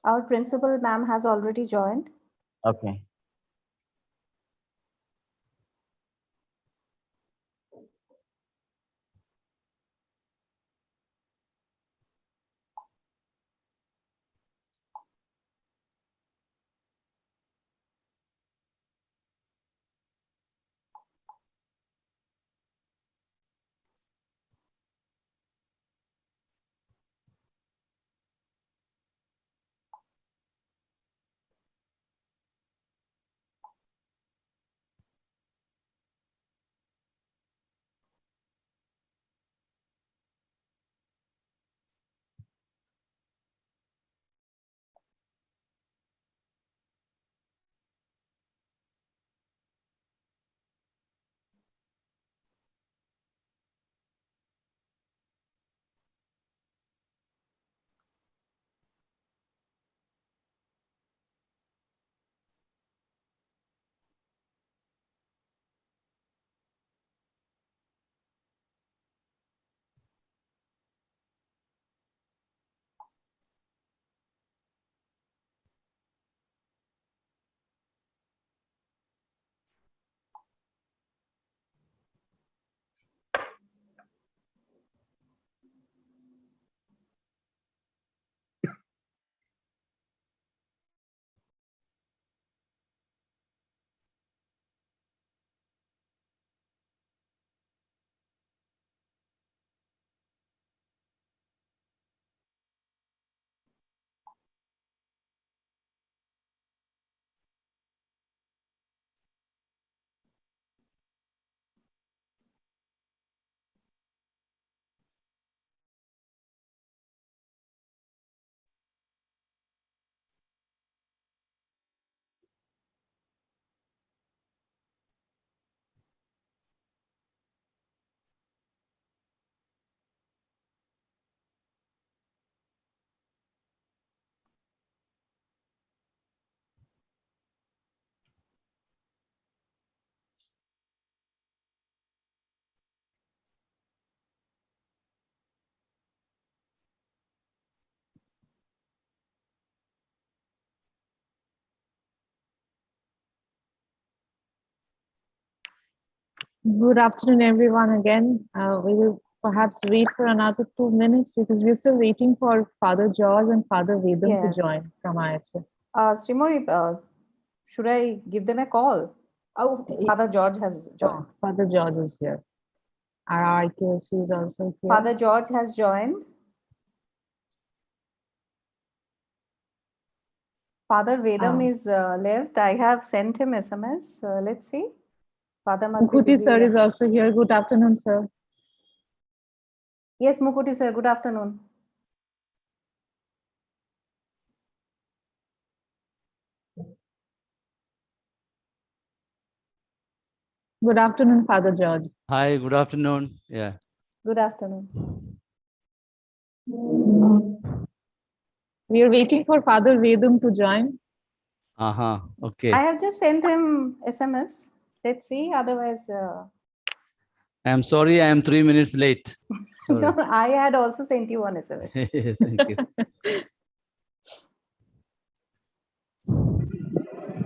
Our principal ma'am has already joined. Okay. Good afternoon, everyone. Again, we will perhaps wait for another 2 minutes because we're still waiting for Father George and Father Vedam to Yes. join from IHL. Srimoy, should I give them a call? Oh, Father George has joined. Oh, Father George is here. Our IKC is also here. Father George has joined. Father Vedam is left. I have sent him SMS. Let's see. Father must be Mukhuti busy. sir is also here. Good afternoon, sir. Yes, Mukhuti sir. Good afternoon. Good afternoon, Father George. Hi, good afternoon. Yeah. Good afternoon. We are waiting for Father Vedam to join. Okay. I have just sent him SMS. Let's see. Otherwise, I'm sorry, I am 3 minutes late. Sorry. no, I had also sent you one SMS. Thank you.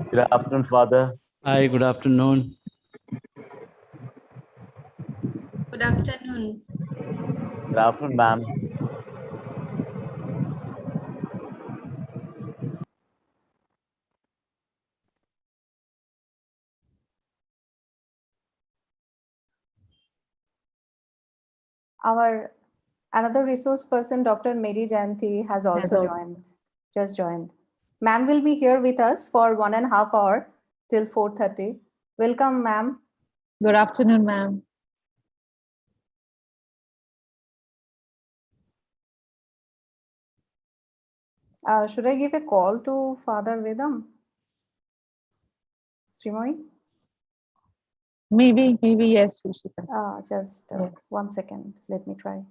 Good afternoon, Father. Hi, good afternoon. Good afternoon. Good afternoon, ma'am. Our another resource person, Dr. Mary Janti, has also joined. Just joined. Ma'am will be here with us for 1.5 hours till 4:30. Welcome, ma'am. Good afternoon, ma'am. Should I give a call to Father Vedam? Srimoy? Maybe yes, Shishika. Just Yes. 1 second. Let me try.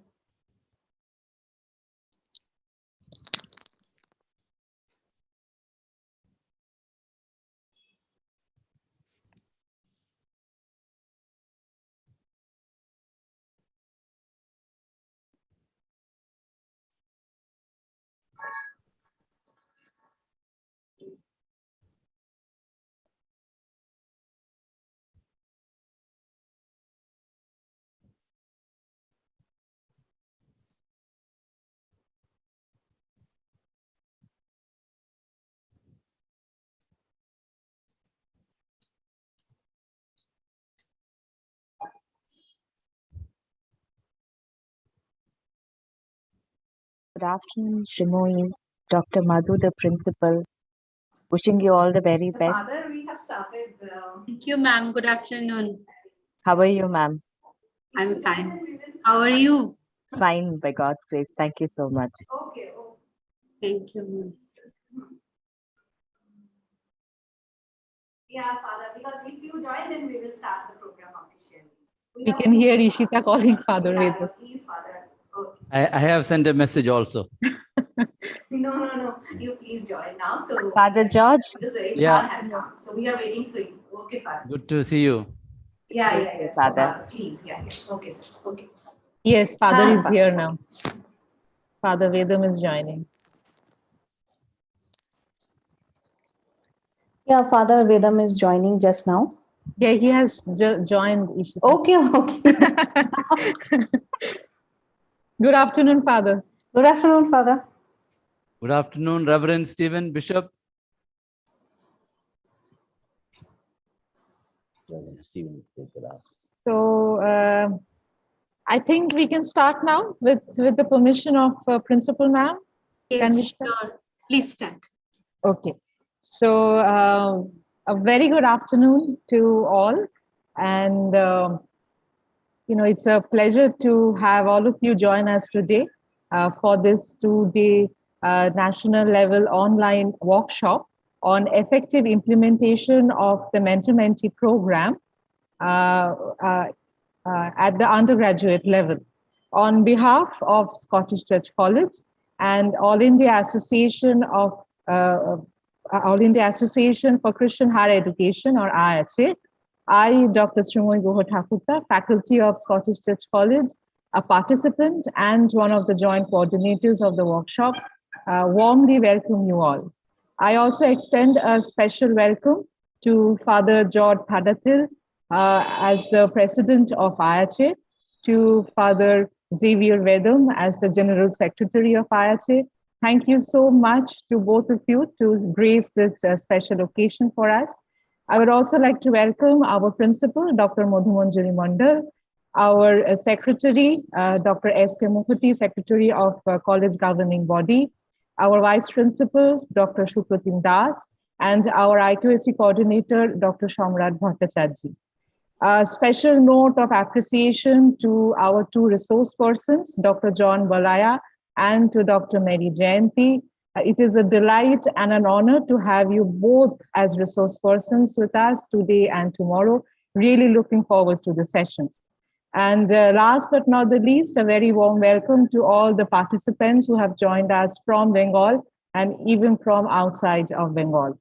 Good afternoon, Shimoy, Dr. Madhu, the principal. Wishing you all the very best. Father, we have started. Thank you, ma'am. Good afternoon. How are you, ma'am? I'm fine. How are you? Fine, by God's grace. Thank you so much. Okay. Thank you, ma'am. Yeah, Father, because if you join, then we will start the program officially. We can hear Ishita calling Father Yeah, Veda. please, Father. Okay. I have sent a message also. No. You please join now. So, Father George? the Saint Yeah. has come. So, we are waiting for you. Okay, Father. Good to see you. Yeah. So, Father. Father, please. Yeah. Okay, sir. Okay. Yes, Father is Father. here now. Father Vedam is joining. Yeah, Father Vedam is joining just now. Yeah, he has joined Ishita. Okay. Good afternoon, Father. Good afternoon, Father. Good afternoon, Reverend Stephen Bishop. So I think we can start now with the permission of Principal Ma'am. Can we Yes, start? sure. Please start. Okay. So a very good afternoon to all. And, it's a pleasure to have all of you join us today for this 2-day national level online workshop on effective implementation of the Mentee program uh, uh, at the undergraduate level. On behalf of Scottish Church College and All India Association for Christian Higher Education, or IHA, I, Dr. Srimoy Guha Thakurta, faculty of Scottish Church College, a participant and one of the joint coordinators of the workshop, warmly welcome you all. I also extend a special welcome to Father George Thadathil as the president of IHA, to Father Xavier Vedam as the General Secretary of IHA. Thank you so much to both of you to grace this special occasion for us. I would also like to welcome our principal, Dr. Madhumanjari Mandal, our secretary, Dr. S.K. Mukherjee, secretary of college governing body, our vice principal, Dr. Shupratim Das, and our I2AC coordinator, Dr. Shamrat Bhattacharjee. A special note of appreciation to our two resource persons, Dr. John Balaya and to Dr. Mary Jayanti. It is a delight and an honor to have you both as resource persons with us today and tomorrow. Really looking forward to the sessions. And last but not the least, a very warm welcome to all the participants who have joined us from Bengal and even from outside of Bengal.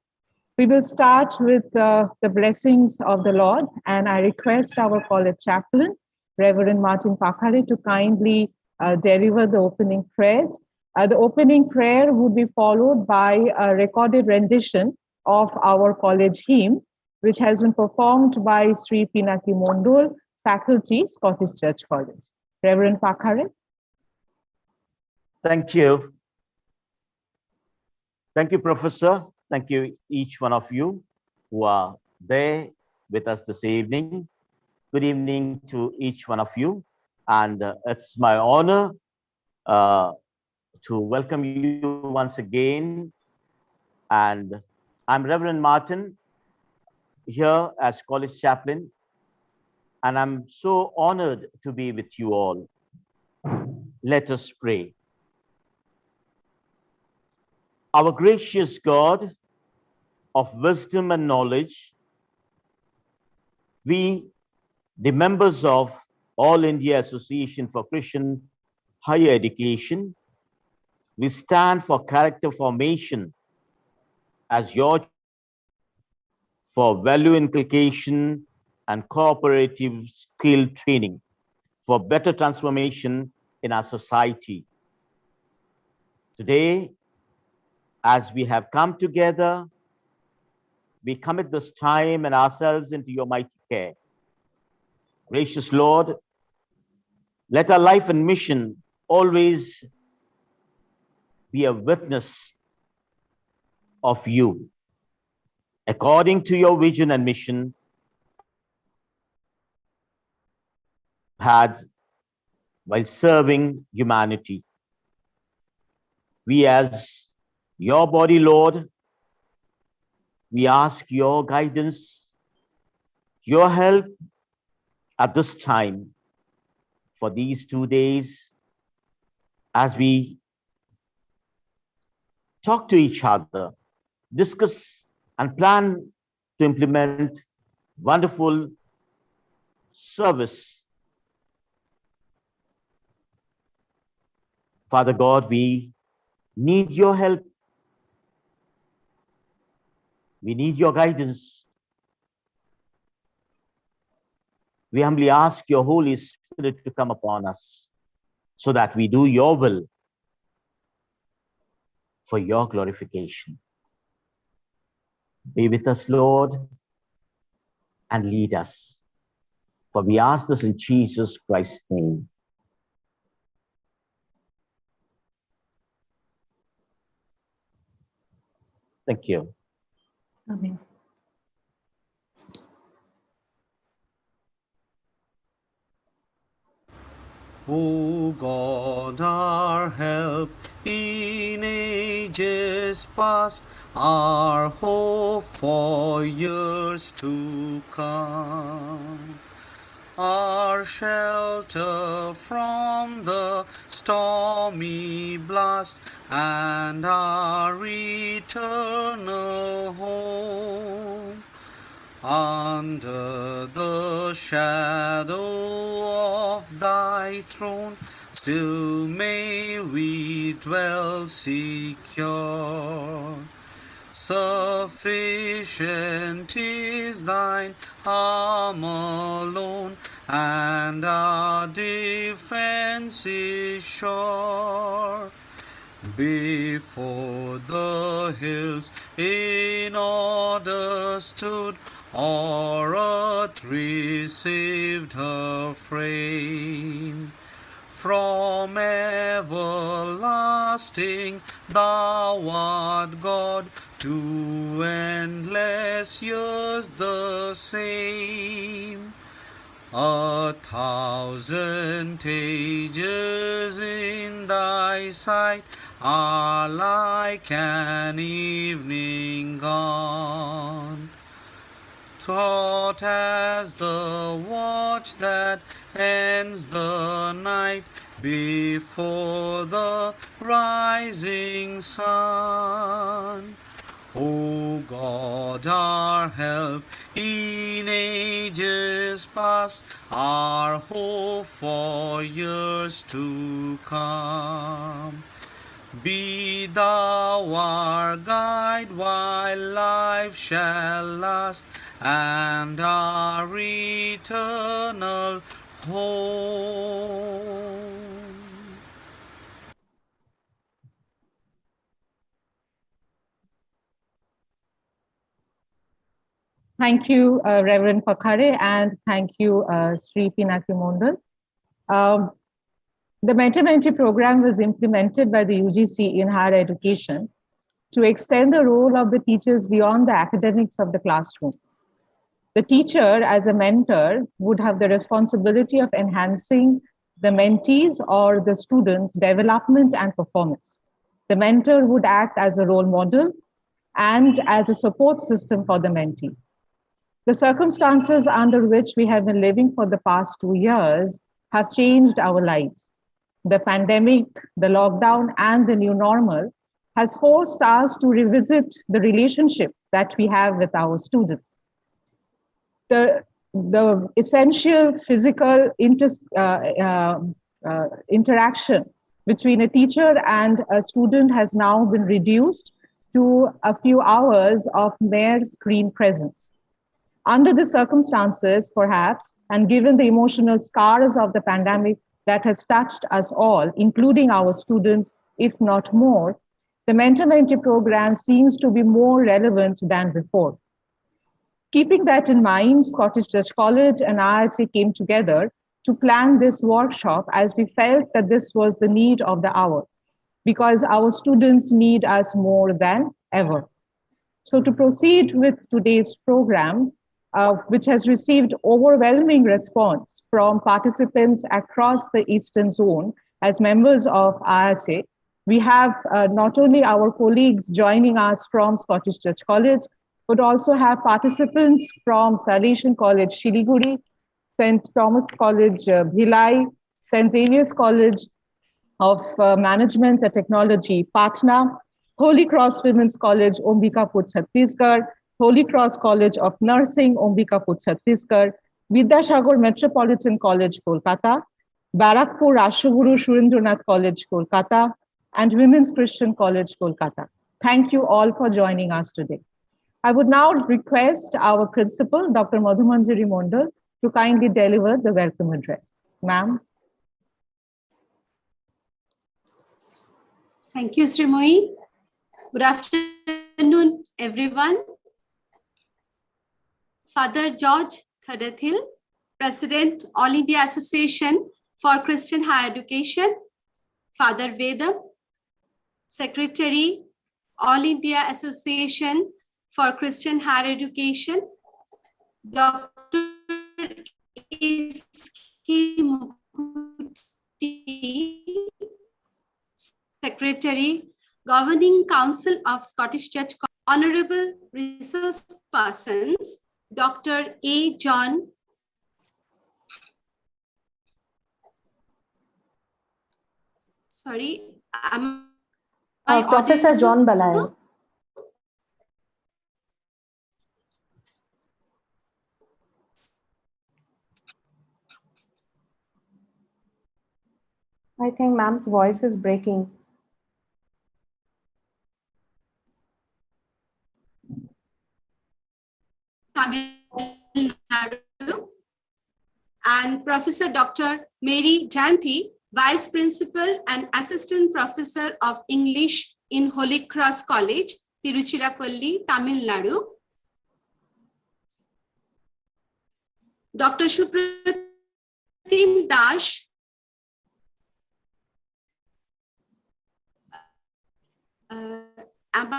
We will start with the blessings of the Lord, and I request our college chaplain, Reverend Martin Pakhare, to kindly deliver the opening prayers. The opening prayer would be followed by a recorded rendition of our college hymn, which has been performed by Sri Pinaki Mondol, faculty, Scottish Church College. Reverend Pakhare. Thank you. Thank you, Professor. Thank you, each one of you who are there with us this evening. Good evening to each one of you. And it's my honor to welcome you once again. And I'm Reverend Martin, here as college chaplain. And I'm so honored to be with you all. Let us pray. Our gracious God of wisdom and knowledge, we, the members of All India Association for Christian Higher Education, we stand for character formation as your for value inculcation and cooperative skill training for better transformation in our society. Today, as we have come together, we commit this time and ourselves into your mighty care. Gracious Lord, let our life and mission always be a witness of you, according to your vision and mission had while serving humanity. We, as your body, Lord, we ask your guidance, your help at this time for these 2 days as we talk to each other, discuss and plan to implement wonderful service. Father God, we need your help. We need your guidance. We humbly ask your Holy Spirit to come upon us so that we do your will for your glorification. Be with us, Lord, and lead us. For we ask this in Jesus Christ's name. Thank you. Amen. O God, our help in ages past, our hope for years to come, our shelter from the stormy blast, and our eternal home. Under the shadow of thy throne, still may we dwell secure. Sufficient is thine arm alone, and our defense is sure. Before the hills in order stood, or earth received her frame. From everlasting thou art God, to endless years the same. 1,000 ages in thy sight are like an evening gone, short as the watch that ends the night before the rising sun. O God, our help in ages past, our hope for years to come. Be thou our guide while life shall last, and our eternal home. Thank you, Reverend Pakhare, and thank you, Sri Pinaki Mondal. The Mentee program was implemented by the UGC in higher education to extend the role of the teachers beyond the academics of the classroom. The teacher, as a mentor, would have the responsibility of enhancing the mentees or the students' development and performance. The mentor would act as a role model and as a support system for the mentee. The circumstances under which we have been living for the past 2 years have changed our lives. The pandemic, the lockdown, and the new normal has forced us to revisit the relationship that we have with our students. The essential physical interaction between a teacher and a student has now been reduced to a few hours of mere screen presence. Under the circumstances, perhaps, and given the emotional scars of the pandemic that has touched us all, including our students, if not more, the Mentee program seems to be more relevant than before. Keeping that in mind, Scottish Church College and IIT came together to plan this workshop as we felt that this was the need of the hour, because our students need us more than ever. So to proceed with today's program, which has received overwhelming response from participants across the Eastern Zone as members of IIT, We have not only our colleagues joining us from Scottish Church College, but also have participants from Salesian College, Shiliguri, St. Thomas College, Bhilai, St. Xavier's College of Management and Technology, Patna, Holy Cross Women's College, Ambikapur, Chhattisgarh, Holy Cross College of Nursing, Ambikapur, Chhattisgarh, Vidyasagar Metropolitan College, Kolkata, Barakpur Rashaguru Surendranath College, Kolkata, and Women's Christian College, Kolkata. Thank you all for joining us today. I would now request our principal, Dr. Madhumanjari Mondal, to kindly deliver the welcome address. Ma'am. Thank you, Srimoyi. Good afternoon, everyone. Father George Khadathil, President, All India Association for Christian Higher Education. Father Vedam, Secretary, All India Association for Christian Higher Education. Dr. S.K. Mukherjee, Secretary, Governing Council of Scottish Church, Honorable Resource Persons, Dr. A. John. Sorry, Professor John Balai. I think ma'am's voice is breaking. Tamil Nadu, and Professor Dr. Mary Janthi, Vice Principal and Assistant Professor of English in Holy Cross College, Tiruchirappalli, Tamil Nadu. Dr. Supratim Dash, am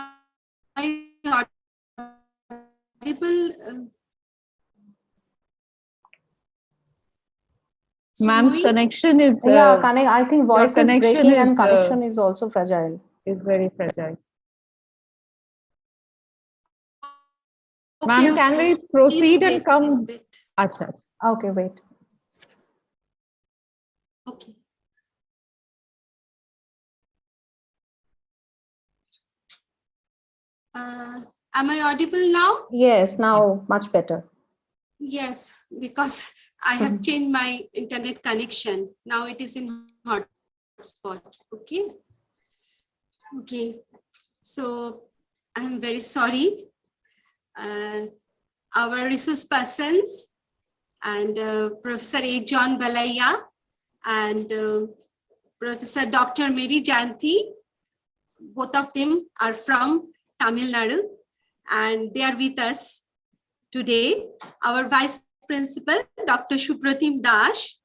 I audible? Ma'am's connection is I think voice is breaking and connection is also fragile. Is very fragile. Okay, Ma'am, can we proceed and come? Acha. Okay, wait. Okay. Am I audible now? Yes, now much better. Yes, because I have changed my internet connection. Now it is in hotspot. Okay. Okay. So I'm very sorry. Our resource persons and Professor A. John Balaya and Professor Dr. Mary Janthi, both of them are from Tamil Nadu and they are with us today. Our Vice Principal, Dr. Supratim Dash,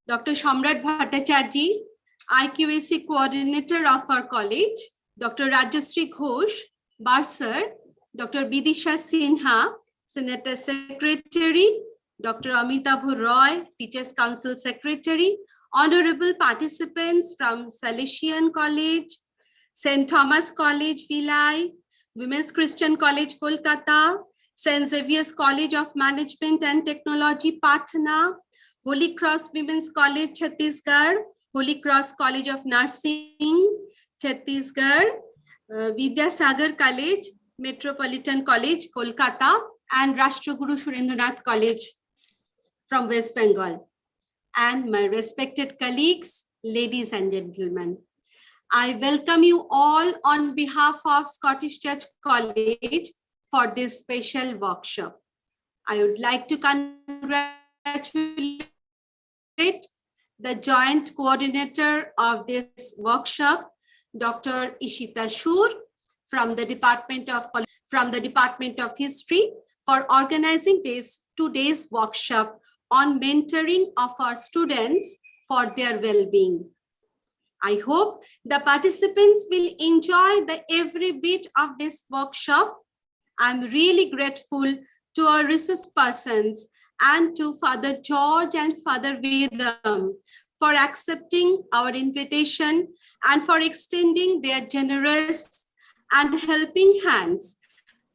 Dr. Shamrat Bhattacharjee, IQAC Coordinator of our college, Dr. Rajashree Ghosh, Bursar, Dr. Bidisha Sinha, Senator Secretary, Dr. Amitabh Roy, Teachers Council Secretary, honorable participants from Salesian College, St. Thomas College, Bhilai, Women's Christian College, Kolkata, St. Xavier's College of Management and Technology, Patna, Holy Cross Women's College, Chhattisgarh, Holy Cross College of Nursing, Chhattisgarh, Vidyasagar College, Metropolitan College, Kolkata, and Rashtraguru Surendranath College from West Bengal. And my respected colleagues, ladies and gentlemen, I welcome you all on behalf of Scottish Church College for this special workshop. I would like to congratulate the joint coordinator of this workshop, Dr. Ishita Shur from the Department of History for organizing this today's workshop on mentoring of our students for their well-being. I hope the participants will enjoy the every bit of this workshop. I'm really grateful to our resource persons and to Father George and Father Vedam for accepting our invitation and for extending their generous and helping hands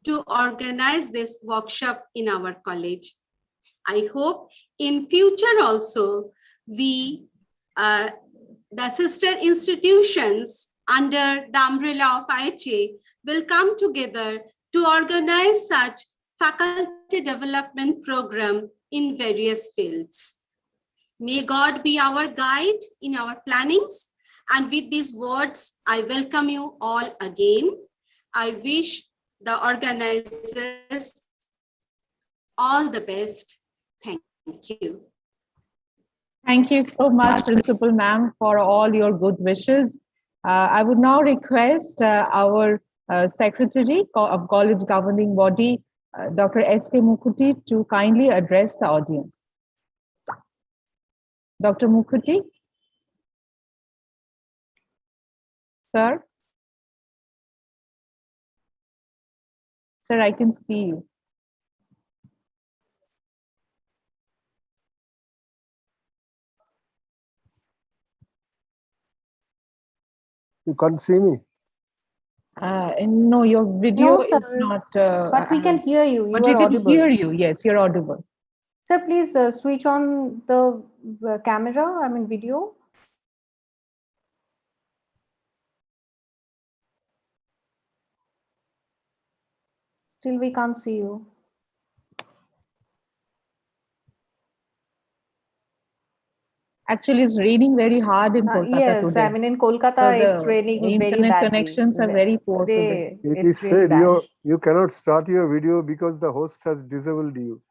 to organize this workshop in our college. I hope in future also we, the sister institutions under the umbrella of IHA will come together to organize such faculty development program in various fields. May God be our guide in our plannings. And with these words, I welcome you all again. I wish the organizers all the best. Thank you. Thank you so much, Principal Ma'am, for all your good wishes. I would now request our Secretary of College Governing Body, Dr. S.K. Mukherjee, to kindly address the audience. Dr. Mukherjee? Sir? Sir, I can see you. You can't see me. No, your video No, is sir. not. But we can hear you. But You we are can audible. hear you. Yes, you're audible. Sir, please switch on the camera, I mean video. Still we can't see you. Actually, it's raining very hard in Kolkata Yes, today. I mean in Kolkata, So it's the raining very internet badly. connections are very poor today. It It's is really said bad. you cannot start your video because the host has disabled you.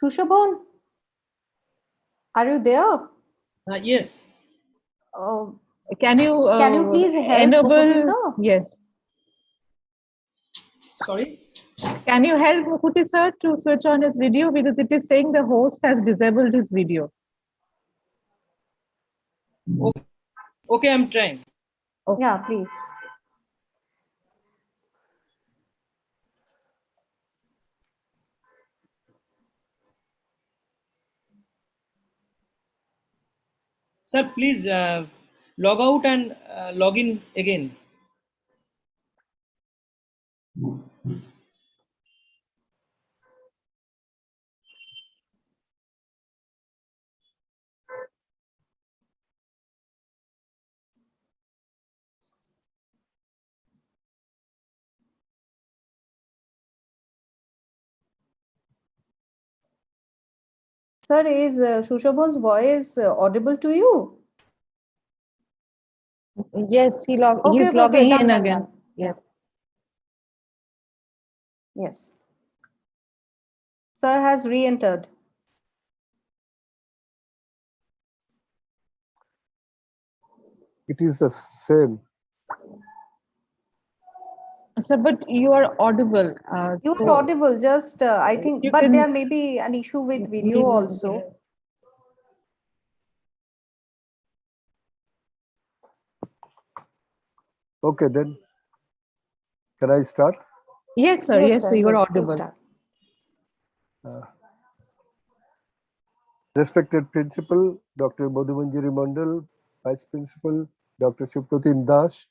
Shushabon, are you there? Yes. Can you please help enable? Mukherjee, sir? Yes. Sorry. Can you help Mukherjee sir to switch on his video, because it is saying the host has disabled his video. Okay, I'm trying. Okay. Yeah, please. Sir, please log out and log in again. Sir, is Shushabon's voice audible to you? Yes, he's Okay, logging done, in done, again. done. Yes. Yes. Sir has re-entered. It is the same. Sir, but you are audible. You so are audible, just I think, you but can- there may be an issue with video also. Okay, then. Can I start? Yes, sir. Yes, sir. You are yes, audible. start. Respected Principal, Dr. Madhumanjari Mandal, Vice Principal, Dr. Shubhratim Das,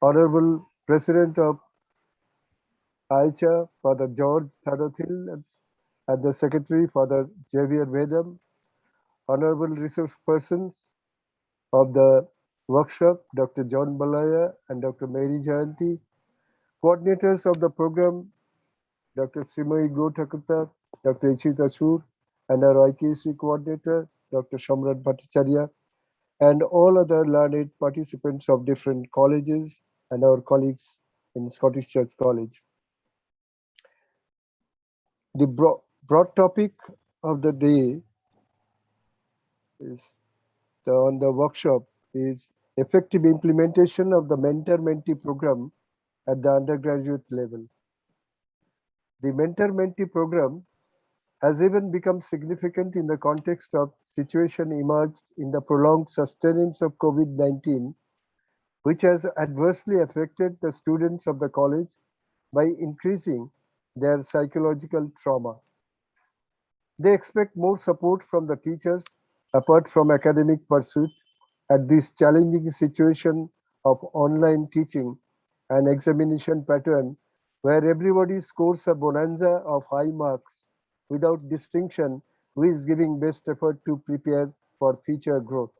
Honorable President of AICHA, Father George Thadathil, and the Secretary, Father Javier Vedam, Honorable Resource Persons of the workshop, Dr. John Balaya and Dr. Mary Jayanti, coordinators of the program, Dr. Srimay Gotakuta, Dr. Ishita Sur, and our IKC coordinator, Dr. Shamrat Bhattacharya, and all other learned participants of different colleges and our colleagues in Scottish Church College. The broad topic of the day is on the workshop is effective implementation of the mentor-mentee program at the undergraduate level. The mentor-mentee program has even become significant in the context of situation emerged in the prolonged sustenance of COVID-19, which has adversely affected the students of the college by increasing their psychological trauma. They expect more support from the teachers apart from academic pursuit at this challenging situation of online teaching and examination pattern where everybody scores a bonanza of high marks without distinction who is giving best effort to prepare for future growth.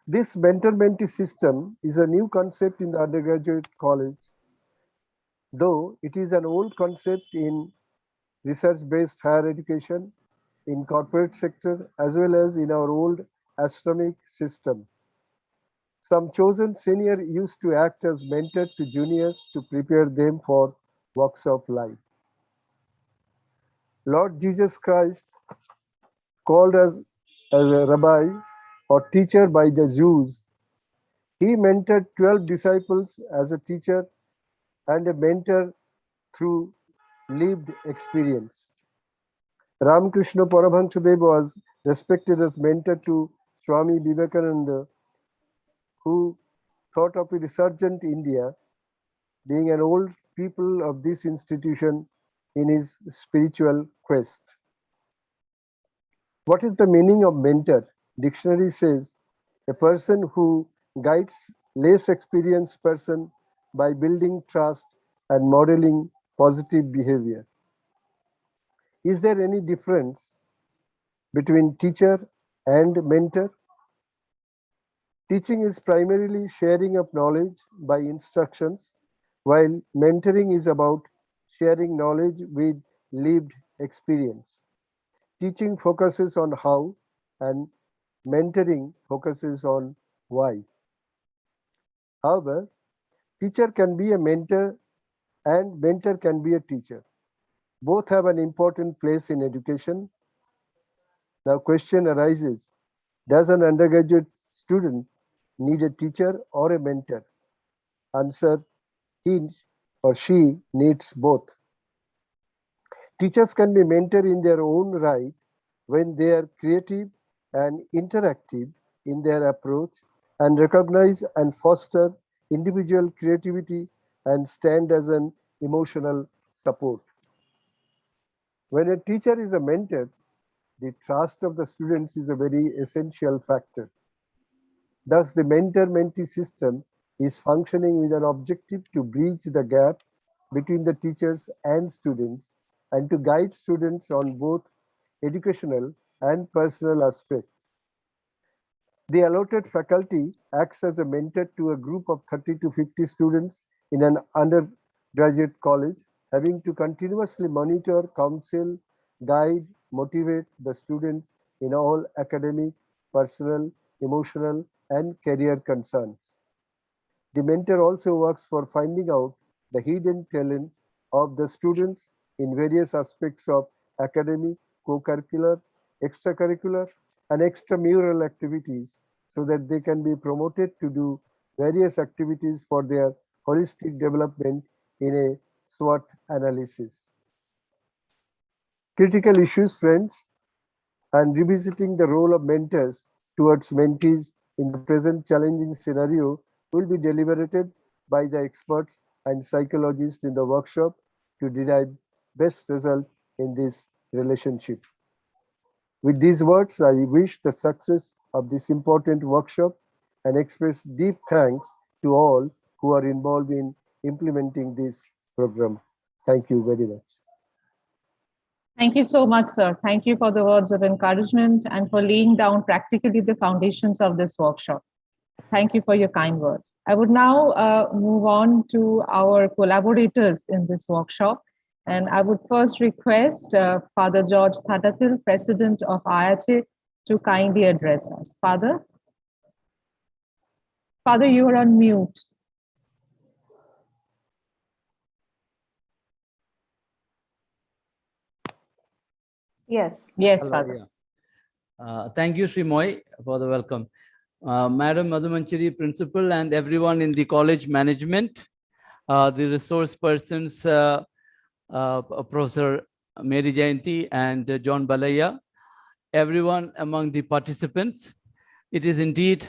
This mentor-mentee system is a new concept in the undergraduate college, though it is an old concept in research-based higher education, in corporate sector, as well as in our old academic system. Some chosen senior used to act as mentor to juniors to prepare them for walks of life. Lord Jesus Christ, called as a rabbi or teacher by the Jews, he mentored 12 disciples as a teacher and a mentor through lived experience. Ramakrishna Paramahansadev was respected as mentor to Swami Vivekananda, who thought of a resurgent India, being an old pupil of this institution in his spiritual quest. What is the meaning of mentor? Dictionary says a person who guides less experienced person by building trust and modeling positive behavior. Is there any difference between teacher and mentor? Teaching is primarily sharing of knowledge by instructions, while mentoring is about sharing knowledge with lived experience. Teaching focuses on how and mentoring focuses on why. However, teacher can be a mentor and mentor can be a teacher. Both have an important place in education. Now question arises, does an undergraduate student need a teacher or a mentor? Answer, he or she needs both. Teachers can be mentor in their own right when they are creative and interactive in their approach and recognize and foster individual creativity and stand as an emotional support. When a teacher is a mentor, the trust of the students is a very essential factor. Thus, the mentor-mentee system is functioning with an objective to bridge the gap between the teachers and students and to guide students on both educational and personal aspects. The allotted faculty acts as a mentor to a group of 30 to 50 students in an undergraduate college, having to continuously monitor, counsel, guide, motivate the students in all academic, personal, emotional, and career concerns. The mentor also works for finding out the hidden talent of the students in various aspects of academic, co-curricular, extracurricular, and extramural activities so that they can be promoted to do various activities for their holistic development in a SWOT analysis. Critical issues, friends, and revisiting the role of mentors towards mentees in the present challenging scenario will be deliberated by the experts and psychologists in the workshop to derive best result in this relationship. With these words, I wish the success of this important workshop and express deep thanks to all who are involved in implementing this program. Thank you very much. Thank you so much, sir. Thank you for the words of encouragement and for laying down practically the foundations of this workshop. Thank you for your kind words. I would now move on to our collaborators in this workshop. And I would first request Father George Thatatil, President of IACHE, to kindly address us. Father? Father, you are on mute. Yes. Yes, Hello, Father. yeah. Thank you, Sri Moy, for the welcome. Madam Madhumanchari, Principal, and everyone in the college management, the resource persons, Professor Mary Jayanti and John Balaya, everyone among the participants. It is indeed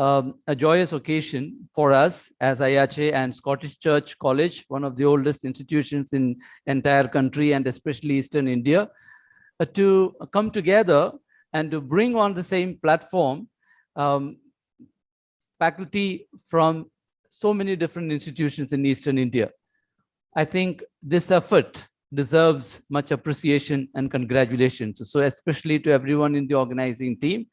a joyous occasion for us as IACHE and Scottish Church College, one of the oldest institutions in entire country and especially Eastern India, to come together and to bring on the same platform faculty from so many different institutions in Eastern India. I think this effort deserves much appreciation and congratulations. So especially to everyone in the organizing team,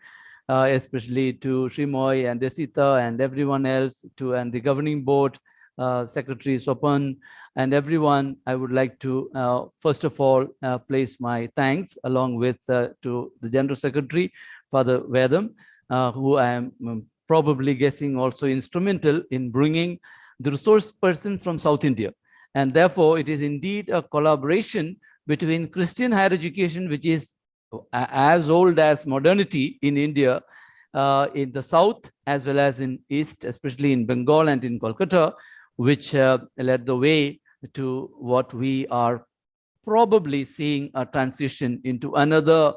especially to Srimoy and Desita and everyone else, and the governing board, Secretary Sopan, and everyone, I would like to first of all place my thanks along with to the General Secretary, Father Vedam, who I am probably guessing also instrumental in bringing the resource person from South India. And therefore, it is indeed a collaboration between Christian higher education, which is as old as modernity in India, in the South, as well as in East, especially in Bengal and in Kolkata, which led the way to what we are probably seeing a transition into another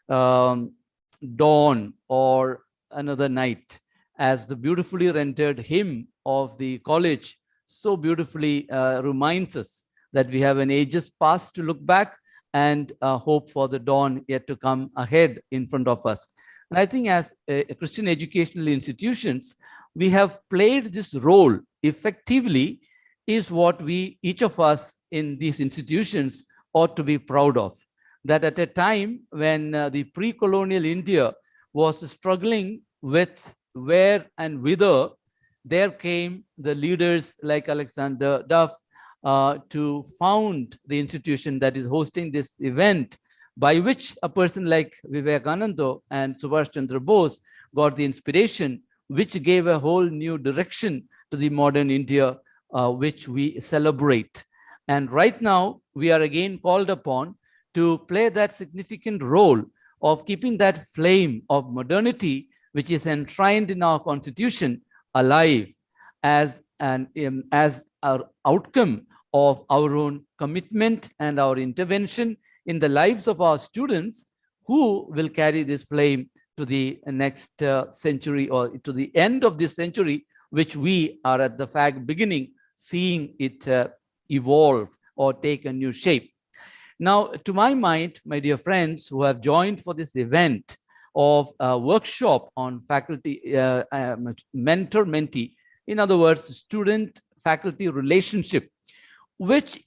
dawn or another night, as the beautifully rendered hymn of the college so beautifully reminds us that we have an ages past to look back and hope for the dawn yet to come ahead in front of us. And I think as Christian educational institutions, we have played this role effectively, is what we, each of us in these institutions, ought to be proud of. That at a time when the pre-colonial India was struggling with where and whither, there came the leaders like Alexander Duff to found the institution that is hosting this event, by which a person like Vivekananda and Subhash Chandra Bose got the inspiration, which gave a whole new direction to the modern India, which we celebrate. And right now, we are again called upon to play that significant role of keeping that flame of modernity, which is enshrined in our constitution, alive as an our outcome of our own commitment and our intervention in the lives of our students, who will carry this flame to the next century, or to the end of this century, which we are at the fact beginning seeing it evolve or take a new shape. Now, to my mind, my dear friends who have joined for this event of a workshop on faculty mentor-mentee, in other words, student-faculty relationship, which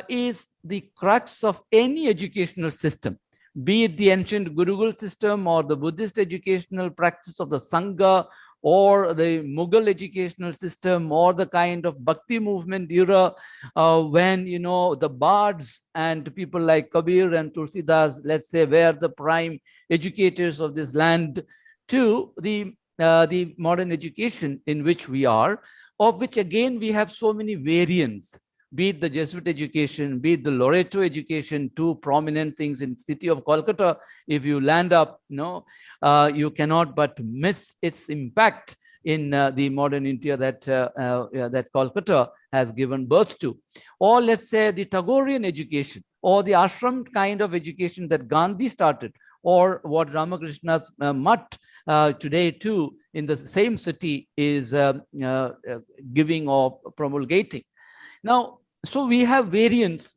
is the crux of any educational system, be it the ancient Gurukul system or the Buddhist educational practice of the Sangha, or the Mughal educational system, or the kind of Bhakti movement era, when, you know, the bards and people like Kabir and Tulsidas, let's say, were the prime educators of this land, to the modern education in which we are, of which again we have so many variants, be it the Jesuit education, be it the Loreto education, two prominent things in the city of Kolkata. If you land up, you cannot but miss its impact in the modern India that that Kolkata has given birth to. Or let's say the Tagorean education, or the ashram kind of education that Gandhi started, or what Ramakrishna's Mutt today too in the same city is giving or promulgating. Now, so we have variants,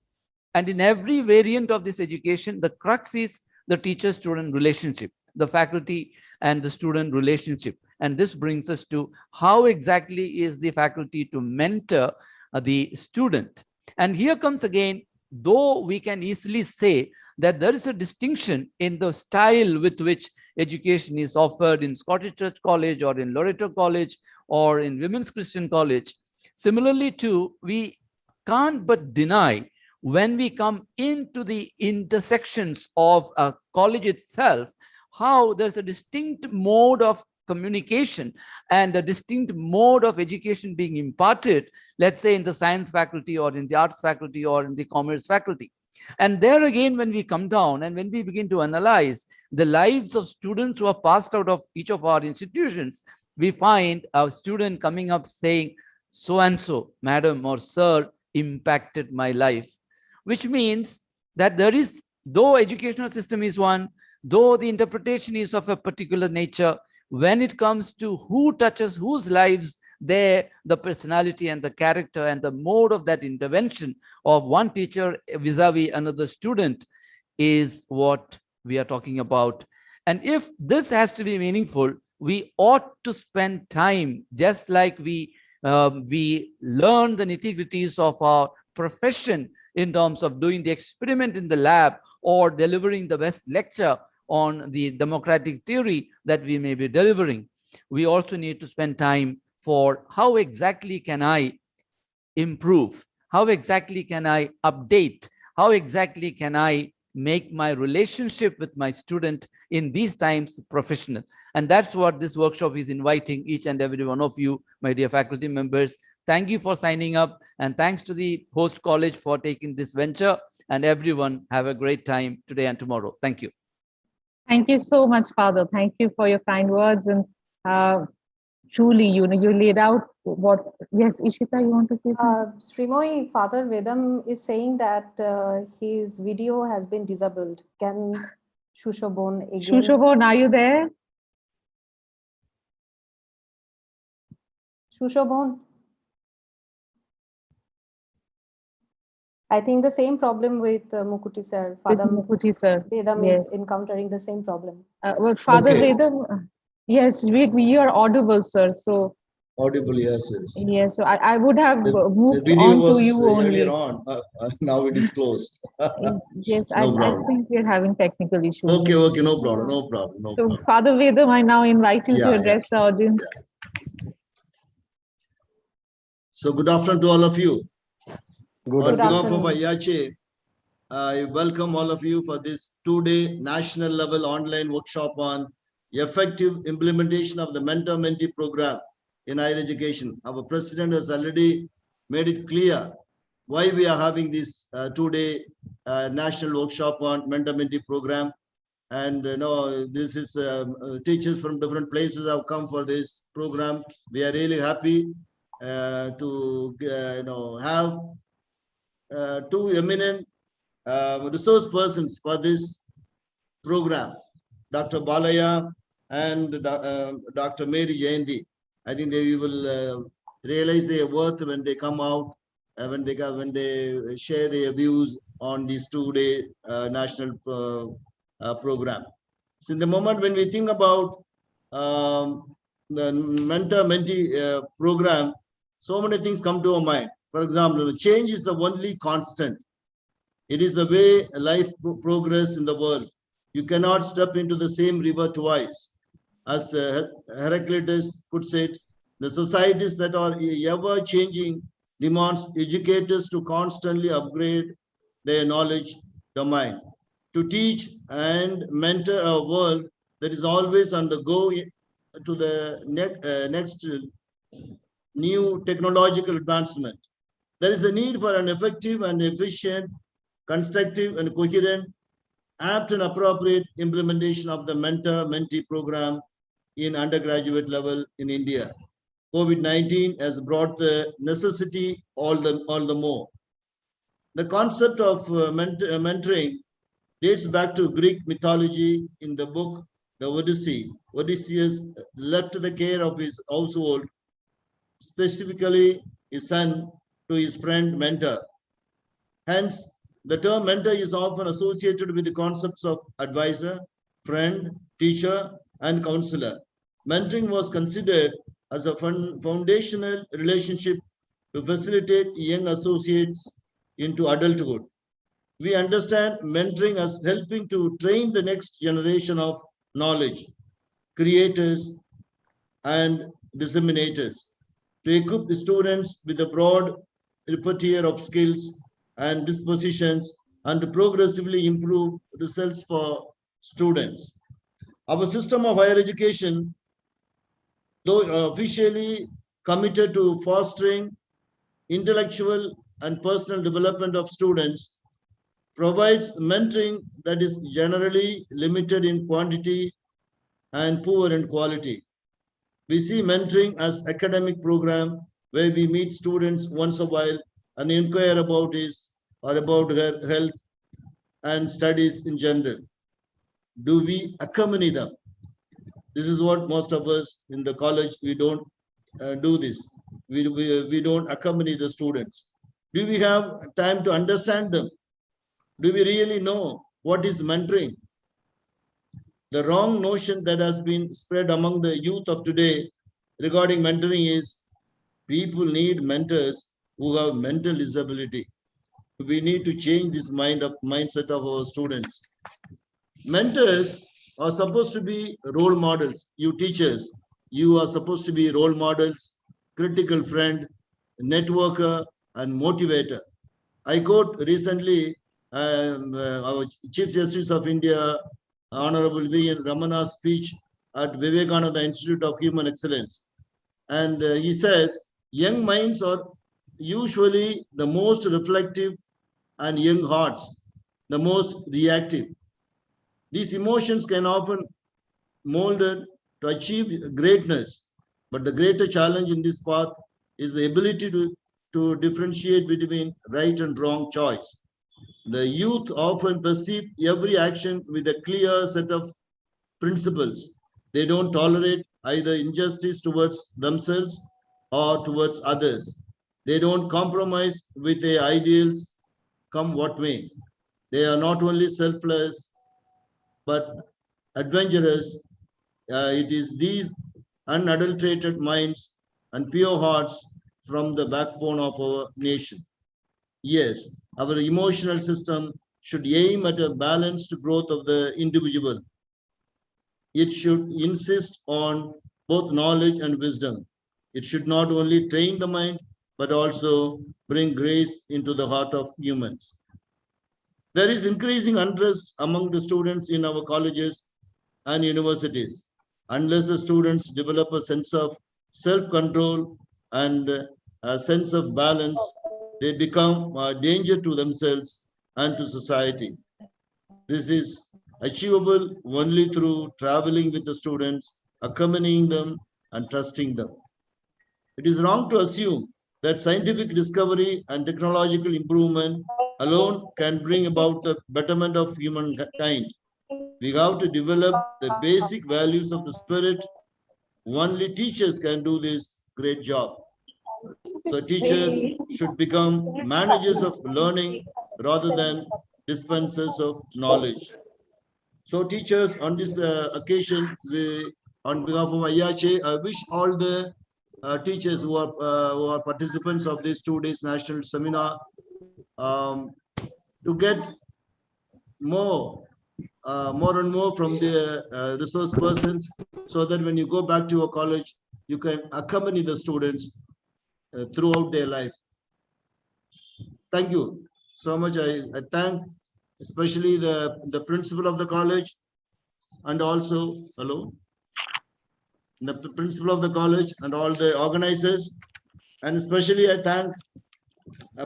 and in every variant of this education, the crux is the teacher-student relationship, the faculty and the student relationship. And this brings us to how exactly is the faculty to mentor the student. And here comes again, though we can easily say that there is a distinction in the style with which education is offered in Scottish Church College, or in Loreto College, or in Women's Christian College. Similarly too, we can't but deny, when we come into the intersections of a college itself, how there's a distinct mode of communication and a distinct mode of education being imparted, let's say in the science faculty, or in the arts faculty, or in the commerce faculty. And there again, when we come down and when we begin to analyze the lives of students who are passed out of each of our institutions, we find a student coming up saying, so and so, madam or sir, impacted my life. Which means that there is, though educational system is one, though the interpretation is of a particular nature, when it comes to who touches whose lives, there the personality and the character and the mode of that intervention of one teacher vis-a-vis another student is what we are talking about. And if this has to be meaningful, we ought to spend time, just like we learn the nitty-gritties of our profession in terms of doing the experiment in the lab or delivering the best lecture on the democratic theory that we may be delivering. We also need to spend time for how exactly can I improve? How exactly can I update? How exactly can I make my relationship with my student in these times professional? And that's what this workshop is inviting each and every one of you, my dear faculty members. Thank you for signing up, and thanks to the host college for taking this venture. And everyone, have a great time today and tomorrow. Thank you. Thank you so much, Father. Thank you for your kind words. And truly, you laid out what. Yes, Ishita, you want to say something? Srimoy, Father Vedam is saying that his video has been disabled. Can Shushobon again? Shushobon, are you there? Shushobon. I think the same problem with Mukuti sir. With Father Mukuti sir. Vedam Yes. is encountering the same problem. Well, Father Okay. Vedam, yes, we are audible, sir. So Audible, yes, yes. yes, so I would have The moved video on to was you only. earlier on. Now it is closed. Yes, No I problem. think we're having technical issues. Okay, okay, no problem, no problem, no So, problem. Father Vedam, I now invite you to Yeah, address the audience. So good afternoon to all of you. Good On behalf afternoon. of IACHE, I welcome all of you for this two-day national level online workshop on effective implementation of the mentor-mentee program in higher education. Our president has already made it clear why we are having this two-day national workshop on mentor-mentee program. And this is teachers from different places have come for this program. We are really happy to have two eminent resource persons for this program, Dr. Balaya and Dr. Mary Jayanti. I think they will realize their worth when they come out, when they share their views on this two-day national program. So in the moment when we think about the mentor-mentee program, so many things come to our mind. For example, change is the only constant. It is the way life progress in the world. You cannot step into the same river twice. As Heraclitus puts it, the societies that are ever changing demands educators to constantly upgrade their knowledge domain, to teach and mentor a world that is always on the go to the next new technological advancement. There is a need for an effective and efficient, constructive and coherent, apt and appropriate implementation of the mentor-mentee program in undergraduate level in India. COVID-19 has brought the necessity all the more. The concept of mentoring dates back to Greek mythology. In the book The Odyssey, Odysseus left the care of his household, specifically his son, to his friend mentor. Hence, the term mentor is often associated with the concepts of advisor, friend, teacher, and counselor. Mentoring was considered as a foundational relationship to facilitate young associates into adulthood. We understand mentoring as helping to train the next generation of knowledge, creators, and disseminators, to equip the students with a broad repertoire of skills and dispositions, and to progressively improve results for students. Our system of higher education, though officially committed to fostering intellectual and personal development of students, provides mentoring that is generally limited in quantity and poor in quality. We see mentoring as academic program where we meet students once a while and inquire about his or about her health and studies in general. Do we accompany them? This is what most of us in the college, we don't do this. We don't accompany the students. Do we have time to understand them? Do we really know what is mentoring? The wrong notion that has been spread among the youth of today regarding mentoring is people need mentors who have mental disability. We need to change this mindset of our students. Mentors are supposed to be role models. You teachers, you are supposed to be role models, critical friend, networker, and motivator. I quote recently our Chief Justice of India, Honorable V.N. Ramana's speech at Vivekananda Institute of Human Excellence. And he says, young minds are usually the most reflective and young hearts, the most reactive. These emotions can often molded to achieve greatness, but the greater challenge in this path is the ability to differentiate between right and wrong choice. The youth often perceive every action with a clear set of principles. They don't tolerate either injustice towards themselves or towards others. They don't compromise with their ideals, come what may. They are not only selfless, but adventurous. It is these unadulterated minds and pure hearts from the backbone of our nation. Yes, our emotional system should aim at a balanced growth of the individual. It should insist on both knowledge and wisdom. It should not only train the mind, but also bring grace into the heart of humans. There is increasing unrest among the students in our colleges and universities. Unless the students develop a sense of self-control and a sense of balance, they become a danger to themselves and to society. This is achievable only through traveling with the students, accompanying them, and trusting them. It is wrong to assume that scientific discovery and technological improvement alone can bring about the betterment of humankind. We have to develop the basic values of the spirit. Only teachers can do this great job. So teachers should become managers of learning rather than dispensers of knowledge. So teachers, on this occasion, on behalf of IACHE, I wish all the teachers who are participants of this 2 days national seminar to get more and more from the resource persons, so that when you go back to your college, you can accompany the students throughout their life. Thank you so much. I thank especially the principal of the college, and also, hello, the principal of the college and all the organizers. And especially I thank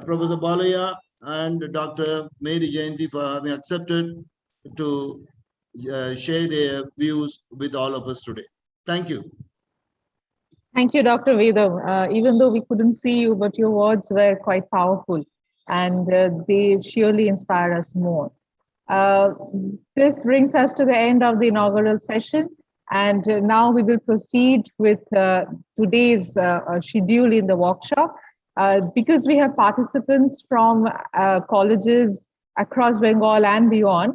Professor Balaya and Dr. Mary Jayanti for having accepted to share their views with all of us today. Thank you. Thank you, Dr. Vedam. Even though we couldn't see you, but your words were quite powerful, and they surely inspire us more. This brings us to the end of the inaugural session, and now we will proceed with today's schedule in the workshop. Because we have participants from colleges across Bengal and beyond,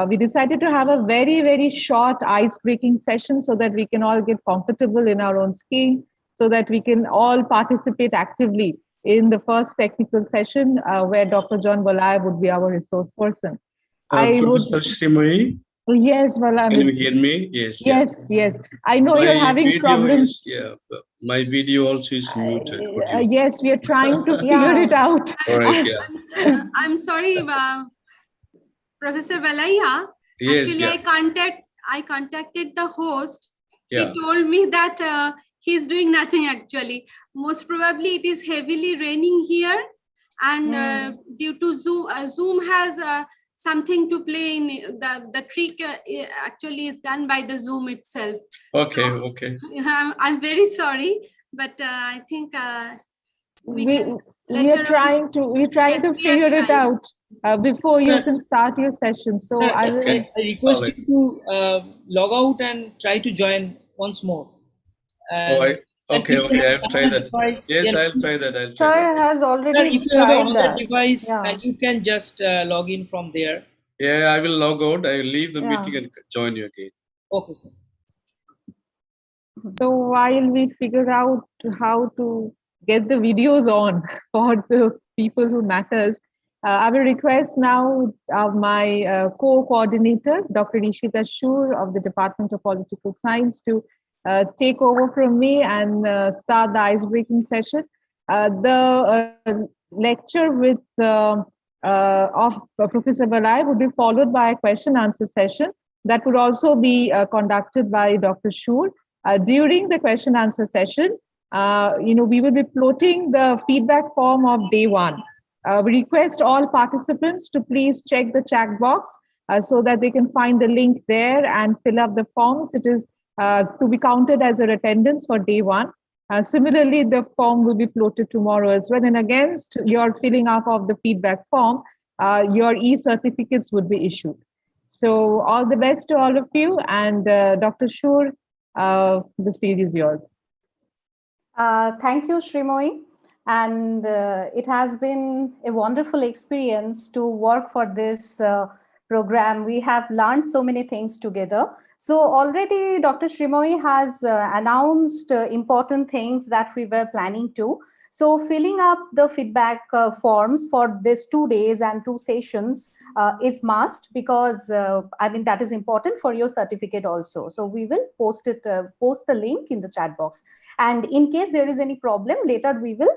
we decided to have a very, very short ice-breaking session so that we can all get comfortable in our own skin, so that we can all participate actively in the first technical session where Dr. John Balaya would be our resource person. Professor Srimani? Yes, Balaya. Can you hear me? Yes. Yes, yes. I know you're having problems. My video also is muted. Yes, we are trying to figure it out. All right, yeah. I'm sorry, Professor Balaya. Yes, actually, I contacted the host. Yeah. He told me that he's doing nothing actually. Most probably it is heavily raining here, and due to Zoom has something to play in. The trick actually is done by the Zoom itself. Okay, so, okay. I'm very sorry, but I think we're trying to figure it out. before you Sir, can start your session. So sir, I will. Okay. I request Alright. you to log out and try to join once more. Oh, And sir, if you okay. have I'll try another that. device, Yes, then I'll try that. I'll try that. Sir has sir, already if you have tried another that. device, Yeah. you can just log in from there. Yeah, I will log out. I will leave the Yeah. meeting and join you again. Okay, sir. So while we figure out how to get the videos on for the people who matters, I will request now my co-coordinator, Dr. Ishita Shur of the Department of Political Science, to take over from me and start the ice-breaking session. The lecture with of Professor Balai would be followed by a question-answer session that would also be conducted by Dr. Shur. During the question answer session, we will be floating the feedback form of day one. We request all participants to please check the chat box so that they can find the link there and fill up the forms. It is to be counted as your attendance for day one. Similarly, the form will be floated tomorrow as well. And against your filling up of the feedback form, your e-certificates would be issued. So all the best to all of you. And Dr. Shur, the stage is yours. Thank you, Srimoy. And it has been a wonderful experience to work for this program. We have learned so many things together. So already Dr. Srimoy has announced important things that we were planning to. So filling up the feedback forms for this 2 days and 2 sessions is must, because that is important for your certificate also. So we will post the link in the chat box. And in case there is any problem later, we will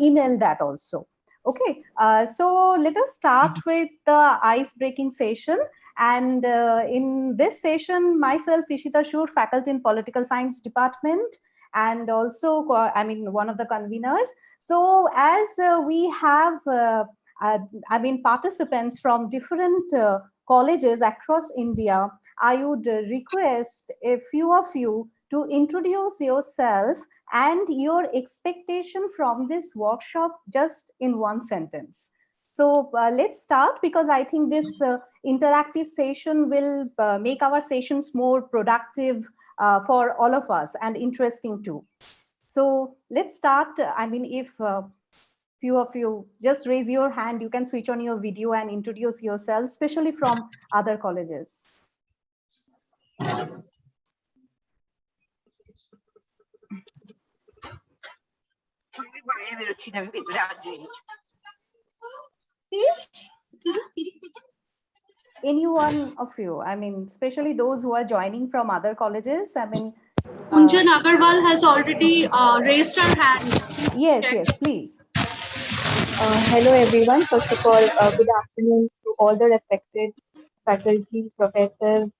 email that also. Okay, so let us start with the ice-breaking session. And in this session, myself, Ishita Shur, faculty in Political Science Department, and also, one of the conveners. So as we have, participants from different colleges across India, I would request a few of you to introduce yourself and your expectation from this workshop just in one sentence. So let's start, because I think this interactive session will make our sessions more productive for all of us and interesting too. So let's start. If few of you just raise your hand, you can switch on your video and introduce yourself, especially from other colleges. Any one of you, especially those who are joining from other colleges. Gunjan Agarwal has already raised her hand. Yes, please. Hello everyone. First of all, good afternoon to all the respected faculty, professors,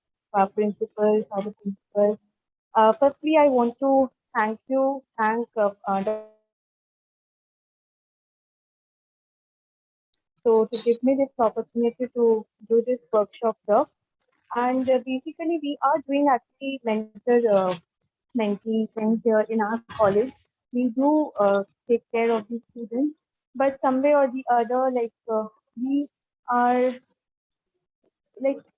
principals, other principals. Firstly, I want to thank so to give me this opportunity to do this workshop here. And basically, we are doing actually mentee things here in our college. We do take care of the students, but some way or the other, we are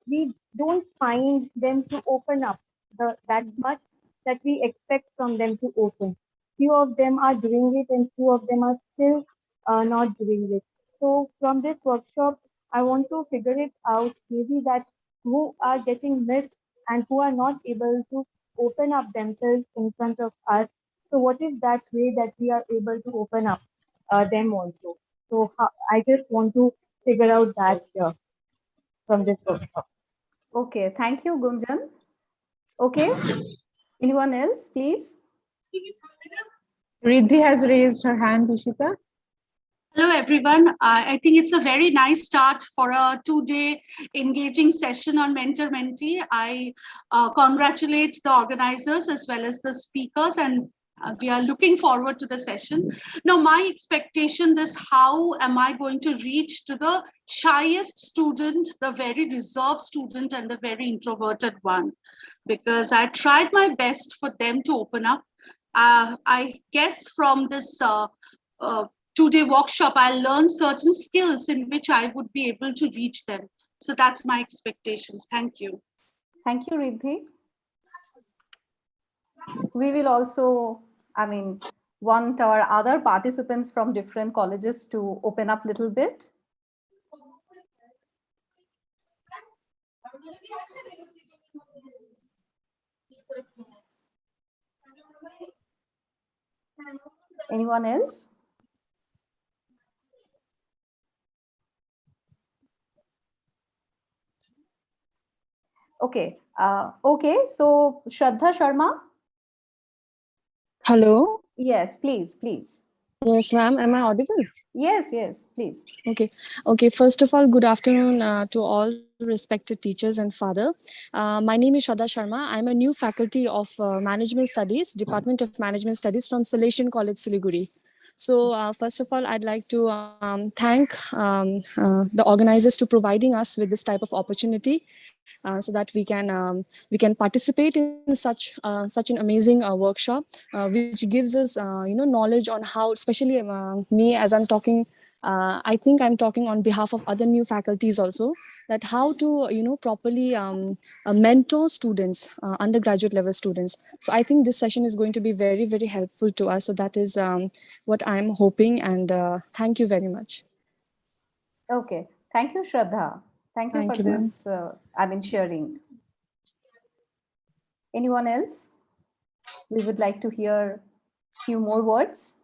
we don't find them to open up that much that we expect from them to open. Few of them are doing it, and few of them are still not doing it. So from this workshop, I want to figure it out, maybe that who are getting missed and who are not able to open up themselves in front of us. So what is that way that we are able to open up them also? So I just want to figure out that here from this workshop. Okay, thank you, Gunjan. Okay, anyone else, please? Riddhi has raised her hand, Ishita. Hello, everyone. I think it's a very nice start for a 2-day engaging session on mentor-mentee. I congratulate the organizers as well as the speakers, and we are looking forward to the session. Now, my expectation is, how am I going to reach to the shyest student, the very reserved student, and the very introverted one? Because I tried my best for them to open up. I guess from this 2-day workshop, I'll learn certain skills in which I would be able to reach them. So that's my expectations. Thank you. Thank you, Riddhi. We will also, want our other participants from different colleges to open up a little bit. Anyone else? Okay. So Shraddha Sharma. Hello. Yes, please. Yes, ma'am. Am I audible? Yes, please. Okay. First of all, good afternoon to all respected teachers and father. My name is Shraddha Sharma. I'm a new faculty of Management Studies, Department of Management Studies from Salesian College, Siliguri. So first of all, I'd like to thank the organizers to providing us with this type of opportunity so that we can participate in such an amazing workshop, which gives us knowledge on how, especially me as I'm talking. I think I'm talking on behalf of other new faculties also, that how to properly mentor students, undergraduate level students. So I think this session is going to be very, very helpful to us. So that is what I'm hoping, and thank you very much. Okay, thank you, Shraddha. Thank you for this, sharing. Anyone else? We would like to hear a few more words.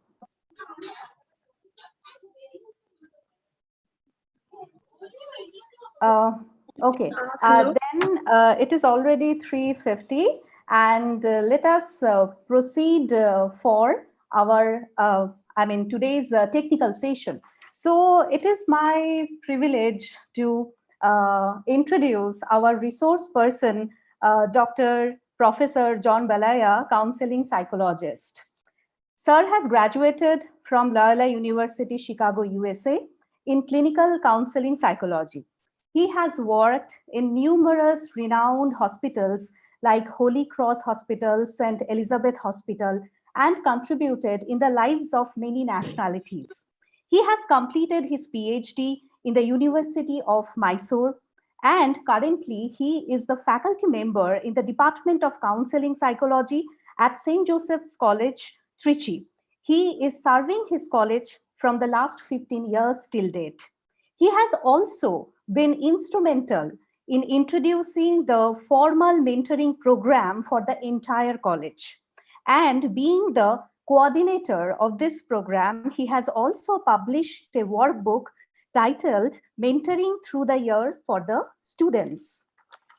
Okay, then it is already 3:50, and let us proceed for our, today's technical session. So it is my privilege to introduce our resource person, Dr. Professor John Balaya, counseling psychologist. Sir has graduated from Loyola University, Chicago, USA, in clinical counseling psychology. He has worked in numerous renowned hospitals like Holy Cross Hospital, St. Elizabeth Hospital, and contributed in the lives of many nationalities. He has completed his PhD in the University of Mysore, and currently he is the faculty member in the Department of Counseling Psychology at St. Joseph's College, Trichy. He is serving his college from the last 15 years till date. He has also been instrumental in introducing the formal mentoring program for the entire college. And being the coordinator of this program, he has also published a workbook titled Mentoring Through the Year for the Students.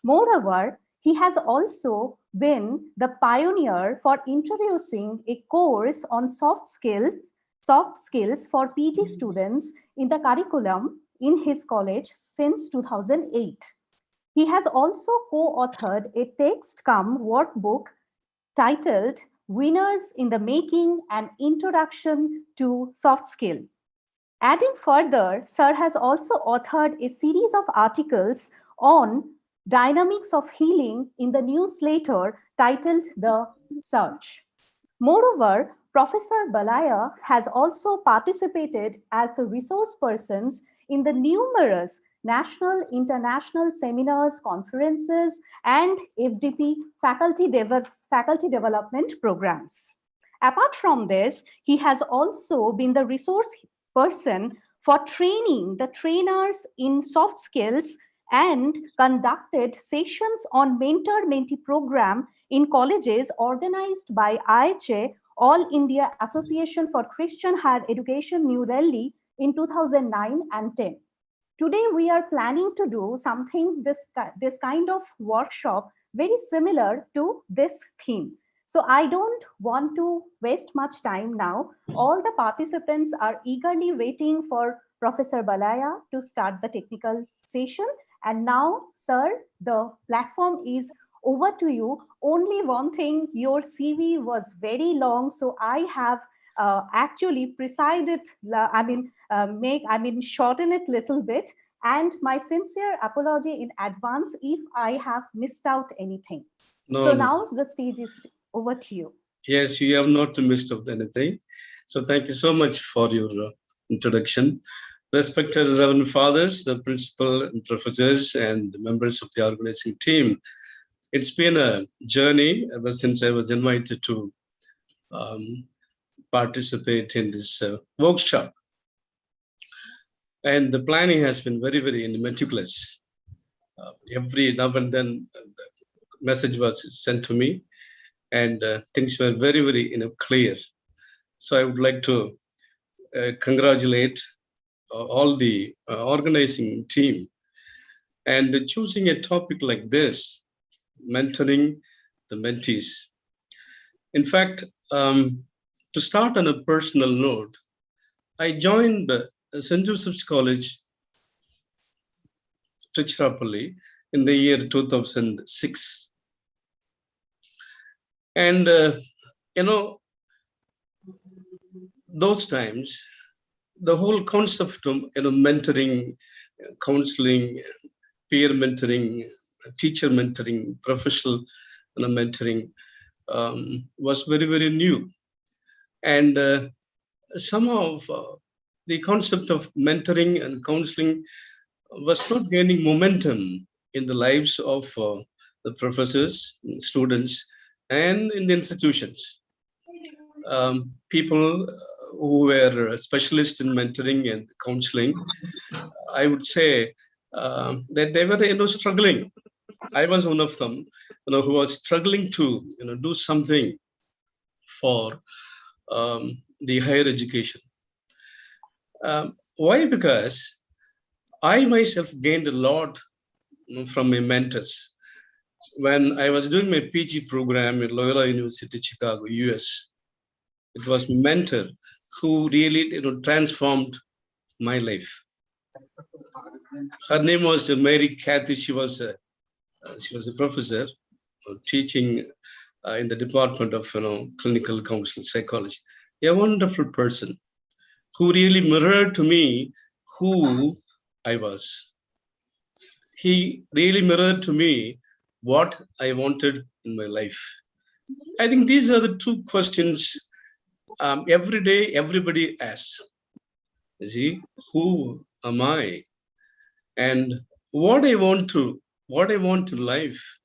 Moreover, he has also been the pioneer for introducing a course on soft skills for PG students in the curriculum in his college since 2008. He has also co-authored a text-cum-workbook titled Winners in the Making: An Introduction to Soft Skill. Adding further, Sir has also authored a series of articles on dynamics of healing in the newsletter titled The Search. Moreover, Professor Balaya has also participated as the resource persons in the numerous national, international seminars, conferences, and FDP faculty development programs. Apart from this, he has also been the resource person for training the trainers in soft skills and conducted sessions on mentor-mentee program in colleges organized by IHA, All India Association for Christian Higher Education, New Delhi in 2009 and 10. Today, we are planning to do something, this kind of workshop, very similar to this theme. So I don't want to waste much time now. All the participants are eagerly waiting for Professor Balaya to start the technical session. And now, sir, the platform is over to you. Only one thing, your CV was very long, so I have actually presided, shorten it a little bit. And my sincere apology in advance if I have missed out anything. So now the stage is over to you. Yes, you have not missed out anything. So thank you so much for your introduction. Respected Reverend Fathers, the principal and professors, and the members of the organizing team, it's been a journey ever since I was invited to participate in this workshop. And the planning has been very, very meticulous. Every now and then, the message was sent to me, and things were very, very clear. So I would like to congratulate all the organizing team, and choosing a topic like this, mentoring the mentees. In fact, to start on a personal note, I joined St. Joseph's College, Tiruchirappalli, in the year 2006. And, those times, the whole concept of mentoring, counseling, peer mentoring, teacher mentoring, professional mentoring was very, very new. And somehow the concept of mentoring and counseling was not gaining momentum in the lives of the professors, students, and in the institutions. People who were specialists in mentoring and counseling, I would say that they were struggling. I was one of them, who was struggling to do something for the higher education. Why? Because I myself gained a lot from my mentors. When I was doing my PG program at Loyola University, Chicago, US, it was my mentor who really transformed my life. Her name was Mary Cathy. She was a professor teaching in the department of clinical counseling psychology. A wonderful person who really mirrored to me who I was. He really mirrored to me what I wanted in my life. I think these are the two questions every day everybody asks. See, who am I? And what I want to life,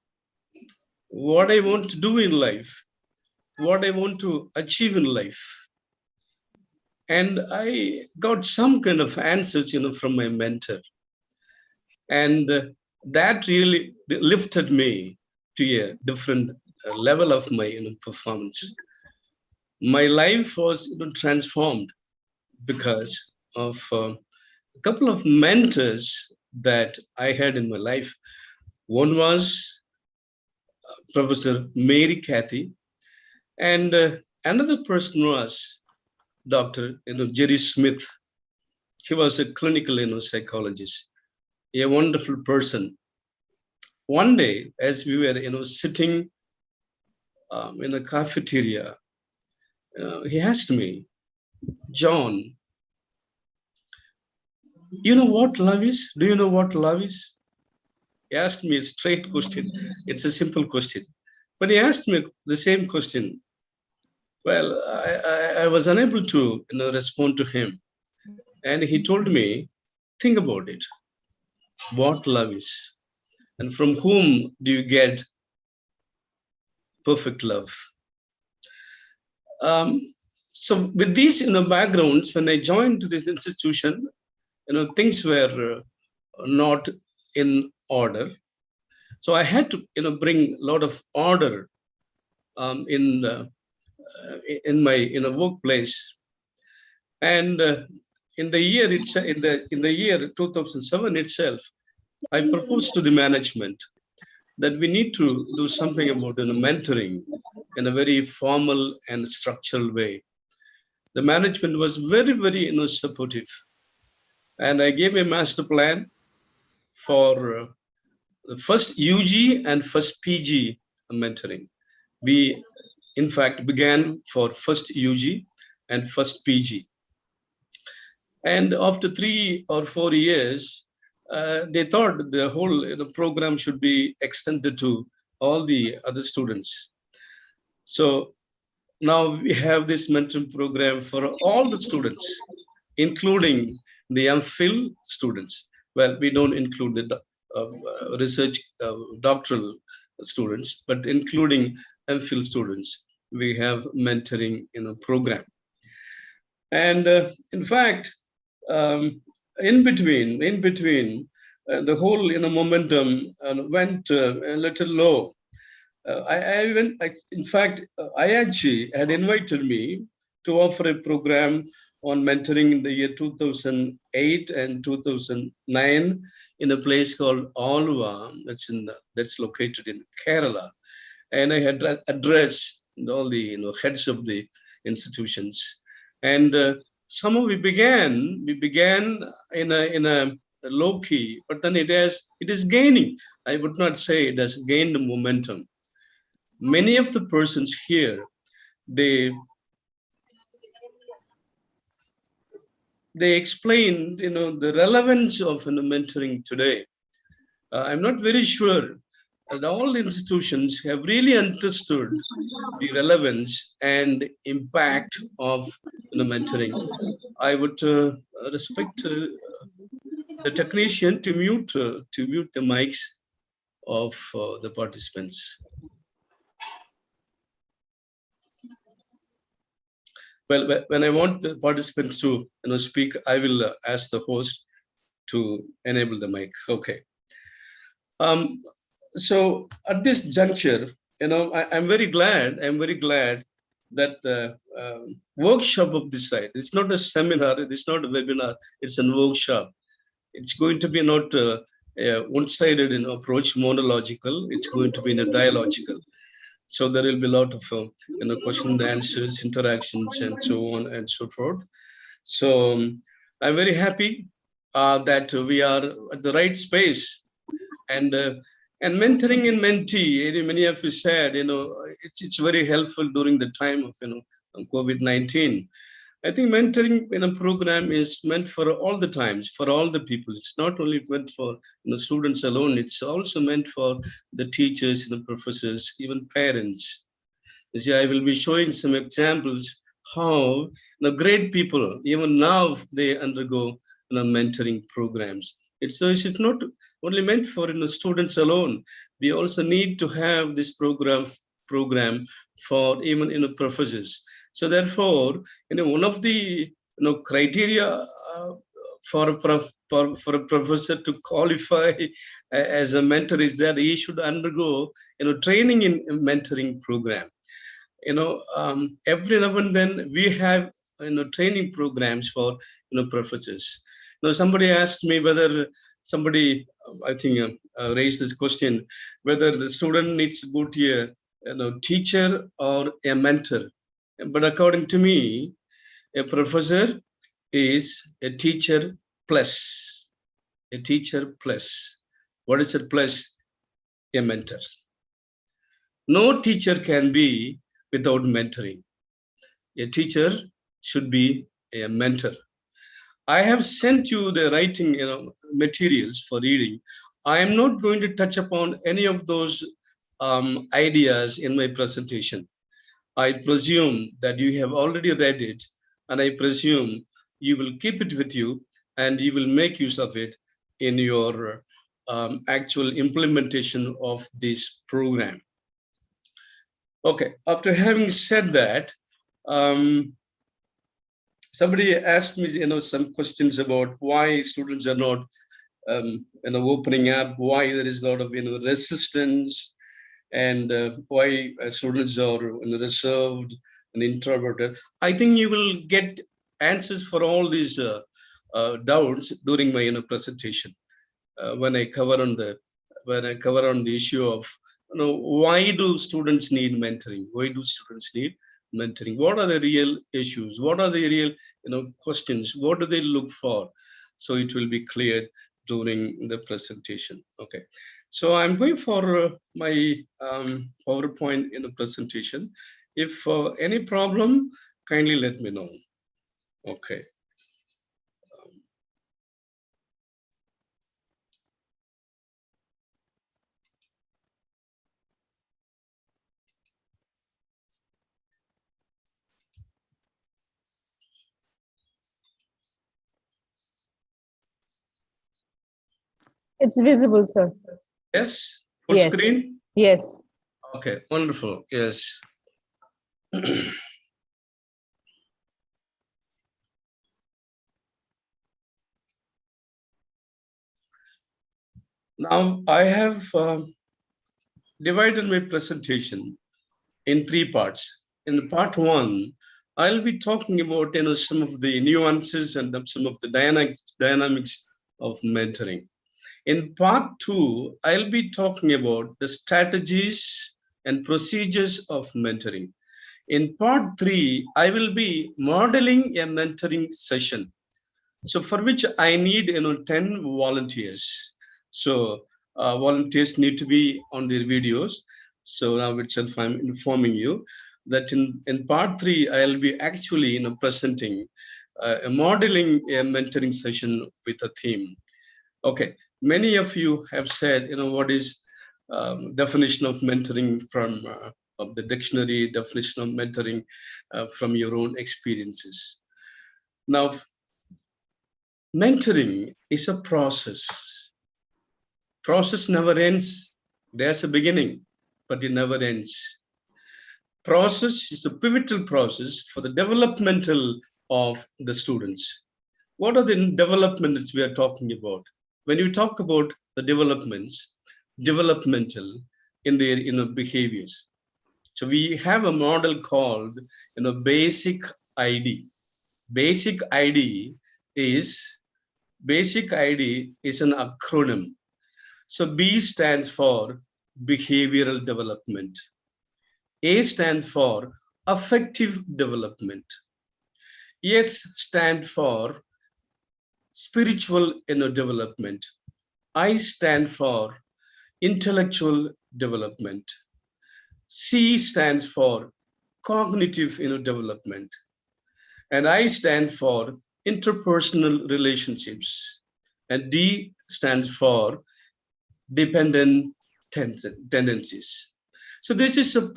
what I want to do in life, what I want to achieve in life. And I got some kind of answers, from my mentor. And that really lifted me to a different level of my performance. My life was transformed because of a couple of mentors that I had in my life. One was Professor Mary Cathy, and another person was Dr. Jerry Smith. He was a clinical psychologist, a wonderful person. One day, as we were sitting in a cafeteria, he asked me, John, you know what love is? Do you know what love is? He asked me a straight question. It's a simple question. But he asked me the same question. Well, I was unable to respond to him. And he told me, think about it. What love is. And from whom do you get perfect love? So with these backgrounds, when I joined this institution, things were not in order. So I had to bring a lot of order in my workplace. And in the year 2007 itself, I proposed to the management that we need to do something about mentoring in a very formal and structural way. The management was very, very supportive. And I gave a master plan for the first UG and first PG mentoring. We, in fact, began for first UG and first PG. And after 3 or 4 years, they thought the whole program should be extended to all the other students. So now we have this mentoring program for all the students. including the MPhil students. Well, we don't include the research doctoral students, but including MPhil students, we have mentoring program. And in fact, in between, the whole momentum went a little low. In fact, IIG had invited me to offer a program on mentoring in the year 2008 and 2009 in a place called Alva, that's located in Kerala, and I had addressed all the heads of the institutions, and somehow we began in a low key, but then it is gaining. I would not say it has gained momentum. Many of the persons here, they explained the relevance of mentoring today. I'm not very sure that all institutions have really understood the relevance and impact of mentoring. I would respect the technician to mute the mics of the participants. Well, when I want the participants to speak, I will ask the host to enable the mic. Okay. So at this juncture, I'm very glad that the workshop of this side, it's not a seminar, it's not a webinar, it's a workshop. It's going to be not a one-sided approach, monological. It's going to be in a dialogical. So there will be a lot of question and answers, interactions, and so on and so forth. So I'm very happy that we are at the right space, and mentoring and mentee. Many of you said, it's very helpful during the time of COVID-19. I think mentoring in a program is meant for all the times, for all the people. It's not only meant for students alone. It's also meant for the teachers, the professors, even parents. You see, I will be showing some examples how great people, even now, they undergo mentoring programs. It's not only meant for students alone. We also need to have this program for even professors. So therefore, one of the criteria for a professor to qualify as a mentor is that he should undergo training in a mentoring program. Every now and then we have training programs for professors. Somebody asked me whether somebody, I think, raised this question, whether the student needs to go to a teacher or a mentor. But according to me, a professor is a teacher plus. A teacher plus. What is a plus? A mentor. No teacher can be without mentoring. A teacher should be a mentor. I have sent you the writing materials for reading. I am not going to touch upon any of those ideas in my presentation. I presume that you have already read it, and I presume you will keep it with you and you will make use of it in your actual implementation of this program. Okay, after having said that, somebody asked me, some questions about why students are not, opening up, why there is a lot of, resistance, and why students are reserved and introverted. I think you will get answers for all these doubts during my presentation when I cover on the issue of why do students need mentoring? Why do students need mentoring? What are the real issues? What are the real questions? What do they look for? So it will be cleared during the presentation. Okay. So I'm going for my PowerPoint in the presentation. If any problem, kindly let me know. Okay. It's visible, sir. Yes, full Yes. screen. Yes. Okay, wonderful. Yes. Now I have divided my presentation in three parts. In part one, I'll be talking about some of the nuances and some of the dynamics of mentoring. In part two, I'll be talking about the strategies and procedures of mentoring. In part three, I will be modeling a mentoring session. So for which I need 10 volunteers. So volunteers need to be on their videos. So now itself I'm informing you that in part three, I'll be actually presenting a modeling a mentoring session with a theme. Okay, many of you have said, what is definition of mentoring from of the dictionary, definition of mentoring from your own experiences. Now, mentoring is a process. Process never ends. There's a beginning, but it never ends. Process is the pivotal process for the developmental of the students. What are the developments we are talking about? When you talk about the developments, developmental in their behaviors. So we have a model called basic ID. Basic ID is an acronym. So B stands for behavioral development. A stands for affective development. S stands for spiritual development. I stand for intellectual development. C stands for cognitive development. And I stand for interpersonal relationships. And D stands for dependent tendencies. So this is a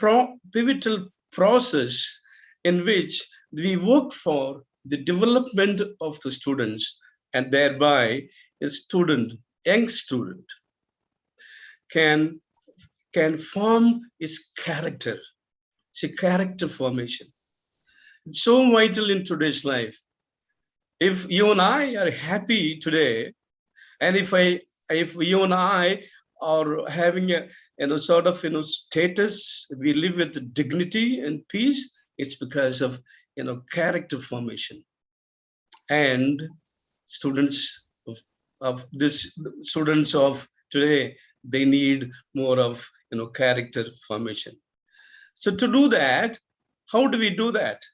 pivotal process in which we work for the development of the students, and thereby a young student can form his character. It's a character formation. It's so vital in today's life. If you and I are happy today, and if you and I are having a sort of status, we live with dignity and peace, it's because of character formation. And students of today, they need more of character formation. So to do that, how do we do that?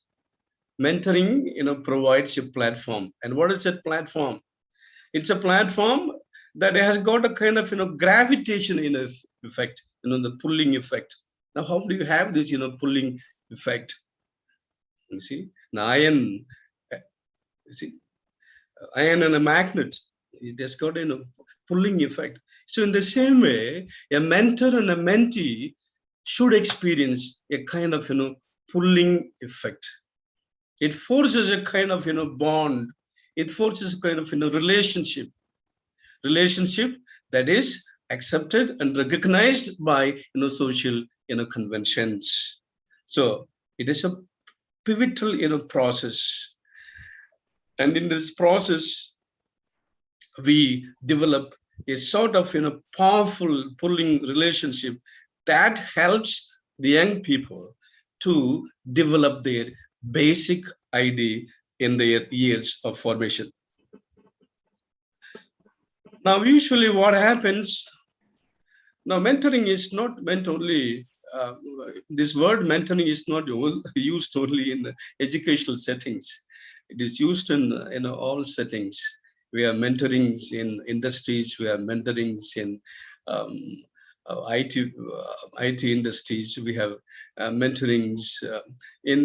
Mentoring provides a platform. And what is that platform? It's a platform that has got a kind of gravitation effect, the pulling effect. Now, how do you have this pulling effect? You see, now iron and a magnet, it has got pulling effect. So in the same way, a mentor and a mentee should experience a kind of pulling effect. It forces a kind of bond. It forces a kind of relationship that is accepted and recognized by social conventions. So it is a pivotal process, and in this process we develop a sort of powerful pulling relationship that helps the young people to develop their basic ID in their years of formation. Now, usually what happens, now mentoring is not meant only, this word mentoring is not used only in educational settings. It is used in all settings. We have mentorings in industries, we have mentorings in IT industries, we have mentorings in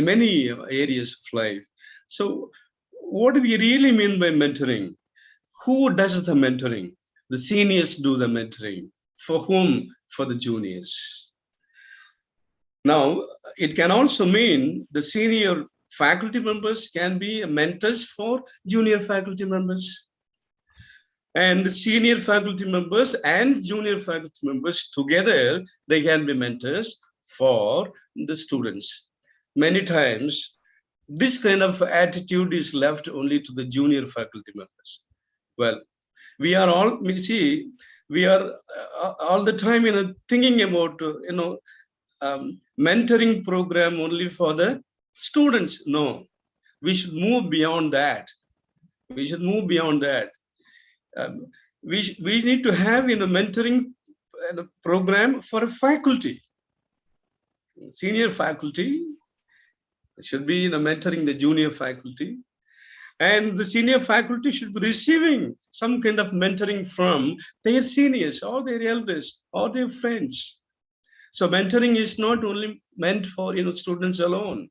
many areas of life. So what do we really mean by mentoring? Who does the mentoring? The seniors do the mentoring. For whom? For the juniors. Now, it can also mean the senior faculty members can be mentors for junior faculty members. And senior faculty members and junior faculty members together, they can be mentors for the students. Many times, this kind of attitude is left only to the junior faculty members. Well, we are all, we see, we are all the time, thinking about, mentoring program only for the students. No, we should move beyond that. We should move beyond that. We need to have mentoring program for a faculty. Senior faculty should be mentoring the junior faculty, and the senior faculty should be receiving some kind of mentoring from their seniors or their elders or their friends. So mentoring is not only meant for students alone.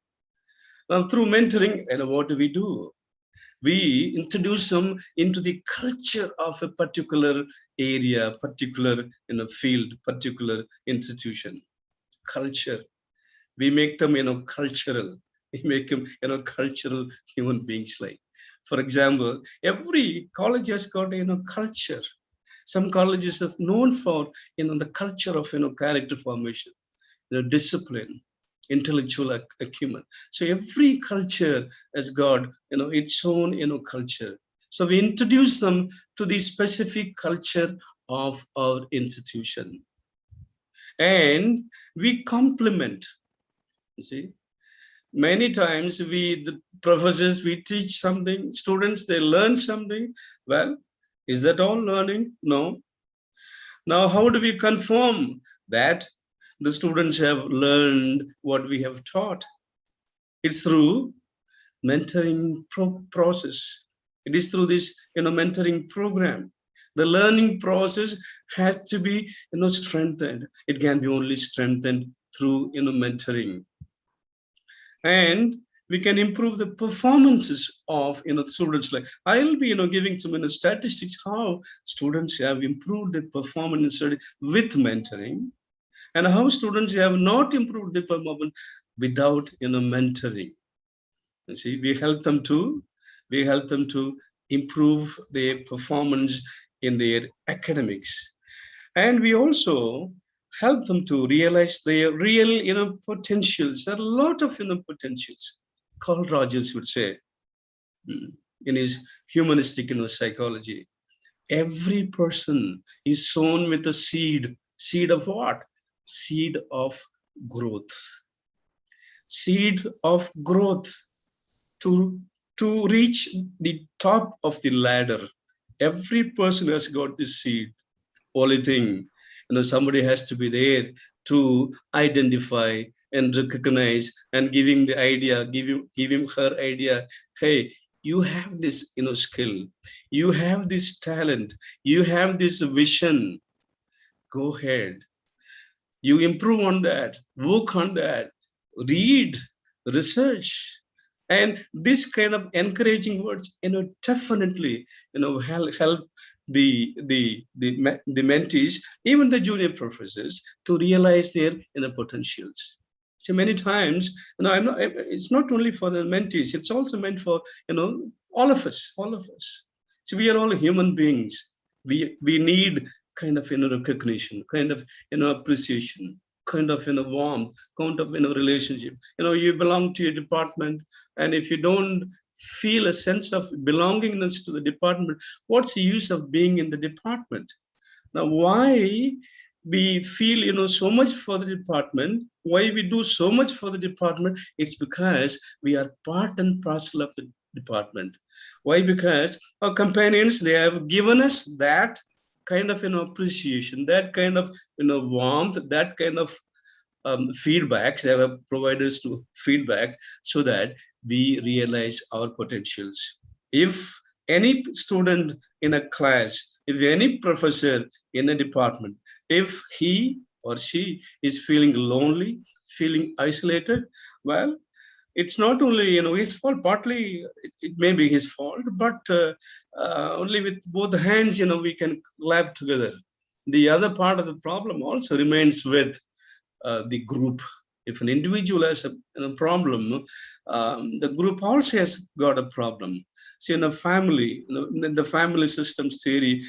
Now through mentoring, what do? We introduce them into the culture of a particular area, particular field, particular institution. Culture. We make them cultural. We make them cultural human beings. Like, for example, every college has got culture. Some colleges are known for the culture of character formation, discipline, intellectual acumen. So every culture has got its own culture. So we introduce them to the specific culture of our institution, and we complement. You see, many times the professors, we teach something, students, they learn something. Well, is that all learning? No. Now, how do we confirm that the students have learned what we have taught? It's through mentoring process. It is through this mentoring program. The learning process has to be strengthened. It can be only strengthened through mentoring. And we can improve the performances of students. Like, I'll be giving some statistics how students have improved their performance with mentoring, and how students have not improved their performance without mentoring. You see, we help them to improve their performance in their academics, and we also help them to realize their real potentials. There are a lot of potentials. Carl Rogers would say in his humanistic psychology, every person is sown with a seed. Seed of what? Seed of growth. Seed of growth to reach the top of the ladder. Every person has got this seed. Only thing, somebody has to be there to identify and recognize and give him the idea, give him her idea. Hey, you have this skill, you have this talent, you have this vision. Go ahead. You improve on that, work on that, read, research. And this kind of encouraging words, definitely, help the mentees, even the junior professors, to realize their potentials. So many times, it's not only for the mentees, it's also meant for all of us. So we are all human beings. We need kind of recognition, kind of appreciation, kind of warmth, kind of relationship. You belong to a department, and if you don't feel a sense of belongingness to the department, what's the use of being in the department? Now, why we feel so much for the department, why we do so much for the department? It's because we are part and parcel of the department. Why? Because our companions, they have given us that kind of appreciation, that kind of warmth, that kind of feedbacks. They have provided us to feedback so that we realize our potentials. If any student in a class, if any professor in a department, if he or she is feeling lonely, feeling isolated, well, it's not only his fault. Partly it may be his fault, but only with both hands we can clap together. The other part of the problem also remains with the group. If an individual has a problem, the group also has got a problem. See, in a family, in the family systems theory,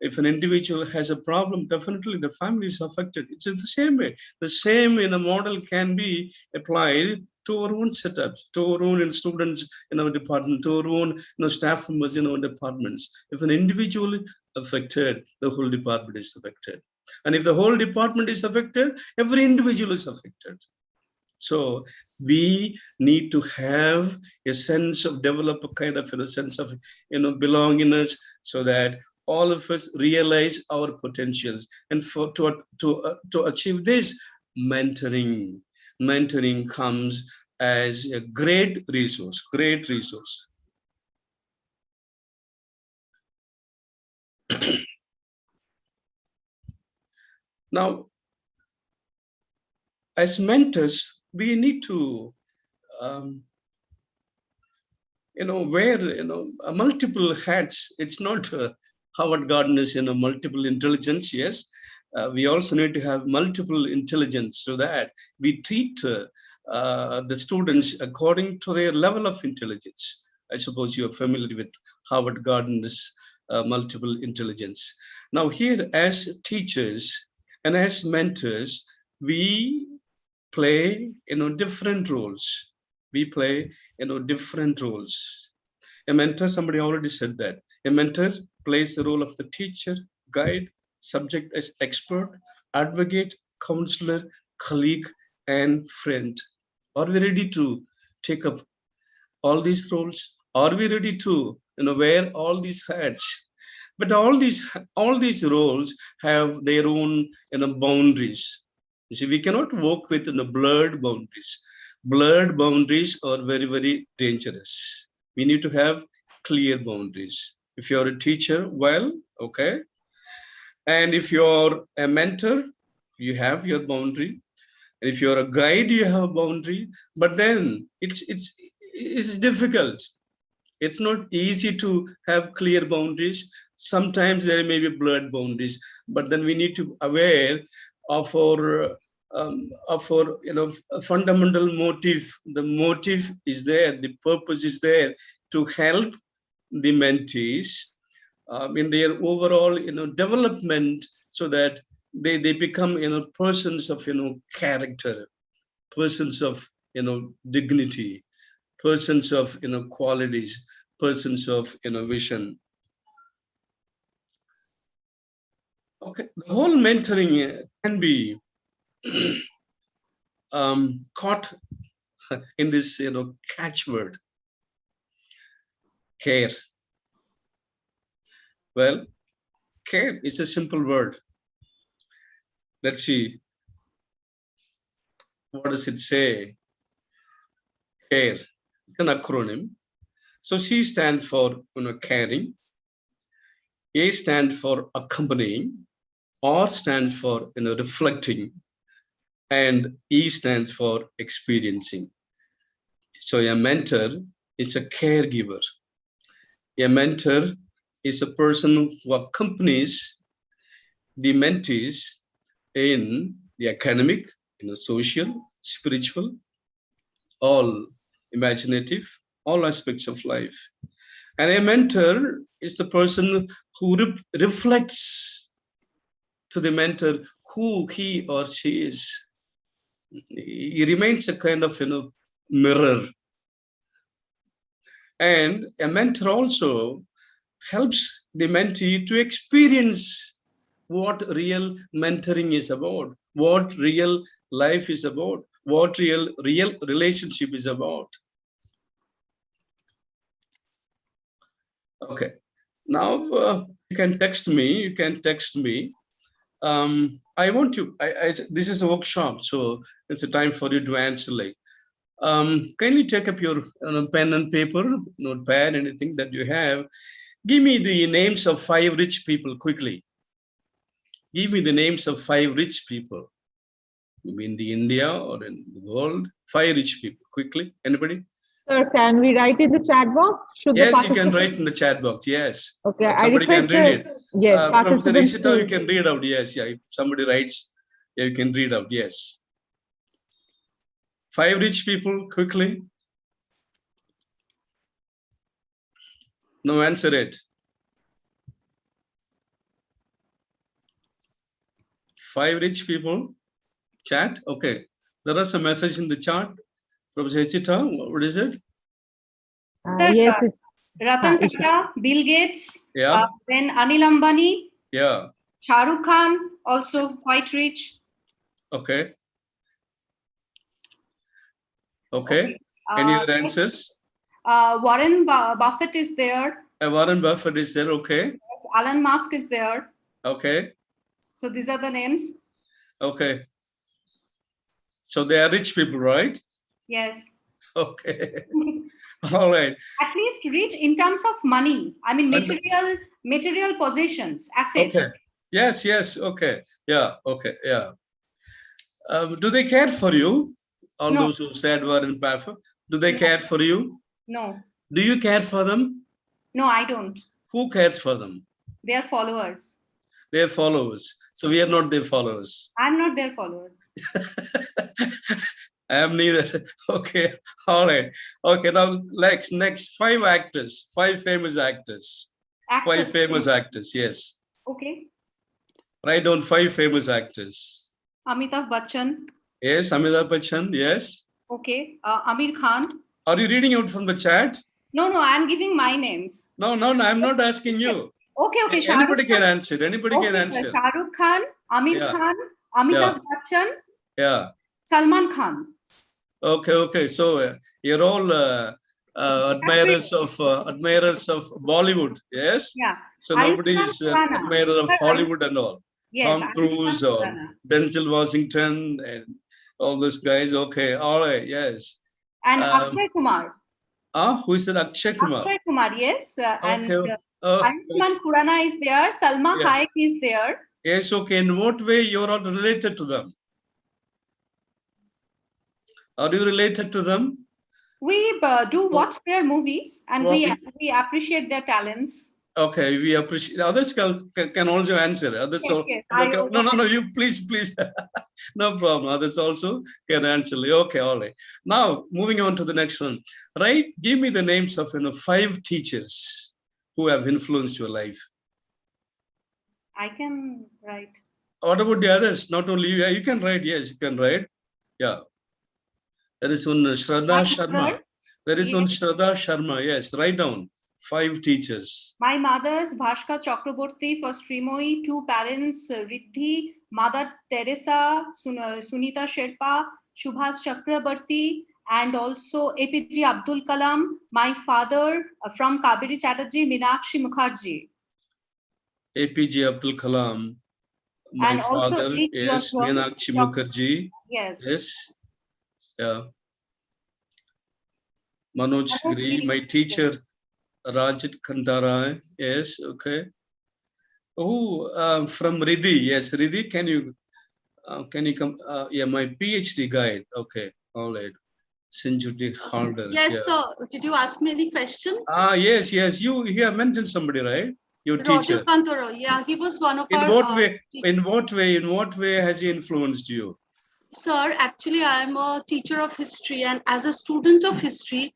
if an individual has a problem, definitely the family is affected. It's the same way. The same in a model can be applied to our own setups, to our own students in our department, to our own staff members in our departments. If an individual is affected, the whole department is affected. And if the whole department is affected, every individual is affected. So we need to have a sense of, develop a kind of a sense of belongingness, so that all of us realize our potentials. And to achieve this, mentoring comes as a great resource. Now, as mentors, we need to wear multiple hats. It's not Howard Gardner's multiple intelligence. Yes, we also need to have multiple intelligence, so that we treat the students according to their level of intelligence. I suppose you are familiar with Howard Gardner's multiple intelligence. Now here, as teachers and as mentors, we play different roles. We play different roles. A mentor, somebody already said that. A mentor plays the role of the teacher, guide, subject as expert, advocate, counselor, colleague, and friend. Are we ready to take up all these roles? Are we ready to wear all these hats? But all these roles have their own boundaries. You see, we cannot work with blurred boundaries. Blurred boundaries are very, very dangerous. We need to have clear boundaries. If you're a teacher, well, okay. And if you're a mentor, you have your boundary. And if you're a guide, you have a boundary. But then it's difficult. It's not easy to have clear boundaries. Sometimes there may be blurred boundaries, but then we need to be aware of our fundamental motive. The motive is there, the purpose is there to help the mentees in their overall development, so that they become persons of character, persons of dignity, persons of qualities, persons of vision. Okay, the whole mentoring can be caught in this catchword, care. Well, care is a simple word. Let's see, what does it say? Care, it's an acronym. So C stands for caring, A stands for accompanying, R stands for reflecting, and E stands for experiencing. So a mentor is a caregiver. A mentor is a person who accompanies the mentees in the academic, social, spiritual, all imaginative, all aspects of life. And a mentor is the person who reflects to the mentor who he or she is. He remains a kind of mirror. And a mentor also helps the mentee to experience what real mentoring is about, what real life is about, what real relationship is about. Okay, now you can text me. I want to, this is a workshop, so it's a time for you to answer. Like, kindly take up your pen and paper, notepad, anything that you have. Give me the names of 5 rich people quickly. Give me the names of 5 rich people. Maybe in the India or in the world. 5 rich people, quickly. Anybody? Sir, can we write in the chat box? Yes, you can write in the chat box. Yes. Okay, somebody can read it. Yes, Professor Ishita, you can read out. Yes, yeah. If somebody writes, you can read out. Yes. 5 rich people, quickly. No, answer it. 5 rich people. Chat. Okay. There are some messages in the chat. Professor Hechita, what is it? Yes, Ratan Tata, Bill Gates, Yeah. then Anil Ambani, Yeah. Shah Rukh Khan, also quite rich. Okay. Okay. Any other answers? Warren Buffett is there. Warren Buffett is there. Okay. Yes, Elon Musk is there. Okay. So these are the names. Okay. So they are rich people, right? Yes. Okay. All right. At least rich in terms of money. I mean, material possessions, assets. Okay. Yes, yes. Okay. Yeah. Okay. Yeah. Do they care for you? All No. those who said Warren Buffett, do they care for you? No. Do you care for them? No, I don't. Who cares for them? They are followers. They are followers. So we are not their followers. I'm not their followers. I am neither. Okay. All right. Okay. Now, next 5 actors, 5 famous actors. 5 famous actors. Yes. Okay. Write down 5 famous actors. Amitabh Bachchan. Yes. Amitabh Bachchan. Yes. Okay. Amir Khan. Are you reading out from the chat? No, I'm giving my names. No. I'm not asking you. Okay. Anybody can answer. Anybody can answer. Shah Rukh Khan, Amir Khan, Amitabh Bachchan, Salman Khan. Okay. So you're all admirers of Bollywood, yes? Yeah. So nobody is admirer of Hollywood and all. Yes, Tom Cruise or Denzel Washington and all those guys. Okay, all right, yes. And Akshay Kumar. Who is it? Akshay Kumar. Akshay Kumar, yes. And Okay. Ayushmann Khurrana is there. Salma Hayek is there. Yes, okay. In what way you're all related to them? Are you related to them? We do watch their movies and we appreciate their talents. Okay, we appreciate. Others can also answer. Others yes. No, you please. No problem. Others also can answer. Okay, all right. Now, moving on to the next one. Right? Give me the names of 5 teachers who have influenced your life. I can write. What about the others? Not only you. You can write. Yes, you can write. Yeah. There is one Shraddha Sharma. There is one Shraddha Sharma. Yes, write down 5 teachers. My mother's Bhaskar Chakraborty for Srimoy, 2 parents, Riddhi, Mother Teresa, Sunita Sherpa, Subhas Chakraborty, and also APJ Abdul Kalam. My father from Kabiri Chatterjee, Meenakshi Mukherjee. APJ Abdul Kalam. My father, yes, Meenakshi Mukherjee. Yes. Yeah. Manoj Giri, my teacher, Rajat Kandara. Yes, okay. Oh, from Riddhi. Yes, Riddhi, can you come? Yeah, my PhD guide. Okay, all right. Sinjuti Halder. Yes, sir. Did you ask me any question? Yes. You have mentioned somebody, right? Your teacher. Rajiv Kantoro. Yeah, he was one of our. In what way has he influenced you? Sir, actually, I'm a teacher of history, and as a student of history,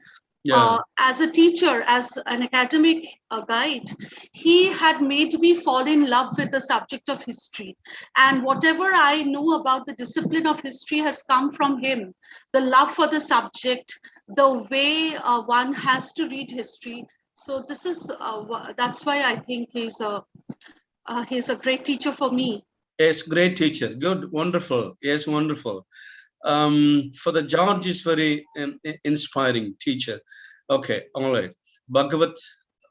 as a teacher, as an academic guide, he had made me fall in love with the subject of history. And whatever I know about the discipline of history has come from him. The love for the subject, the way one has to read history. So this is that's why I think he's a great teacher for me. Yes, great teacher. Good, wonderful. Yes, wonderful. For the George is very inspiring teacher. Okay, all right. Bhagavat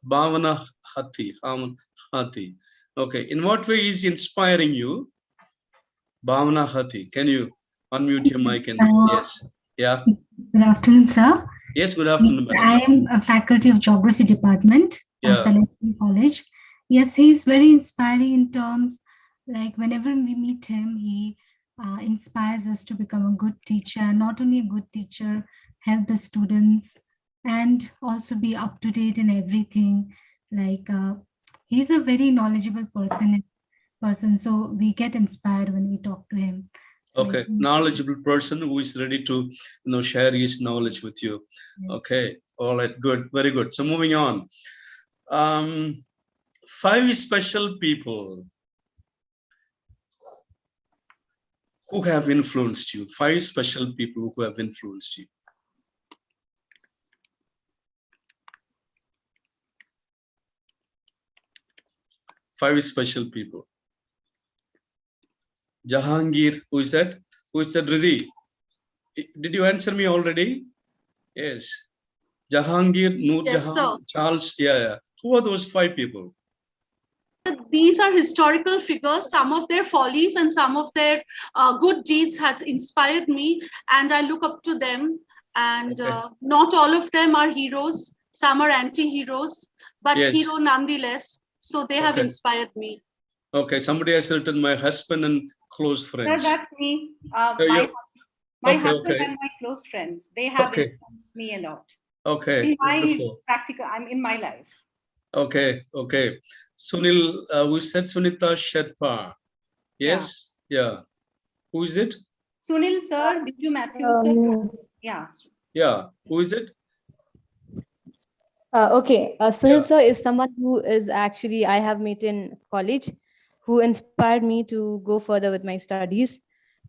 Bhavana Hati. Okay, in what way is he inspiring you? Bhavana Hati. Can you unmute your mic and yes. Yeah. Good afternoon, sir. Yes, good afternoon, madam. I am a faculty of Geography Department at Salem College. Yes, he's very inspiring in terms like whenever we meet him, he inspires us to become a good teacher, not only a good teacher, help the students and also be up to date in everything. Like he's a very knowledgeable person. So we get inspired when we talk to him. Okay, knowledgeable person who is ready to share his knowledge with you. Okay, all right, good, very good. So moving on. 5 special people who have influenced you. 5 special people who have influenced you. Five special people. Jahangir, who is that? Who is that, Riddhi? Did you answer me already? Yes. Jahangir, Noor Yes, Jahan, sir. Charles. Yeah. Who are those 5 people? These are historical figures. Some of their follies and some of their good deeds has inspired me, and I look up to them. And not all of them are heroes. Some are anti-heroes, but hero nonetheless. So they have inspired me. Okay, somebody has written my husband and close friends. Sir, that's me. My husband and my close friends. They have influenced me a lot. Okay, in my wonderful. I'm in my life. Okay. Sunil, who said Sunita Shetpa? Yes? Yeah. Who is it? Sunil, sir. Biju Matthew, sir. Yeah. Yeah. Who is it? Okay. Sunil sir is someone who is actually I have met in college, who inspired me to go further with my studies.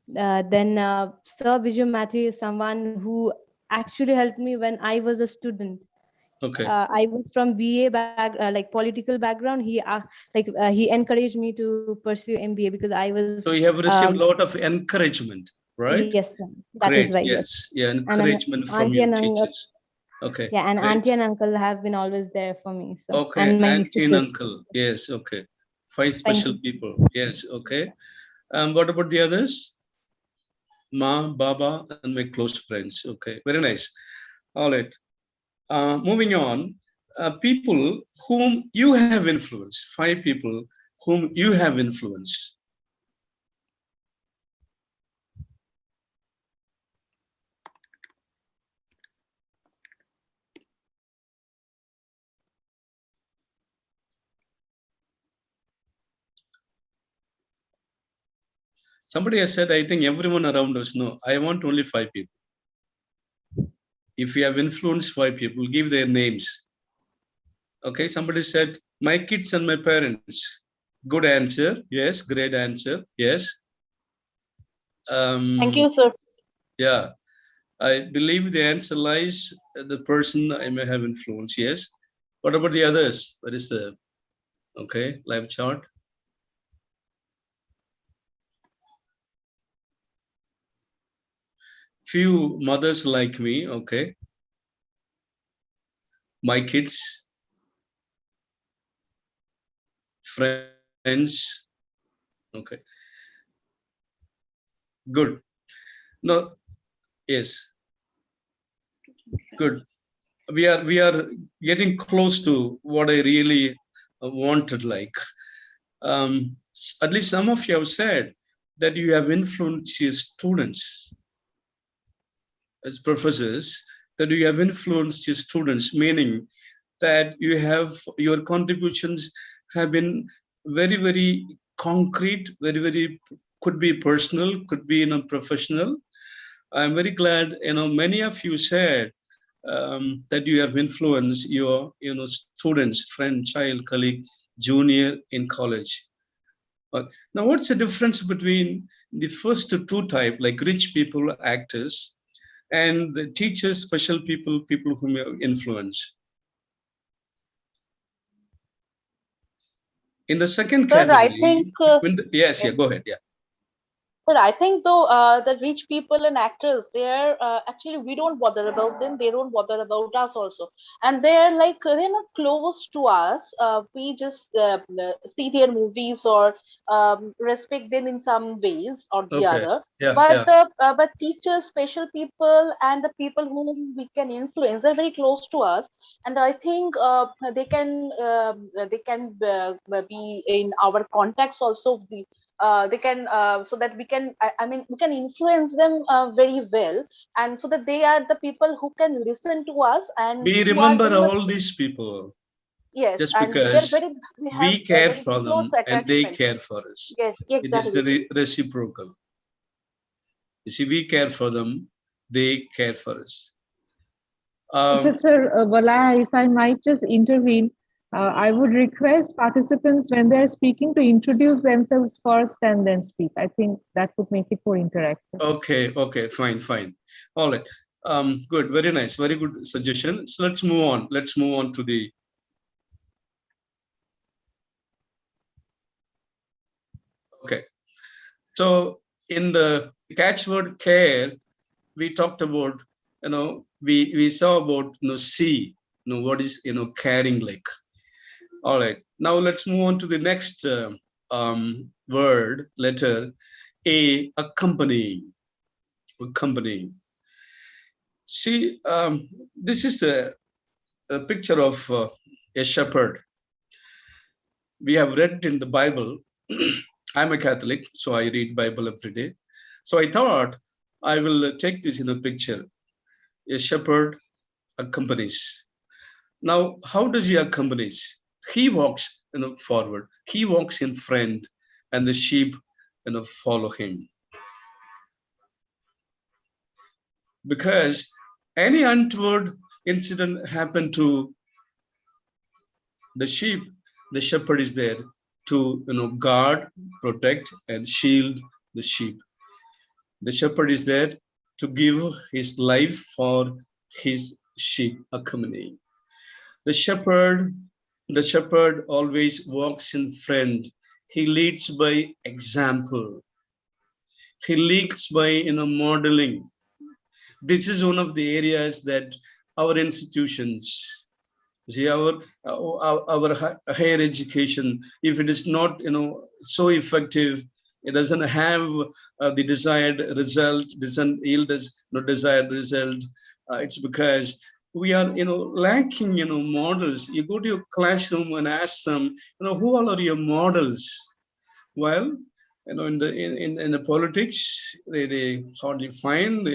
Then Sir Biju Matthew is someone who actually helped me when I was a student. Okay. I was from BA like political background. He encouraged me to pursue MBA because I was. So you have received a lot of encouragement, right? Yes, sir. That Great. is right. Yes. Yeah, encouragement from auntie your and teachers. Okay. Yeah, and great. auntie and uncle have been always there for me. So Okay, and my auntie and sisters. uncle. Yes. Okay. 5 special people. Yes. Okay. What about the others? Ma, Baba, and my close friends. Okay. Very nice. All right. Moving on, people whom you have influenced, 5 people whom you have influenced. Somebody has said, I think everyone around us. No, I want only 5 people. If you have influenced 5 people, give their names. Okay, somebody said, my kids and my parents. Good answer. Yes, great answer. Yes. Thank you, sir. Yeah, I believe the answer lies the person I may have influenced. Yes. What about the others? What is the live chart? Few mothers like me. Okay. My kids, friends. Okay. Good. No. Yes. Good. We are getting close to what I really wanted. Like, at least some of you have said that you have influenced your students as professors. That you have influenced your students, meaning that you have your contributions have been very, very concrete, very, very could be personal, could be professional. I'm very glad many of you said that you have influenced your students, friend, child, colleague, junior in college. Now, what's the difference between the first 2 type, like rich people, actors, and the teachers, special people, people whom you have influenced? In the second Sir, category, I think yes, go ahead. Yeah. But I think though the rich people and actors, they're actually we don't bother about them. They don't bother about us also, and they're not close to us. We just see their movies or respect them in some ways or the other. But teachers, special people, and the people whom we can influence, they're very close to us, and I think they can be in our contacts also. They can so that we can we can influence them very well, and so that they are the people who can listen to us and we remember all these people. Yes, just and because we care for them and they care for us. Yes, It is exactly. the reciprocal. You see, we care for them, they care for us. Professor Balaya, if I might just intervene, I would request participants when they're speaking to introduce themselves first and then speak. I think that would make it more interactive. Okay, fine. All right. Good, very nice, very good suggestion. So let's move on. Let's move on to the. Okay. So in the catchword care, we talked about, we saw about, C, what is, caring like. All right. Now let's move on to the next word, letter A, accompanying. Accompanying. See, this is a picture of a shepherd. We have read in the Bible. I'm a Catholic, so I read Bible every day. So I thought I will take this in a picture. A shepherd accompanies. Now, how does he accompany? He walks, forward. He walks in front, and the sheep, follow him. Because any untoward incident happened to the sheep, the shepherd is there to, guard, protect, and shield the sheep. The shepherd is there to give his life for his sheep accompanying. The shepherd always walks in front. He leads by example. He leads by, modeling. This is one of the areas that our institutions, see, our higher education, if it is not, so effective, it doesn't have the desired result, doesn't yield us desired result. It's because we are, lacking, models. You go to your classroom and ask them, who all are your models? Well, in the politics, they hardly find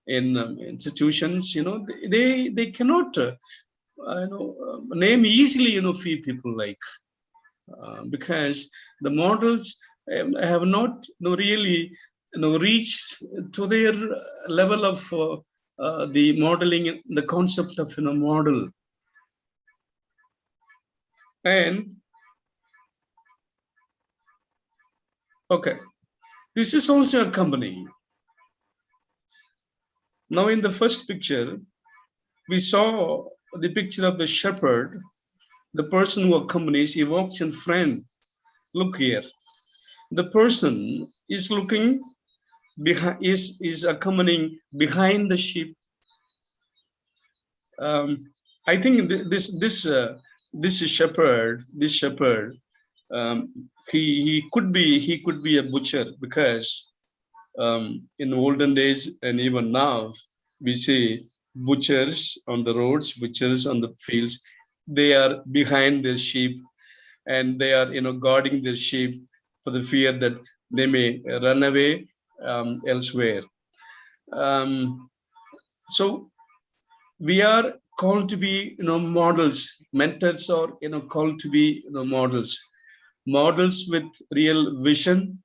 in institutions, they cannot name easily, few people like, because the models have not really reached to their level of the modeling, the concept of model. And okay, this is also a company. Now in the first picture, we saw the picture of the shepherd, the person who accompanies, he walks in front. Look here, the person is looking behind, is accompanying behind the sheep. I think this shepherd, he could be a butcher, because in olden days and even now we see butchers on the roads, butchers on the fields. They are behind their sheep, and they are guarding their sheep for the fear that they may run away elsewhere. So we are called to be models. Mentors are called to be models with real vision,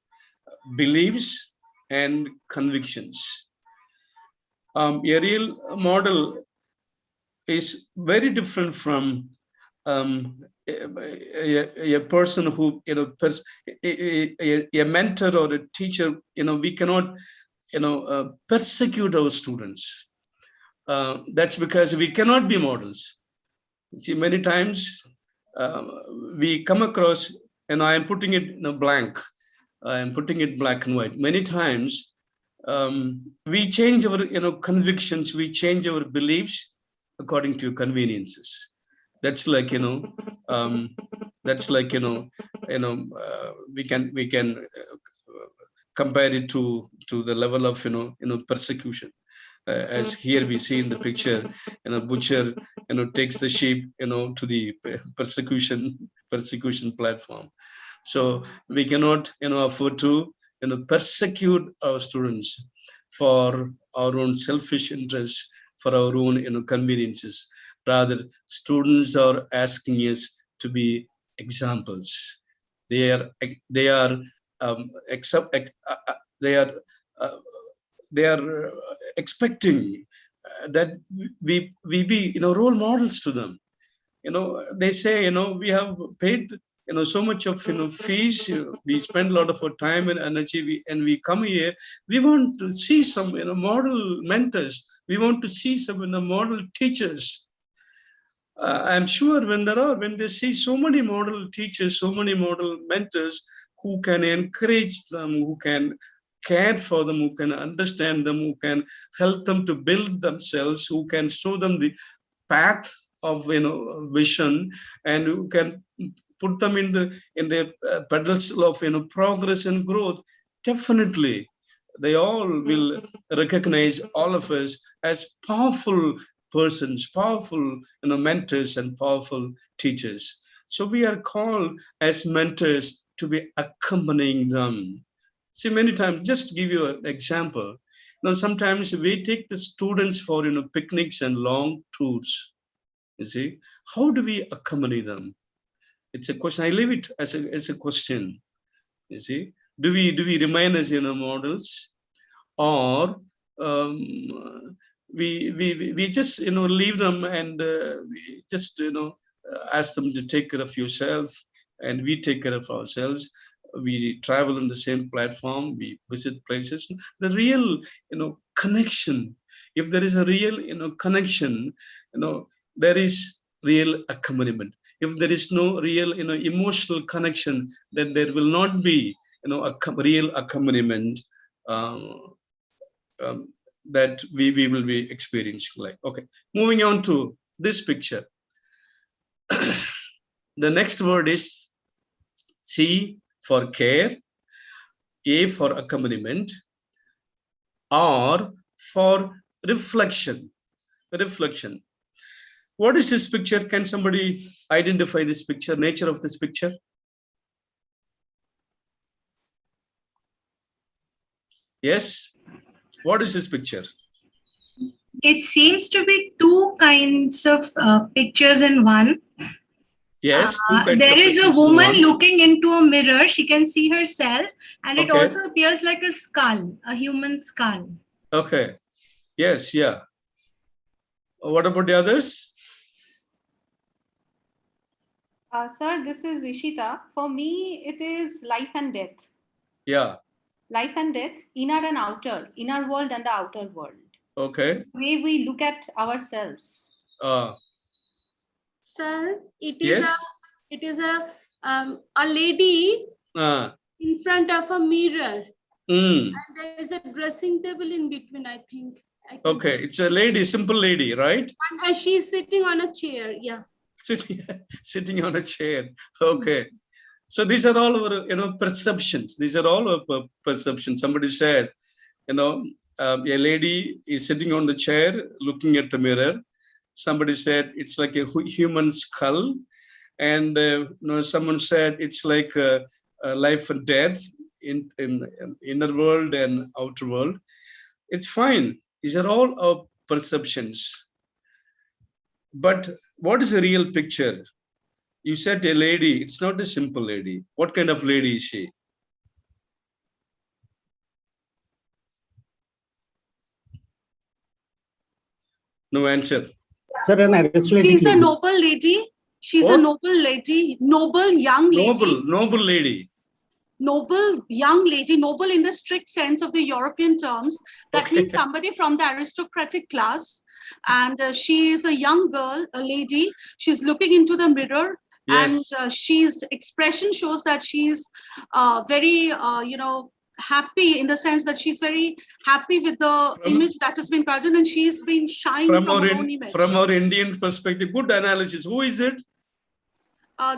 beliefs, and convictions. A real model is very different from a person who a mentor or a teacher. We cannot persecute our students. That's because we cannot be models. See, many times we come across, and I am putting it blank. I am putting it black and white. Many times we change our convictions, we change our beliefs according to conveniences. That's like that's like we can compare it to the level of persecution. As here we see in the picture, butcher takes the sheep to the persecution platform. So we cannot afford to persecute our students for our own selfish interests, for our own conveniences. Rather, students are asking us to be examples. They are they are expecting that we be, role models to them. They say, we have paid, so much of, fees. We spend a lot of our time and energy, and we come here. We want to see some, model mentors. We want to see some, model teachers. I'm sure when they see so many model teachers, so many model mentors who can encourage them, who can care for them, who can understand them, who can help them to build themselves, who can show them the path of vision, and who can put them in the pedestal of progress and growth, definitely they all will recognize all of us as powerful persons, powerful mentors and powerful teachers. So we are called as mentors to be accompanying them. See, many times, just to give you an example, sometimes we take the students for picnics and long tours. You see, how do we accompany them? It's a question. I leave it as a question. You see, do we remain as models, or we just leave them, and we just ask them to take care of yourself, and we take care of ourselves. We travel on the same platform, we visit places. The real connection, if there is a real connection, there is real accompaniment. If there is no real emotional connection, then there will not be a real accompaniment that we will be experiencing. Like, okay, moving on to this picture. The next word is C for care, A for accompaniment, R for reflection. Reflection. What is this picture? Can somebody identify this picture, nature of this picture? Yes. What is this picture? It seems to be two kinds of pictures in one. Yes, two kinds there of is a pictures in woman one. looking into a mirror. She can see herself, and it Okay. also appears like a skull, a human skull. Okay. Yes, yeah. What about the others? Sir, this is Ishita. For me, it is life and death. Yeah. Life and death, inner and outer, inner world and the outer world. Okay. The way we look at ourselves. Sir, it Yes. is a lady in front of a mirror. And there is a dressing table in between, I think. Okay, it's a lady, simple lady, right? And she is sitting on a chair, yeah. Sitting on a chair. Okay. So these are all our, perceptions. These are all our perceptions. Somebody said, a lady is sitting on the chair looking at the mirror. Somebody said it's like a human skull. And someone said it's like life and death in inner world and outer world. It's fine. These are all our perceptions. But what is the real picture? You said a lady. It's not a simple lady. What kind of lady is she? No answer. She's a noble lady. She's a noble lady, noble young lady. Noble lady. Noble young lady, noble in the strict sense of the European terms. That means somebody from the aristocratic class. And she is a young girl, a lady. She's looking into the mirror. Yes. And she's expression shows that she's very, happy, in the sense that she's very happy with the image that has been projected, and she's been shying from her own image. From our Indian perspective, good analysis. Who is it?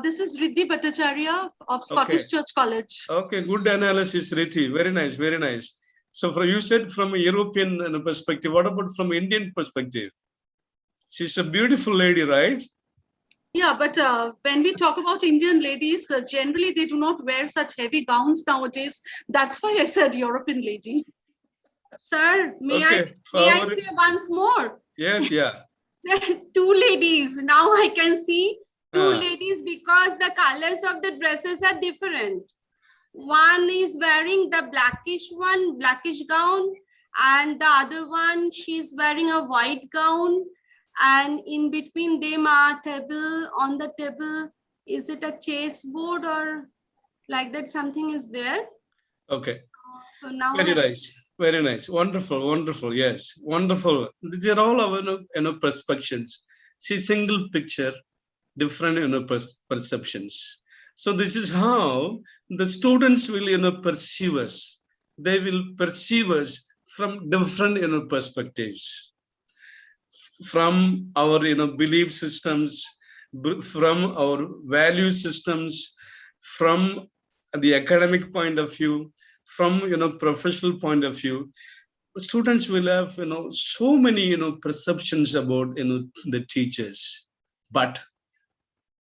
This is Riddhi Bhattacharya of Scottish Church College. Okay, good analysis, Riddhi. Very nice, very nice. So you said from a European perspective. What about from Indian perspective? She's a beautiful lady, right? Yeah, but when we talk about Indian ladies, generally they do not wear such heavy gowns nowadays. That's why I said European lady. Sir, may I say once more? Yes, yeah. Two ladies. Now I can see two ladies because the colors of the dresses are different. One is wearing the blackish gown, and the other one, she's wearing a white gown, and in between them are table. On the table, is it a chessboard or like that? Something is there. Okay. So now Very nice. Very nice. Wonderful. Wonderful. Yes. Wonderful. These are all our perceptions. See, single picture, different perceptions. So this is how the students will perceive us. They will perceive us from different perspectives, from our belief systems, from our value systems, from the academic point of view, from professional point of view. Students will have so many perceptions about the teachers, but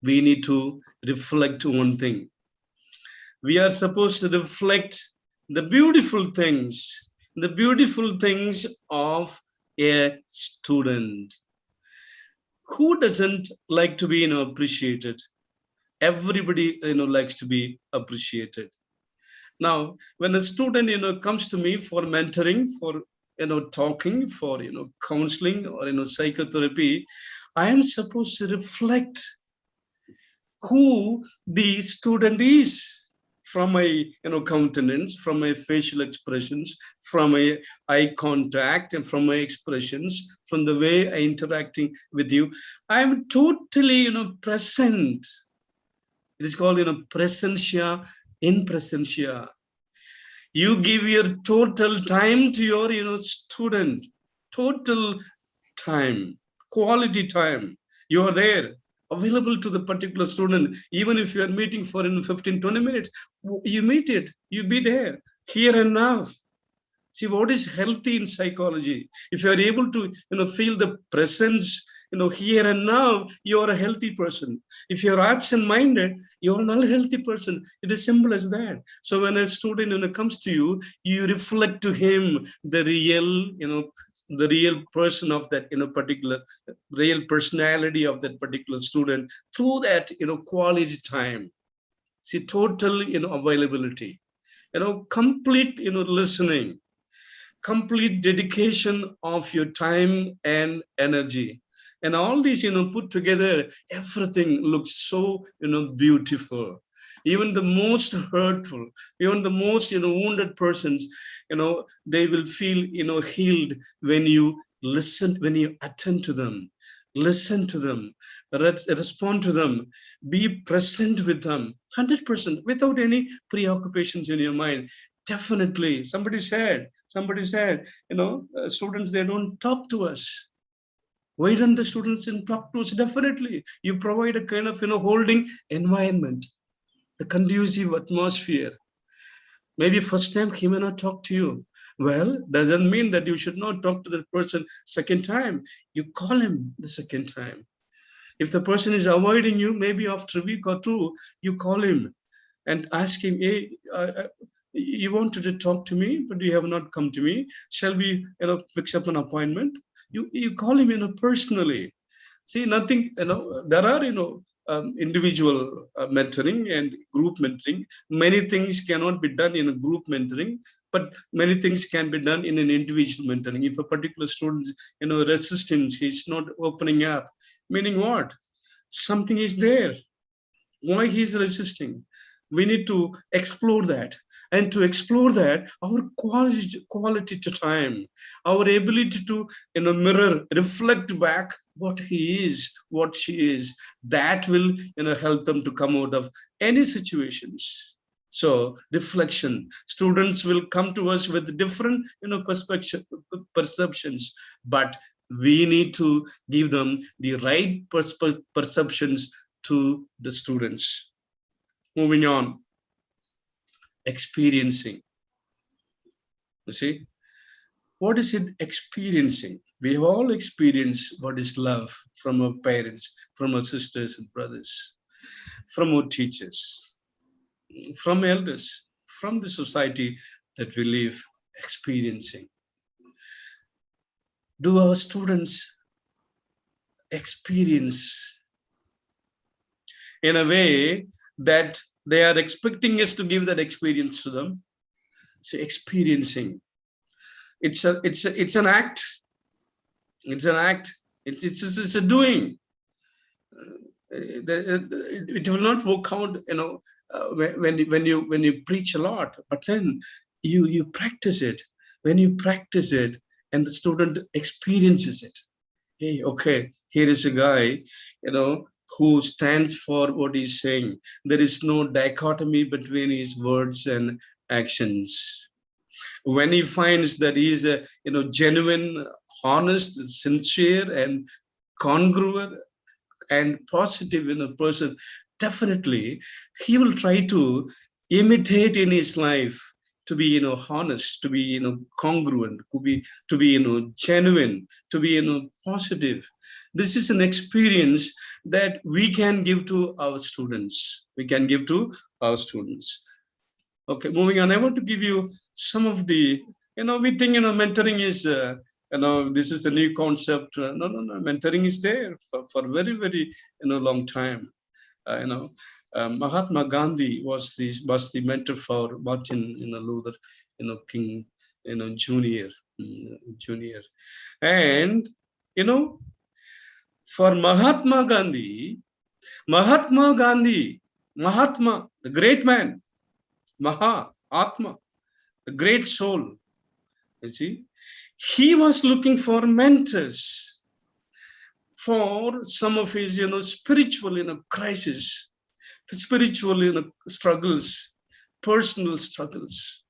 we need to reflect one thing. We are supposed to reflect the beautiful things of a student. Who doesn't like to be appreciated? Everybody likes to be appreciated. Now, when a student comes to me for mentoring, for talking, for counseling or psychotherapy, I am supposed to reflect who the student is from my countenance, from my facial expressions, from my eye contact, and from my expressions, from the way I interacting with you. I am totally present. It is called presentia in presentia. You give your total time to your student, total time, quality time. You are there, available to the particular student. Even if you are meeting for 15-20 minutes, you meet it, you be there, here and now. See, what is healthy in psychology? If you are able to feel the presence here and now, you are a healthy person. If you are absent-minded, you are an unhealthy person. It is simple as that. So when a student comes to you, you reflect to him the real person of that particular real personality of that particular student through that quality time. See, total availability, complete listening, complete dedication of your time and energy. And all these put together, everything looks so beautiful. Even the most hurtful, even the most wounded persons, they will feel healed when you listen, when you attend to them, listen to them, respond to them, be present with them 100% without any preoccupations in your mind. Definitely, somebody said, students, they don't talk to us. Why don't the students talk to us? Definitely, you provide a kind of holding environment, the conducive atmosphere. Maybe first time he may not talk to you. Well, doesn't mean that you should not talk to that person second time. You call him the second time. If the person is avoiding you, maybe after a week or two, you call him and ask him, hey, you wanted to talk to me, but you have not come to me. Shall we fix up an appointment? You call him personally. See, nothing, there are individual mentoring and group mentoring. Many things cannot be done in a group mentoring, but many things can be done in an individual mentoring. If a particular student resistance, he's not opening up, meaning what? Something is there. Why he's resisting? We need to explore that. And to explore that, our quality to time, our ability to mirror, reflect back what he is, what she is, that will help them to come out of any situations. So reflection, students will come to us with different perceptions, but we need to give them the right perceptions to the students. Moving on, experiencing. You see, what is it experiencing? We have all experienced what is love from our parents, from our sisters and brothers, from our teachers, from elders, from the society that we live, experiencing. Do our students experience in a way that they are expecting us to give that experience to them? So experiencing. It's an act. It's an act. It's a doing. It will not work out, when you preach a lot, but then you practice it. When you practice it, and the student experiences it. Hey, okay, here is a guy, who stands for what he's saying. There is no dichotomy between his words and actions. When he finds that he's a genuine, honest, sincere, and congruent and positive person, definitely he will try to imitate in his life, to be honest, to be congruent, to be genuine, to be positive. This is an experience that we can give to our students. Okay, moving on, I want to give you some of the, we think mentoring is this is a new concept. No, mentoring is there for very, very long time. Mahatma Gandhi was the mentor for Martin Luther King Junior, and for Mahatma Gandhi, the great man, Atma, the great soul, you see, he was looking for mentors for some of his spiritual crisis, spiritual struggles, personal struggles,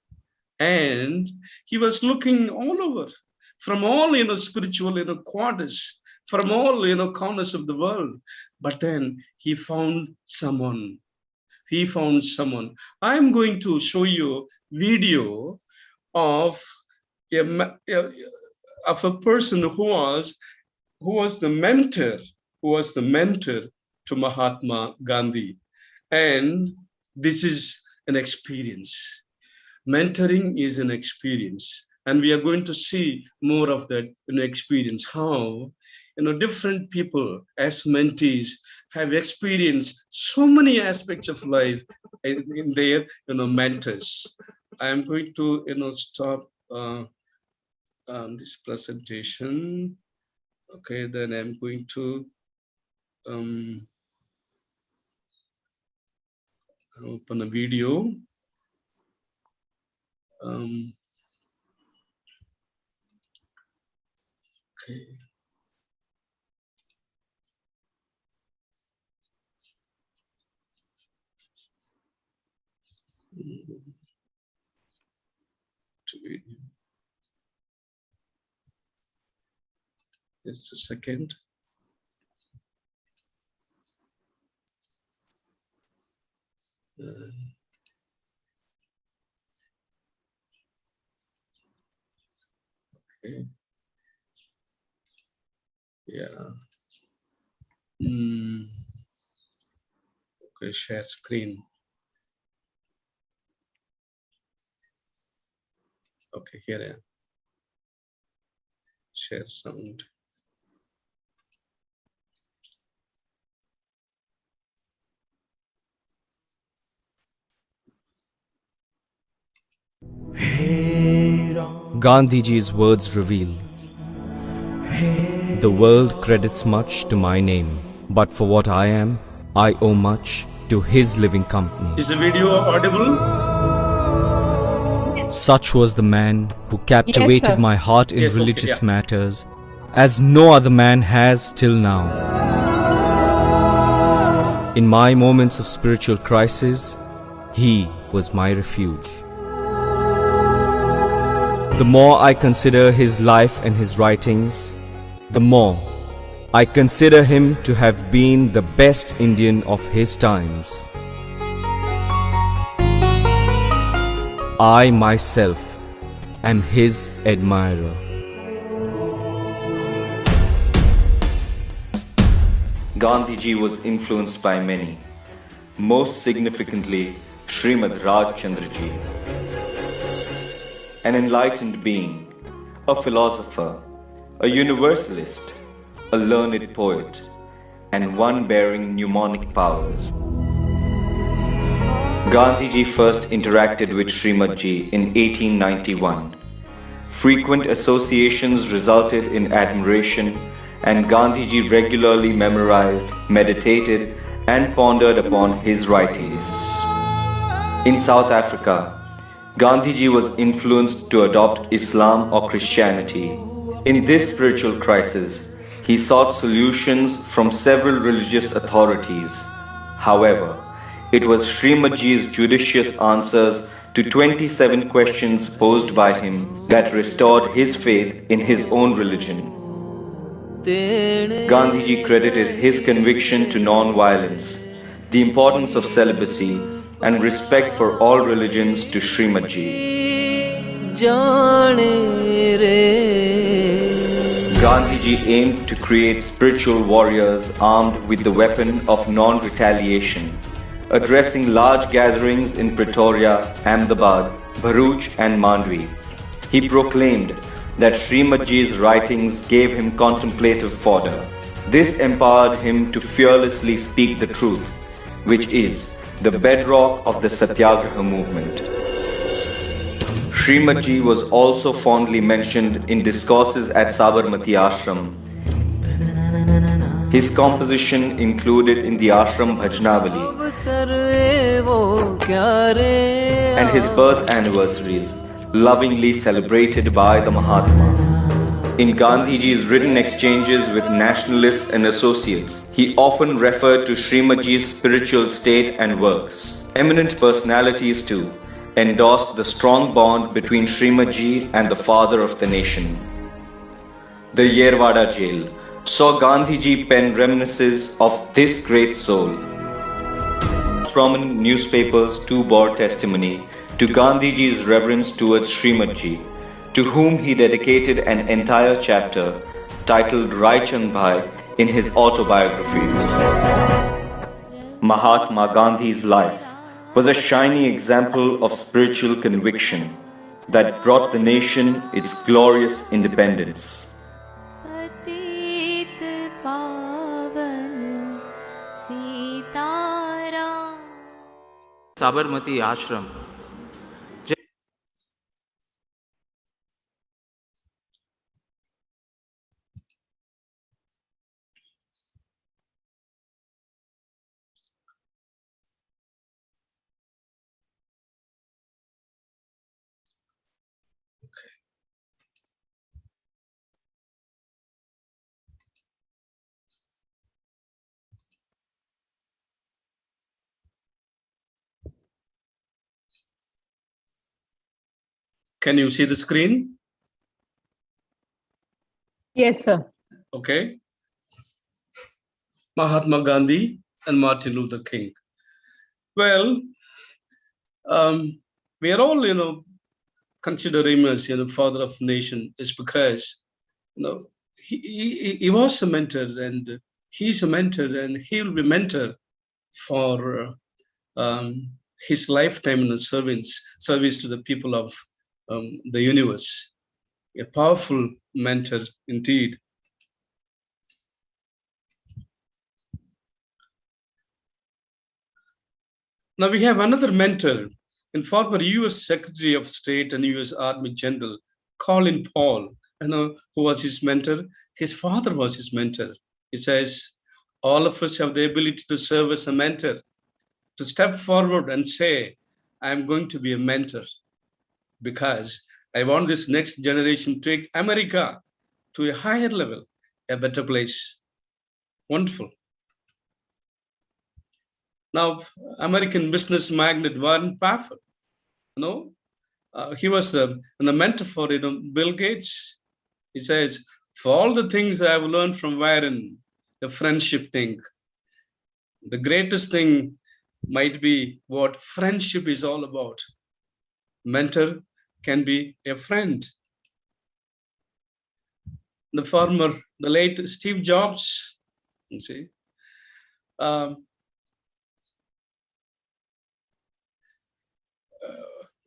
and he was looking all over, from all spiritual quarters, from all corners of the world. But then he found someone. I'm going to show you video of a person who was the mentor to Mahatma Gandhi. And this is an experience. Mentoring is an experience. And we are going to see more of that experience, how different people as mentees have experienced so many aspects of life in their mentors. I am going to stop this presentation. Okay, then I'm going to open a video. Okay. Just a second. Okay. Yeah. Okay, share screen. Okay, here I am. Share sound. Gandhiji's words reveal, the world credits much to my name, but for what I am, I owe much to his living company. Is the video audible? Such was the man who captivated my heart in religious okay, matters, as no other man has till now. In my moments of spiritual crisis, he was my refuge. The more I consider his life and his writings, the more I consider him to have been the best Indian of his times. I myself am his admirer. Gandhiji was influenced by many, most significantly Srimad Rajchandraji, an enlightened being, a philosopher, a universalist, a learned poet, and one bearing mnemonic powers. Gandhiji first interacted with Srimad Ji in 1891. Frequent associations resulted in admiration, and Gandhiji regularly memorized, meditated, and pondered upon his writings. In South Africa, Gandhiji was influenced to adopt Islam or Christianity. In this spiritual crisis, he sought solutions from several religious authorities. However, it was Srimadji's judicious answers to 27 questions posed by him that restored his faith in his own religion. Gandhiji credited his conviction to non-violence, the importance of celibacy, and respect for all religions to Srimadji. Gandhiji aimed to create spiritual warriors armed with the weapon of non-retaliation, addressing large gatherings in Pretoria, Ahmedabad, Bharuch and Mandvi. He proclaimed that Srimadji's writings gave him contemplative fodder. This empowered him to fearlessly speak the truth, which is the bedrock of the Satyagraha movement. Srimadji was also fondly mentioned in discourses at Sabarmati Ashram. His composition included in the Ashram Bhajnavali and his birth anniversaries, lovingly celebrated by the Mahatma. In Gandhiji's written exchanges with nationalists and associates, he often referred to Srimadji's spiritual state and works. Eminent personalities too endorsed the strong bond between Srimadji and the father of the nation. The Yerwada jail saw Gandhiji pen reminiscences of this great soul. Prominent newspapers too bore testimony to Gandhiji's reverence towards Srimadji, to whom he dedicated an entire chapter titled Rai Chand Bhai in his autobiography. Mahatma Gandhi's life was a shining example of spiritual conviction that brought the nation its glorious independence. Sabarmati Ashram. Can you see the screen? Yes, sir. Okay. Mahatma Gandhi and Martin Luther King. Well, we are all, consider him as, father of nation, just because, he was a mentor, and he's a mentor, and he will be mentor for his lifetime in the service to the people of the universe. A powerful mentor indeed. Now we have another mentor, and former U.S. Secretary of State and U.S. Army General Colin Powell, who was his mentor. His father was his mentor. He says, all of us have the ability to serve as a mentor, to step forward and say, I'm going to be a mentor because I want this next generation to take America to a higher level, a better place. Wonderful. Now, American business magnate Warren Buffett, he was the mentor for Bill Gates. He says, for all the things I have learned from Warren, the friendship thing, the greatest thing might be what friendship is all about. Mentor can be a friend. The late Steve Jobs, you see,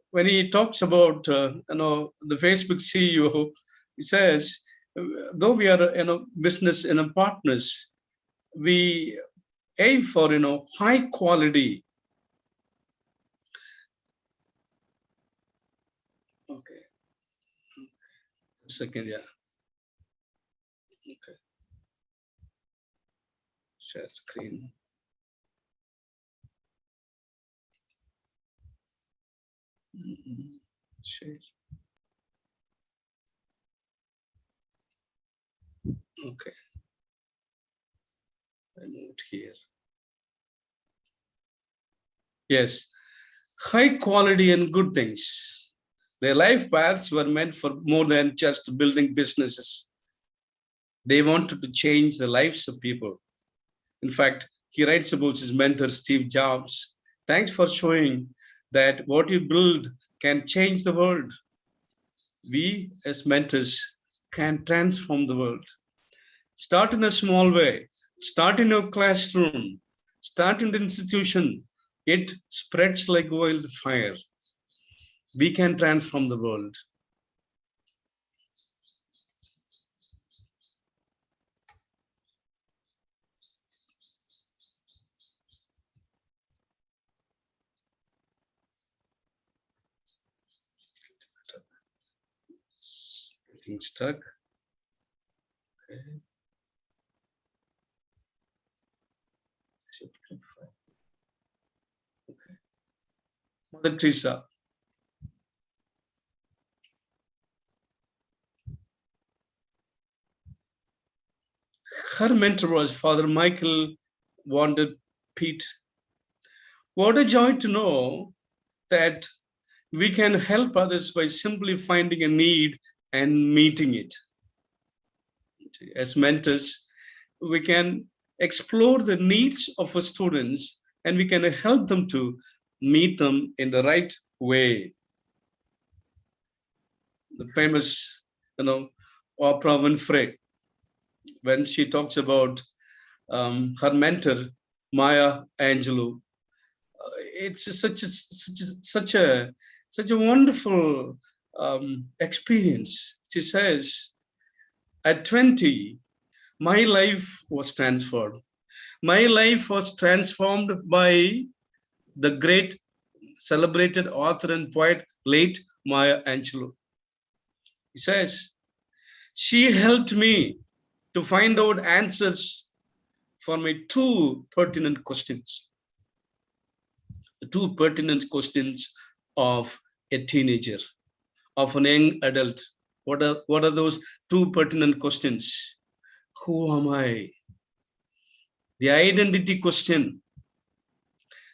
when he talks about the Facebook CEO, he says, though we are business partners, we aim for high quality. Okay. Second, yeah. Okay. Share screen. Share. Okay. I moved here. Yes. High quality and good things. Their life paths were meant for more than just building businesses. They wanted to change the lives of people. In fact, he writes about his mentor, Steve Jobs. Thanks for showing that what you build can change the world. We, as mentors, can transform the world. Start in a small way. Start in your classroom. Start in the institution. It spreads like wildfire. We can transform the world. Getting stuck. Okay. Okay. Mother Teresa. Her mentor was Father Michael Wander Pete. What a joy to know that we can help others by simply finding a need and meeting it. As mentors, we can explore the needs of our students and we can help them to meet them in the right way. The famous, Oprah Winfrey, when she talks about her mentor, Maya Angelou, it's such a wonderful experience. She says, at 20, my life was transformed. My life was transformed by the great celebrated author and poet, late Maya Angelou. He says, she helped me to find out answers for my two pertinent questions. The two pertinent questions of a teenager, of an young adult. What are those two pertinent questions? Who am I? The identity question.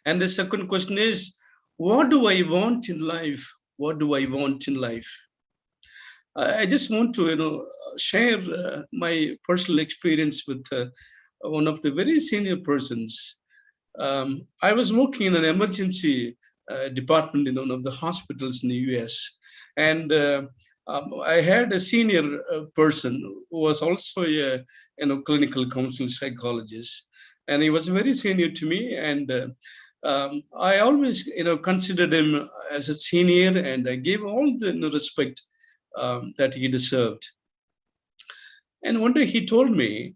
And the second question is, what do I want in life? What do I want in life? I just want to, share my personal experience with one of the very senior persons. I was working in an emergency department in one of the hospitals in the US, and I had a senior person who was also a clinical counselor psychologist, and he was very senior to me, and I always considered him as a senior, and I gave all the respect that he deserved. And one day he told me,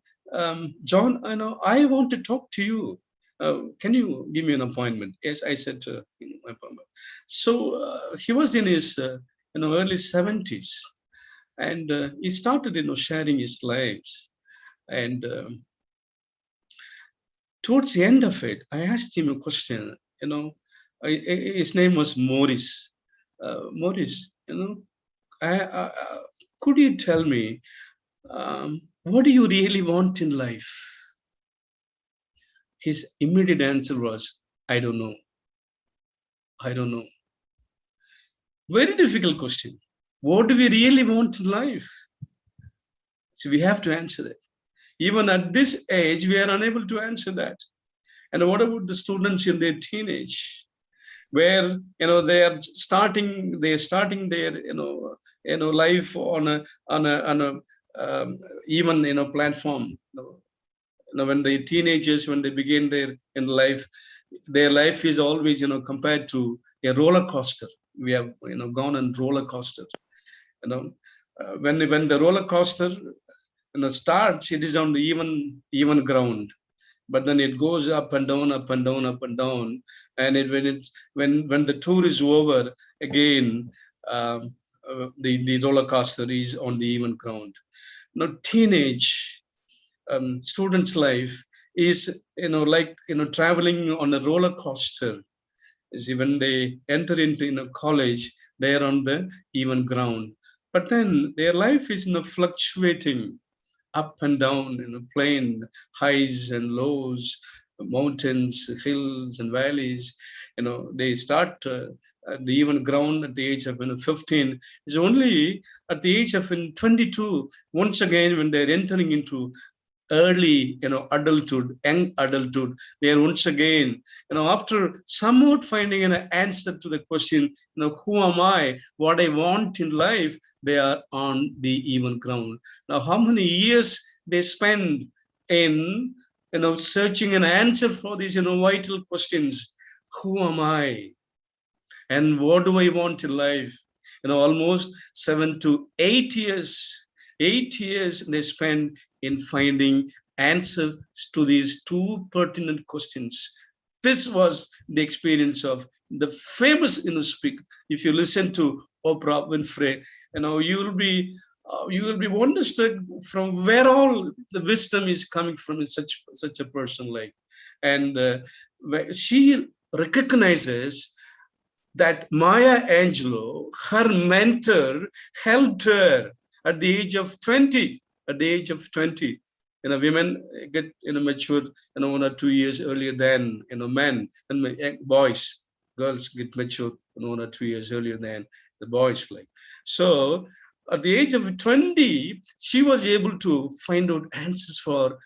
John, I want to talk to you. Can you give me an appointment? Yes, I said to him, my appointment. So he was in his early 70s, and he started sharing his lives. And towards the end of it, I asked him a question. His name was Maurice. Maurice, could you tell me what do you really want in life? His immediate answer was, I don't know. I don't know. Very difficult question. What do we really want in life? So we have to answer it. Even at this age, we are unable to answer that. And what about the students in their teenage, where they're starting their life on a even platform. When the teenagers, when they begin their life, their life is always compared to a roller coaster. We have gone on roller coaster. When the roller coaster starts, it is on the even ground, but then it goes up and down, up and down, up and down. And when the tour is over, again the roller coaster is on the even ground. Now, teenage students' life is, like, traveling on a roller coaster. Is when they enter into college, they are on the even ground. But then their life is fluctuating up and down, plain highs and lows, mountains, hills and valleys. They start at the even ground at the age of 15. It's only at the age of 22, once again, when they're entering into early adulthood, young adulthood, they are once again, after somewhat finding an answer to the question, who am I, what I want in life, they are on the even ground. Now, how many years they spend in searching an answer for these vital questions? Who am I and what do I want in life? Almost 7 to 8 years. 8 years they spend in finding answers to these two pertinent questions. This was the experience of the famous speaker. If you listen to Oprah Winfrey, you will be wonderstruck from where all the wisdom is coming from in such a person like. And she recognizes that Maya Angelou, her mentor, helped her at the age of 20. At the age of 20, women get mature 1 or 2 years earlier than men, and boys, girls get mature 1 or 2 years earlier than the boys. Like so, at the age of 20, she was able to find out answers for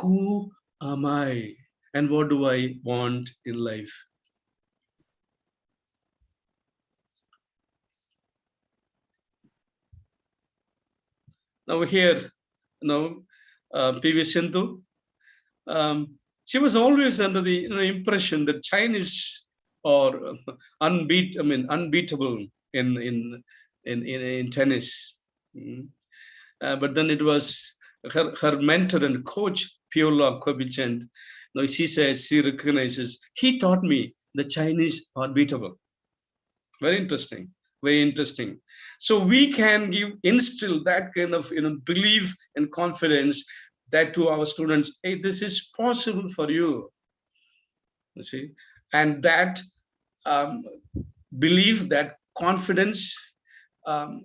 who am I and what do I want in life. Now here, PV Sindhu, she was always under the impression that Chinese are unbeatable in tennis. But then it was her mentor and coach, Piola Kobichand. Now she says, she recognizes, he taught me the Chinese are beatable. Very interesting. Very interesting. So we can instill that kind of belief and confidence that to our students, hey, this is possible for you. You see, and that belief, that confidence can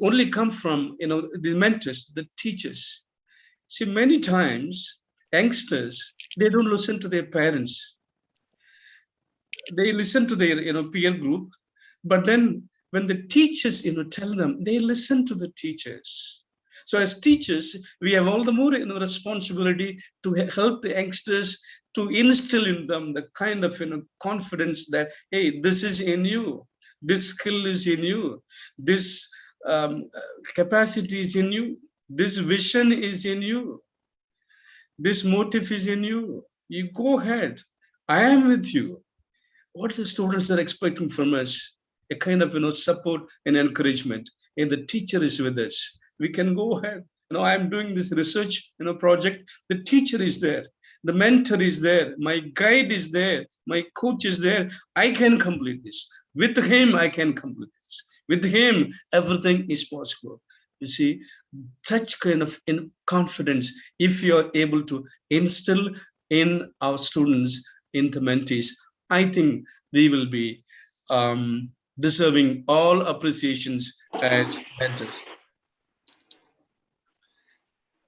only come from the mentors, the teachers. See, many times youngsters, they don't listen to their parents. They listen to their peer group, but then when the teachers tell them, they listen to the teachers. So as teachers, we have all the more responsibility to help the youngsters, to instill in them the kind of confidence that, hey, this is in you, this skill is in you, this capacity is in you, this vision is in you, this motive is in you. You go ahead, I am with you. What the students are expecting from us, a kind of support and encouragement, and the teacher is with us. We can go ahead. I'm doing this research project. The teacher is there, the mentor is there, my guide is there, my coach is there. I can complete this. With him, I can complete this. With him, everything is possible. You see, such kind of confidence, if you're able to instill in our students, in the mentees, I think we will be deserving all appreciations as mentors.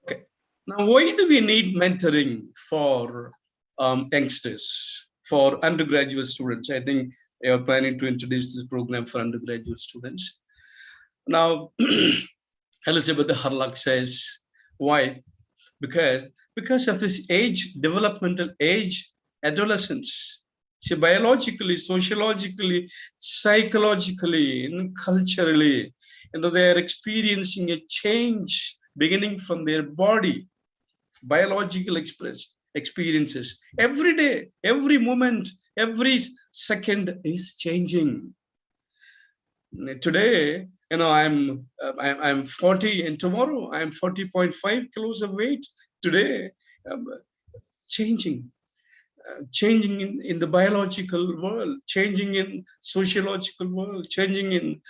Okay. Now, why do we need mentoring for youngsters, for undergraduate students? I think they are planning to introduce this program for undergraduate students. Now, Elizabeth Harlock says, why? Because of this age, developmental age, adolescence. See, biologically, sociologically, psychologically, and culturally, they are experiencing a change beginning from their body, biological experiences. Every day, every moment, every second is changing. Today, I'm 40, and tomorrow I'm 40.5 kilos of weight. Today, changing. changing in the biological world, changing in sociological world, changing in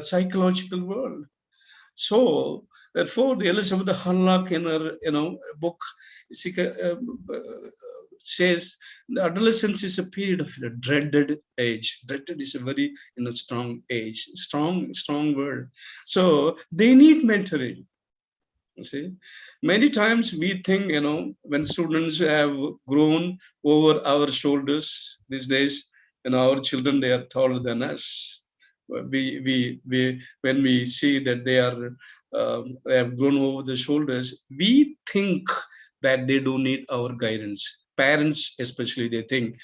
psychological world. So therefore, Elizabeth Hurlock in her book says the adolescence is a period of dreaded age. Dreaded is a very strong age, strong word. So they need mentoring. You see, many times we think, when students have grown over our shoulders these days, our children, they are taller than us. We when we see that they have grown over the shoulders, we think that they don't need our guidance. Parents, especially, they think,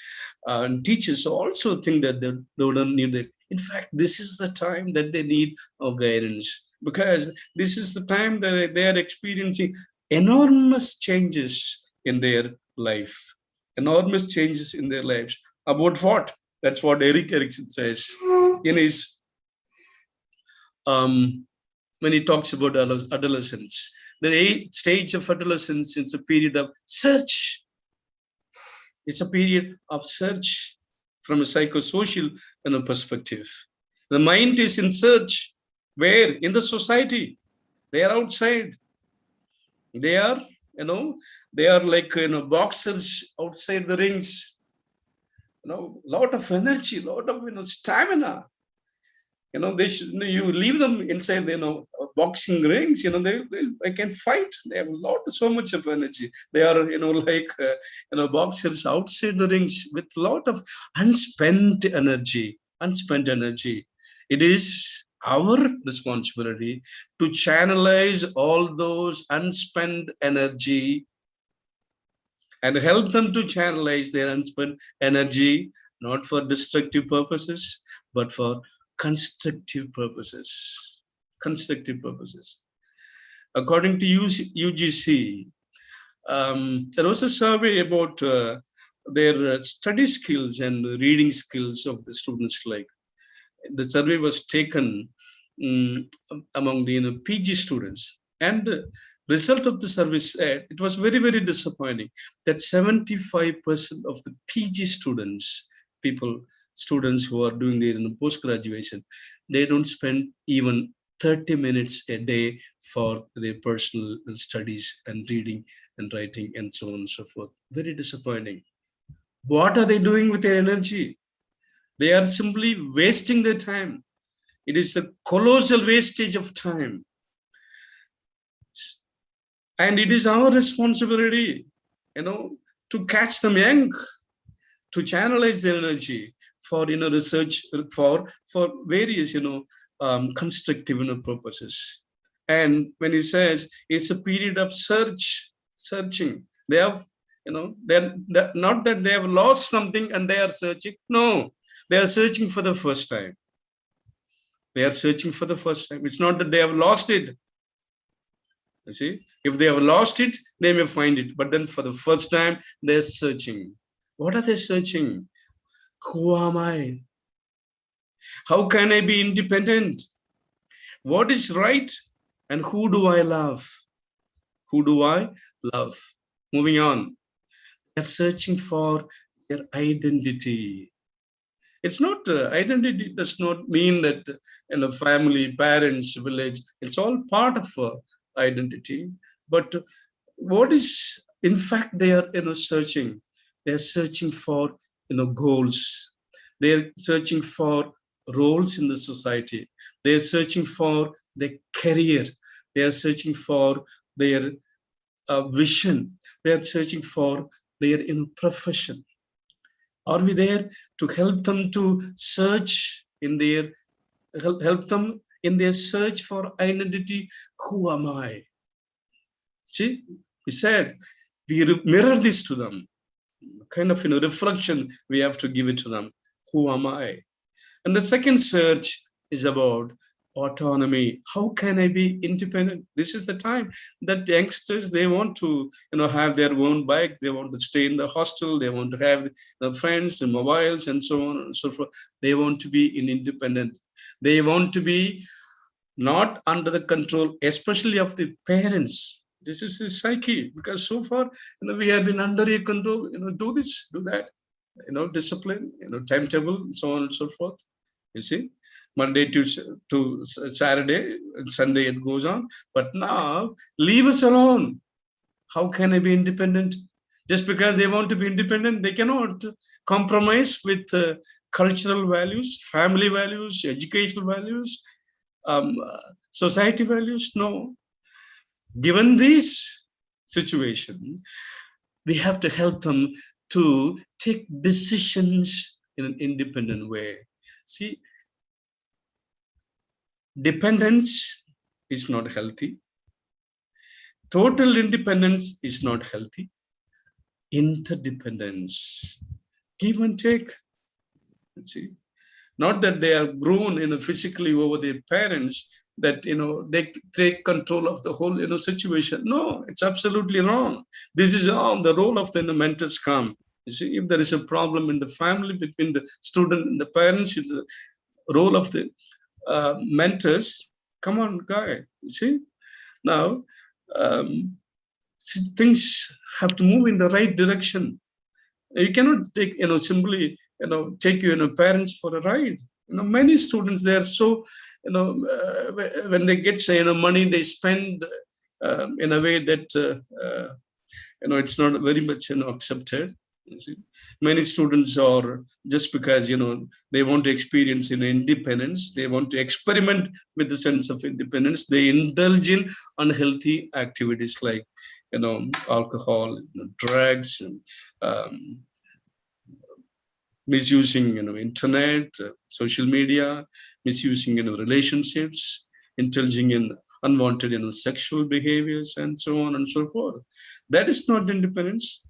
and teachers also think that they don't need it. In fact, this is the time that they need our guidance, because this is the time that they are experiencing enormous changes in their life. Enormous changes in their lives. About what? That's what Erik Erikson says in his when he talks about adolescence. The stage of adolescence is a period of search. It's a period of search from a psychosocial perspective. The mind is in search. Where? In the society. They are outside. They are, they are like, boxers outside the rings. Lot of energy, lot of, stamina. You leave them inside, boxing rings, they can fight. They have so much of energy. They are, like, boxers outside the rings with a lot of unspent energy. It is our responsibility to channelize all those unspent energy and help them to channelize their unspent energy, not for destructive purposes, but for constructive purposes. According to UGC, there was a survey about their study skills and reading skills of the students. Like, the survey was taken among the PG students, and the result of the survey said it was very, very disappointing that 75% of the PG students, students who are doing their post-graduation, they don't spend even 30 minutes a day for their personal studies and reading and writing and so on and so forth. Very disappointing. What are they doing with their energy? They are simply wasting their time. It is a colossal wastage of time. And it is our responsibility, to catch them young, to channelize their energy for, research, for various, constructive purposes. And when he says it's a period of searching, they have, they're not that they have lost something and they are searching. No, they are searching for the first time. They are searching for the first time. It's not that they have lost it. You see, if they have lost it, they may find it. But then for the first time, they're searching. What are they searching? Who am I? How can I be independent? What is right? And who do I love? Who do I love? Moving on. They're searching for their identity. It's not identity does not mean that family, parents, village. It's all part of identity. But what is, in fact, they are searching. They are searching for goals. They are searching for roles in the society. They are searching for their career. They are searching for their vision. They are searching for their profession. Are we there to help them to search in their, help them in their search for identity? Who am I? See, we said we mirror this to them, kind of reflection. We have to give it to them. Who am I? And the second search is about autonomy. How can I be independent? This is the time that youngsters, they want to have their own bike. They want to stay in the hostel. They want to have friends and mobiles and so on and so forth. They want to be independent. They want to be not under the control, especially of the parents. This is his psyche, because so far, we have been under a control, do this, do that, discipline, timetable, and so on and so forth. You see, Monday to Saturday and Sunday it goes on. But now, leave us alone. How can I be independent? Just because they want to be independent, they cannot compromise with cultural values, family values, educational values, society values. No. Given this situation, we have to help them to take decisions in an independent way. See, dependence is not healthy. Total independence is not healthy. Interdependence, give and take. See, not that they are grown, physically over their parents, that they take control of the whole situation. No, it's absolutely wrong. This is how the role of the mentors come. You see, if there is a problem in the family between the student and the parents, it's the role of the mentors. Come on, guy. You see, now things have to move in the right direction. You cannot take simply take parents for a ride. Many students, they are so when they get money, they spend in a way that it's not very much accepted. You see, many students are, just because they want to experience independence, they want to experiment with the sense of independence, they indulge in unhealthy activities like alcohol, drugs, misusing internet, social media, misusing relationships, indulging in unwanted sexual behaviors, and so on and so forth. That is not independence.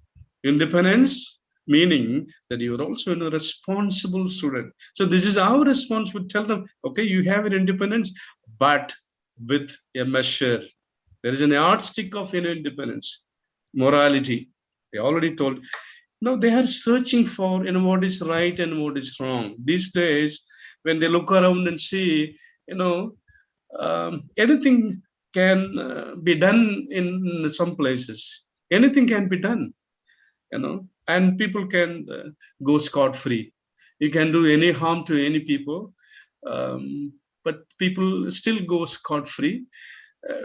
Independence meaning that you are also a responsible student. So this is our response. We tell them, okay, you have an independence, but with a measure. There is an yardstick of independence, morality. They already told. Now they are searching for what is right and what is wrong. These days, when they look around and see, anything can be done in some places. Anything can be done, and people can go scot-free. You can do any harm to any people, but people still go scot-free.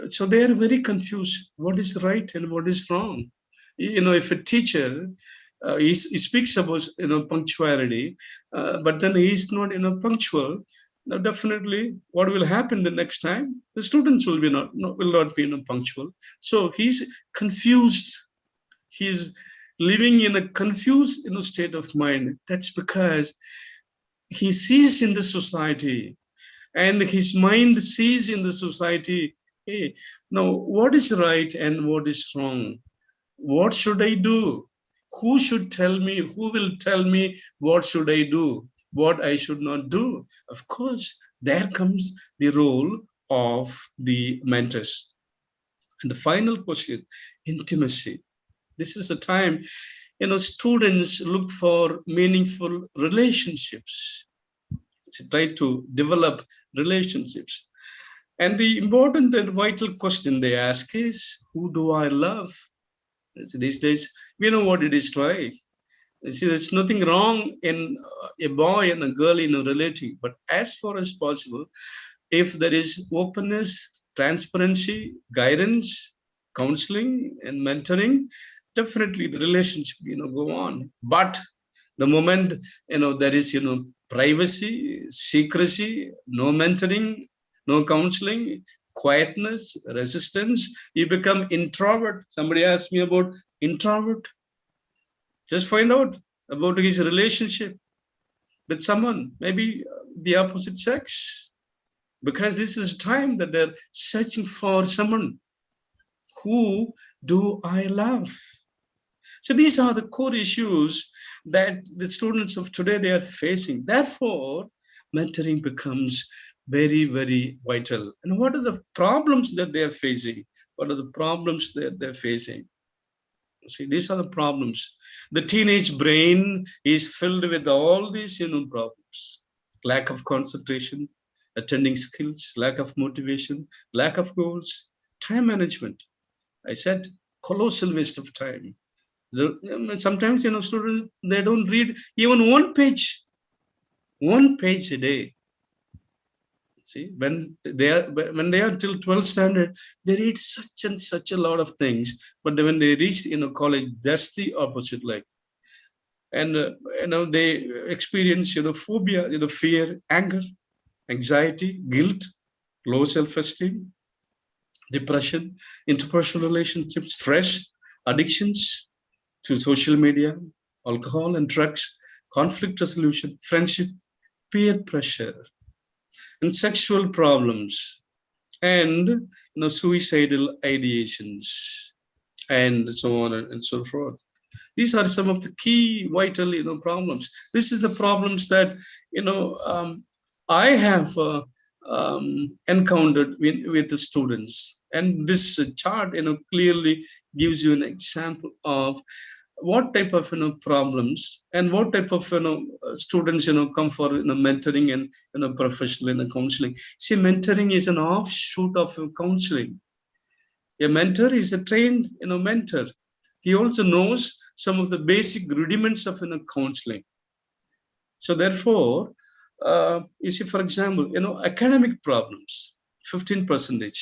So they are very confused. What is right and what is wrong? If a teacher he speaks about punctuality, but then he is not punctual. Now definitely, what will happen the next time? The students will not be punctual. So he's confused. He's living in a confused state of mind. That's because he sees in the society, and his mind sees in the society, hey, now what is right and what is wrong? What should I do? Who should tell me? Who will tell me what should I do? What I should not do? Of course, there comes the role of the mentors. And the final question, intimacy. This is a time, students look for meaningful relationships. Try to develop relationships. And the important and vital question they ask is, who do I love? These days, we know what it is to like. See, there's nothing wrong in a boy and a girl relating, but as far as possible, if there is openness, transparency, guidance, counseling, and mentoring, definitely the relationship go on. But the moment there is privacy, secrecy, no mentoring, no counseling, quietness, resistance, you become introvert. Somebody asked me about introvert. Just find out about his relationship with someone, maybe the opposite sex, because this is time that they're searching for someone. Who do I love? So these are the core issues that the students of today, they are facing. Therefore, mentoring becomes very, very vital. And what are the problems that they are facing? What are the problems that they're facing? See, these are the problems. The teenage brain is filled with all these problems. Lack of concentration, attending skills, lack of motivation, lack of goals, time management. I said, colossal waste of time. Sometimes, students, they don't read even one page a day. See, when they are till 12th standard, they read such a lot of things. But when they reach college, that's the opposite. Like, and they experience phobia, fear, anger, anxiety, guilt, low self-esteem, depression, interpersonal relationships, stress, addictions to social media, alcohol and drugs, conflict resolution, friendship, peer pressure, and sexual problems, and suicidal ideations, and so on and so forth. These are some of the key vital problems. This is the problems that I have encountered with the students, and this chart clearly gives you an example of what type of problems and what type of students come for mentoring and professional counseling. See, mentoring is an offshoot of counseling. A mentor is a trained mentor. He also knows some of the basic rudiments of counseling. So therefore, you see, for example, academic problems, 15%,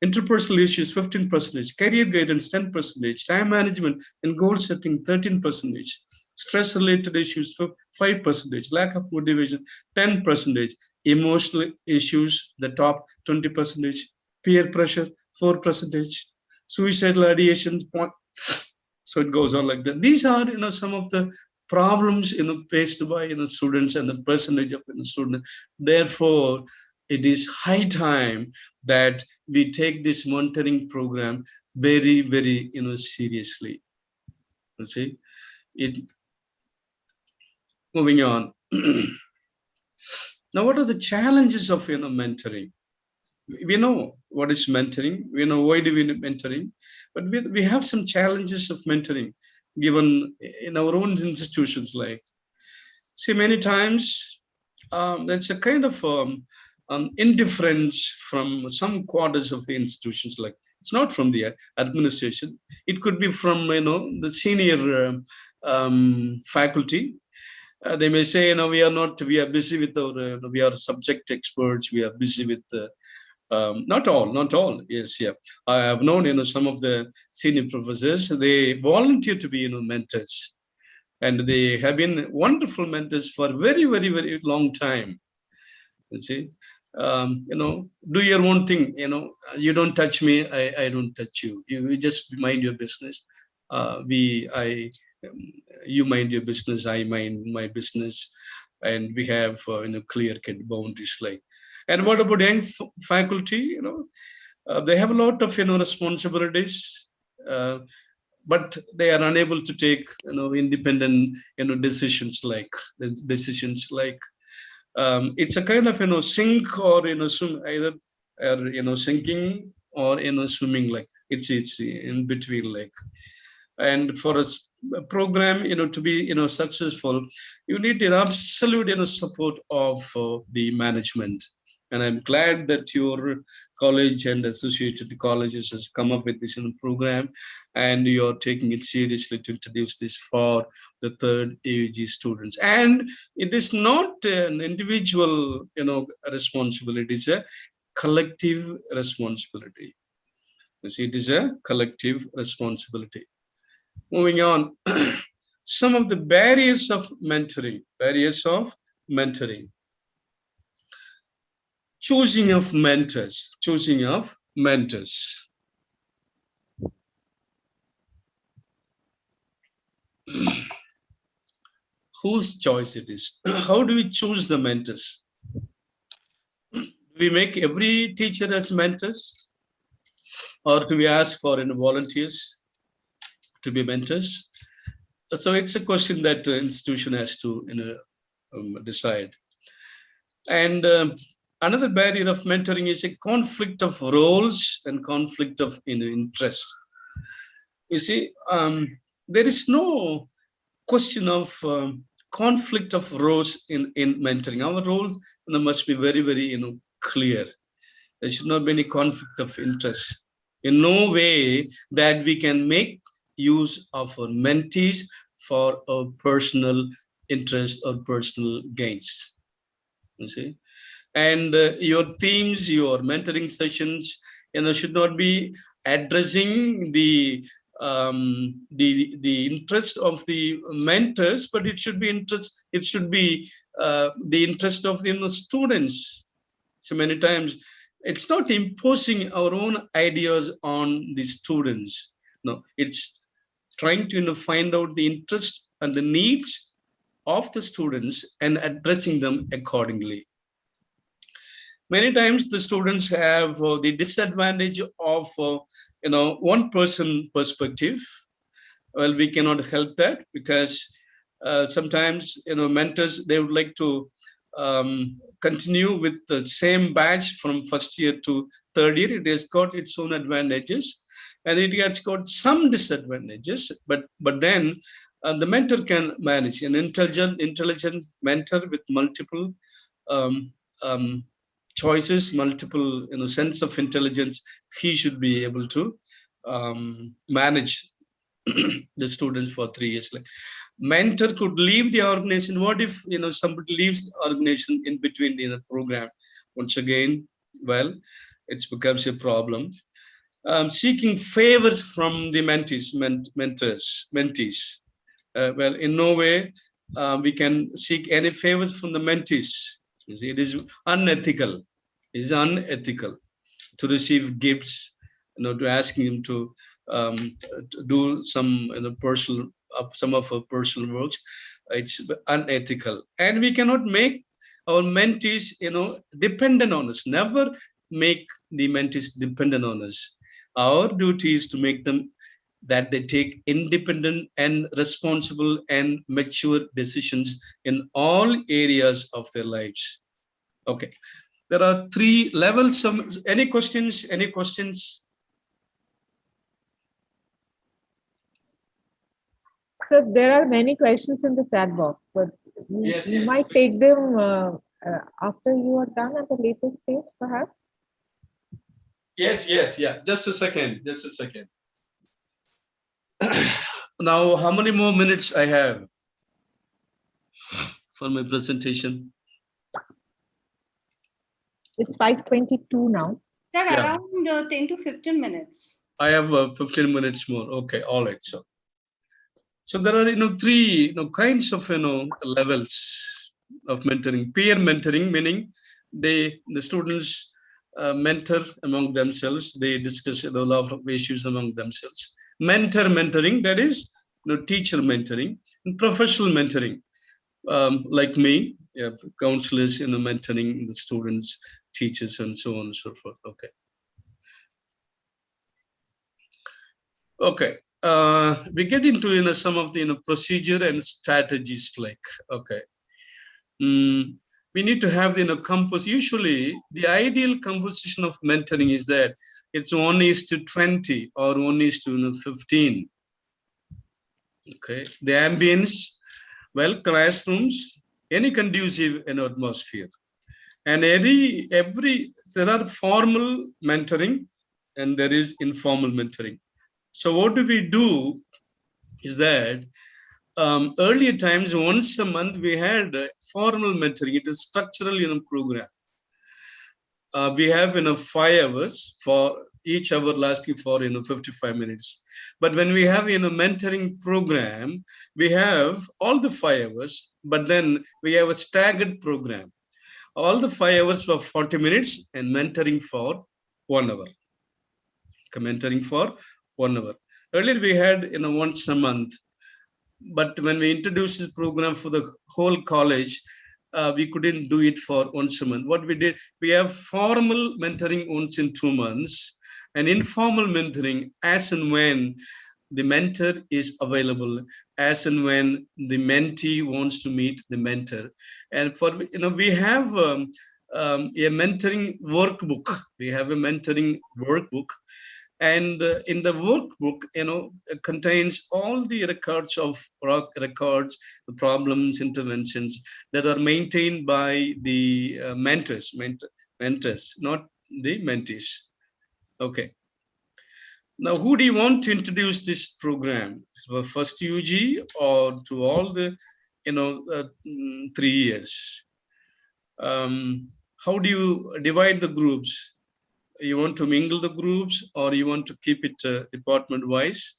interpersonal issues, 15%, career guidance, 10%, time management and goal setting, 13%, stress related issues, 5%, lack of motivation, 10%, emotional issues, the top 20%, peer pressure, 4%, suicidal ideation, so it goes on like that. These are some of the problems faced by students and the percentage of student. Therefore, it is high time that we take this monitoring program very, very seriously. You see it. Moving on. Now, what are the challenges of mentoring? We know what is mentoring. We know why do we need mentoring, but we have some challenges of mentoring given in our own institutions. Like, see, many times there's a kind of indifference from some quarters of the institutions. Like, it's not from the administration. It could be from the senior faculty. They may say, we are busy with our, we are subject experts. We are busy with. Not all. Yes, yeah. I have known, some of the senior professors. They volunteer to be, mentors, and they have been wonderful mentors for very, very, very long time. You see, do your own thing. You don't touch me, I don't touch you. You just mind your business. You mind your business, I mind my business, and we have clear-cut boundaries. Like, and what about young faculty? They have a lot of responsibilities, but they are unable to take independent decisions. Like it's a kind of sink or swim, either sinking or swimming. Like it's in between. Like, and for a program to be successful, you need the absolute support of the management. And I'm glad that your college and associated colleges has come up with this program, and you're taking it seriously to introduce this for the third AUG students. And it is not an individual responsibility, it's a collective responsibility. You see, it is a collective responsibility. Moving on, some of the barriers of mentoring. Choosing of mentors. Whose choice it is? How do we choose the mentors? Do we make every teacher as mentors? Or do we ask for volunteers to be mentors? So it's a question that the institution has to decide. And another barrier of mentoring is a conflict of roles and conflict of interest. You see, there is no question of conflict of roles in mentoring. Our roles must be very, very clear. There should not be any conflict of interest. In no way that we can make use of our mentees for our personal interest or personal gains. You see, and your themes, your mentoring sessions, should not be addressing the interest of the mentors, but it should be interest. It should be the interest of the students. So many times, it's not imposing our own ideas on the students. No, it's trying to find out the interest and the needs of the students and addressing them accordingly. Many times the students have the disadvantage of one person perspective. Well, we cannot help that, because sometimes mentors, they would like to continue with the same batch from first year to third year. It has got its own advantages, and it has got some disadvantages, but then the mentor can manage. An intelligent mentor with multiple um, um, choices, multiple sense of intelligence, he should be able to manage the students for 3 years. Like, mentor could leave the organization. What if somebody leaves the organization in between the program? Once again, well, it becomes a problem. Seeking favors from the mentees. Well, in no way we can seek any favors from the mentees. You see, it is unethical. It is unethical to receive gifts, to asking him to do some personal, some of our personal works. It's unethical, and we cannot make our mentees dependent on us. Never make the mentees dependent on us. Our duty is to make them that they take independent and responsible and mature decisions in all areas of their lives. Okay, there are 3 levels. Any questions? Any questions? So there are many questions in the chat box, but you might take them after you are done at a later stage, perhaps. Yes. Yeah. Just a second. Now, how many more minutes I have for my presentation? It's 5:22 now. Sir, around 10 to 15 minutes. I have 15 minutes more. Okay, all right. So there are 3 kinds of levels of mentoring. Peer mentoring, meaning the students mentor among themselves. They discuss a lot of issues among themselves. Mentoring, that is teacher mentoring. And professional mentoring, like me, counselors mentoring the students, teachers, and so on and so forth. Okay. We get into some of the procedure and strategies. Like, okay, we need to have the usually the ideal composition of mentoring is that it's 1:20 or 1:15. Okay, the ambience, well, classrooms, any conducive atmosphere, and every there are formal mentoring and there is informal mentoring. So what do we do is that earlier times, once a month, we had formal mentoring. It is structural program. We have 5 hours for each hour lasting for 55 minutes. But when we have mentoring program, we have all the 5 hours, but then we have a staggered program. All the 5 hours for 40 minutes and mentoring for 1 hour. Mentoring for 1 hour. Earlier we had once a month, but when we introduced this program for the whole college, we couldn't do it for once a month. What we did, we have formal mentoring once in 2 months and informal mentoring as and when the mentor is available, as and when the mentee wants to meet the mentor. And for we have a mentoring workbook. We have a mentoring workbook. And in the workbook, contains all the records, the problems, interventions that are maintained by the mentors, not the mentees. Okay. Now, who do you want to introduce this program? For first UG or to all the, 3 years? How do you divide the groups? You want to mingle the groups, or you want to keep it department wise?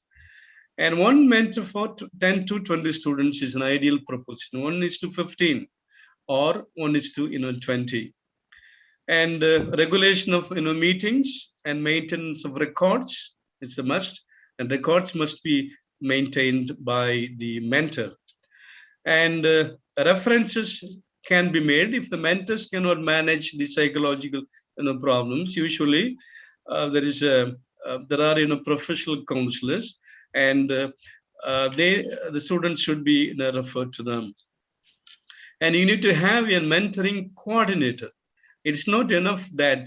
And one mentor for 10 to 20 students is an ideal proposition. 1:15 or 1:20. And regulation of meetings and maintenance of records is a must, and records must be maintained by the mentor. And references can be made if the mentors cannot manage the psychological problems. Usually there are professional counselors, and the students should be referred to them. And you need to have a mentoring coordinator. It's not enough that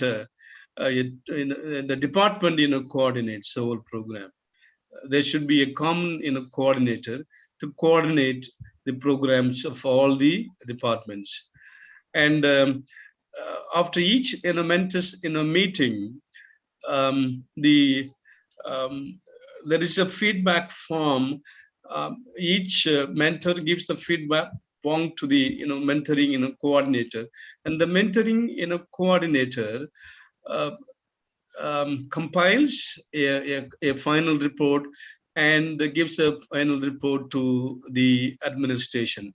the department coordinates the whole program. There should be a common coordinator to coordinate the programs of all the departments. And after each mentors meeting, there is a feedback form. Each mentor gives the feedback form to the mentoring coordinator, and the mentoring coordinator compiles a final report and gives a final report to the administration.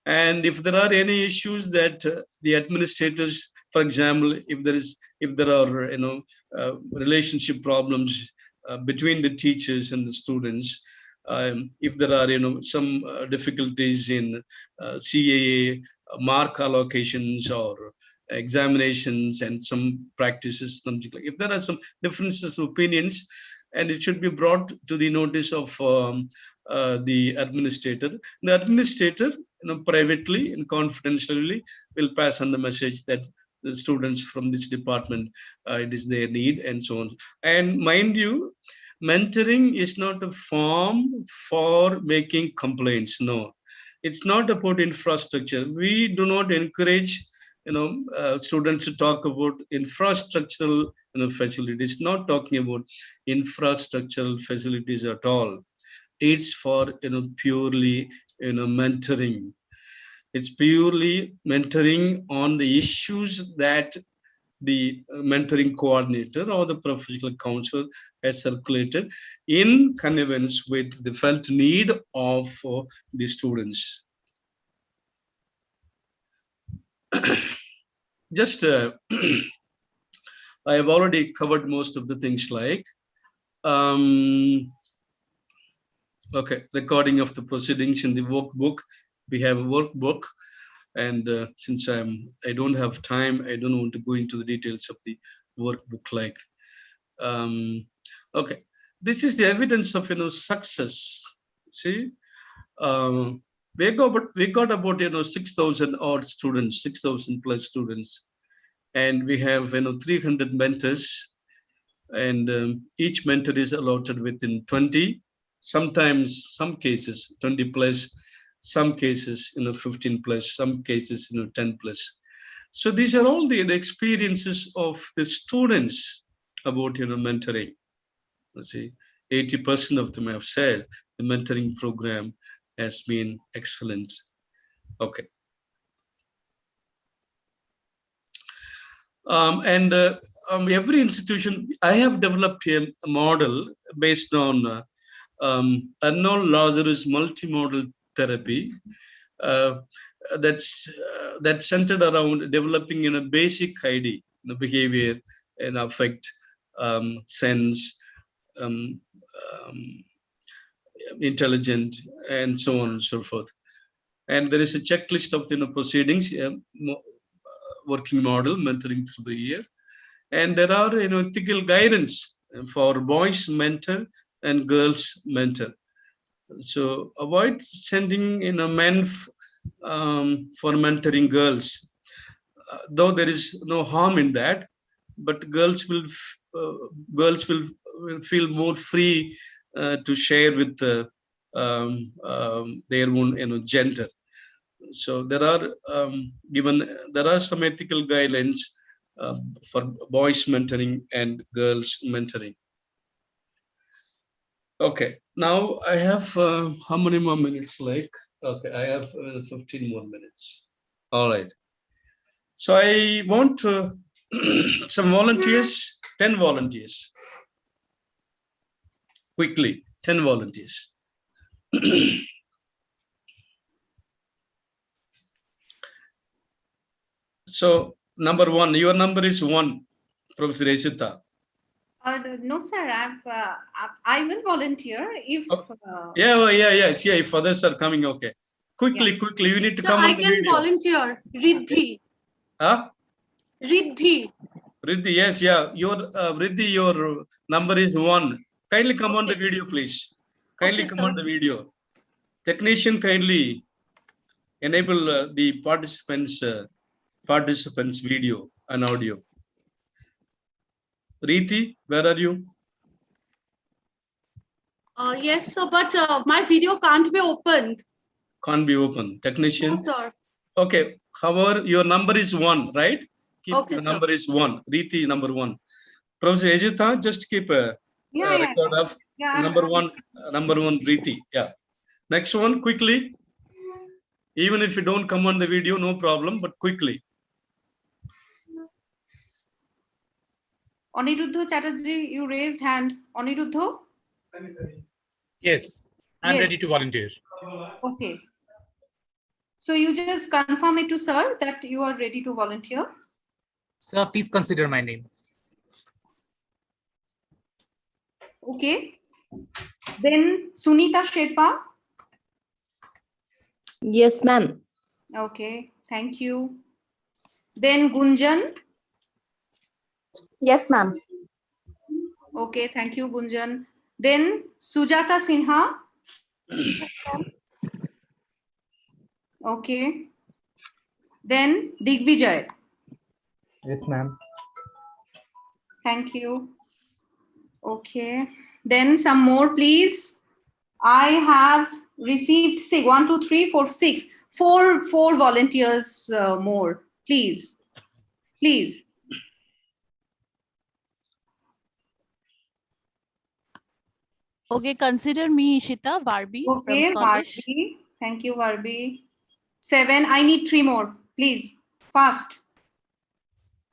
And if there are any issues that the administrators, for example, if there are relationship problems between the teachers and the students, if there are some difficulties in CAA mark allocations or examinations and some practices, something like, if there are some differences of opinions, and it should be brought to the notice of the administrator. The administrator, privately and confidentially, will pass on the message that the students from this department, it is their need, and so on. And mind you, mentoring is not a form for making complaints. No, it's not about infrastructure. We do not encourage students to talk about infrastructural facilities. Not talking about infrastructural facilities at all. It's for purely mentoring. It's purely mentoring on the issues that the mentoring coordinator or the professional counselor has circulated in connivance with the felt need of the students. Just I have already covered most of the things, like okay, recording of the proceedings in the workbook. We have a workbook, and since I don't have time, I don't want to go into the details of the workbook. Like okay, this is the evidence of success. See, we got about 6,000 odd students, 6,000 plus students, and we have 300 mentors, and each mentor is allotted within 20, sometimes some cases 20 plus, some cases 15 plus, some cases 10 plus. So these are all the experiences of the students about mentoring. Let's see, 80% of them have said the mentoring program has been excellent. Okay. And every institution, I have developed a model based on Arnold Lazarus multimodal therapy that's centered around developing a basic ID, behavior and affect, sense, intelligent, and so on and so forth. And there is a checklist of the proceedings, working model, mentoring through the year. And there are ethical guidance for boys mentor and girls mentor. So avoid sending men for mentoring girls, though there is no harm in that, but girls will feel more free to share with their own gender. So there are some ethical guidelines for boys mentoring and girls mentoring. Okay, now I have how many more minutes? Like, okay, I have 15 more minutes. All right. So I want some volunteers, 10 volunteers. Quickly, 10 volunteers. So, number one, your number is 1, Professor Esita. No, sir. I will volunteer if. Yeah. If others are coming, okay. Quickly, you need to So come I on the can video. volunteer. Riddhi. Huh? Riddhi. Riddhi, yes, yeah. Riddhi, your number is 1. Kindly come on the video, please. Kindly come on the video. Technician, kindly enable the participants video and audio. Riti, where are you? Yes, sir, but my video can't be opened. Can't be open. Technician? No, sir. Okay, however, your number is 1, right? Keep Okay, your sir. number is 1. Riti, number 1. Professor Ejita, just keep a record of number one, Riti. Yeah. Next one, quickly. Even if you don't come on the video, no problem, but quickly. Aniruddha Chatterjee, you raised hand. Aniruddha? Yes, I'm ready to volunteer. Okay. So you just confirm it to sir that you are ready to volunteer. Sir, please consider my name. Okay. Then Sunita Sherpa. Yes, ma'am. Okay, thank you. Then Gunjan. Yes, ma'am. Okay, thank you, Gunjan. Then Sujata Sinha. Yes, ma'am. Okay. Then Digvijay. Yes, ma'am. Thank you. Okay. Then some more, please. I have received 6, 1, 2, 3, 4, 6. Four volunteers more. Please. Please. Okay, consider me Ishita Barbie Okay, from Scottish. Barbie. Thank you, Barbie. 7. I need 3 more. Please. Fast.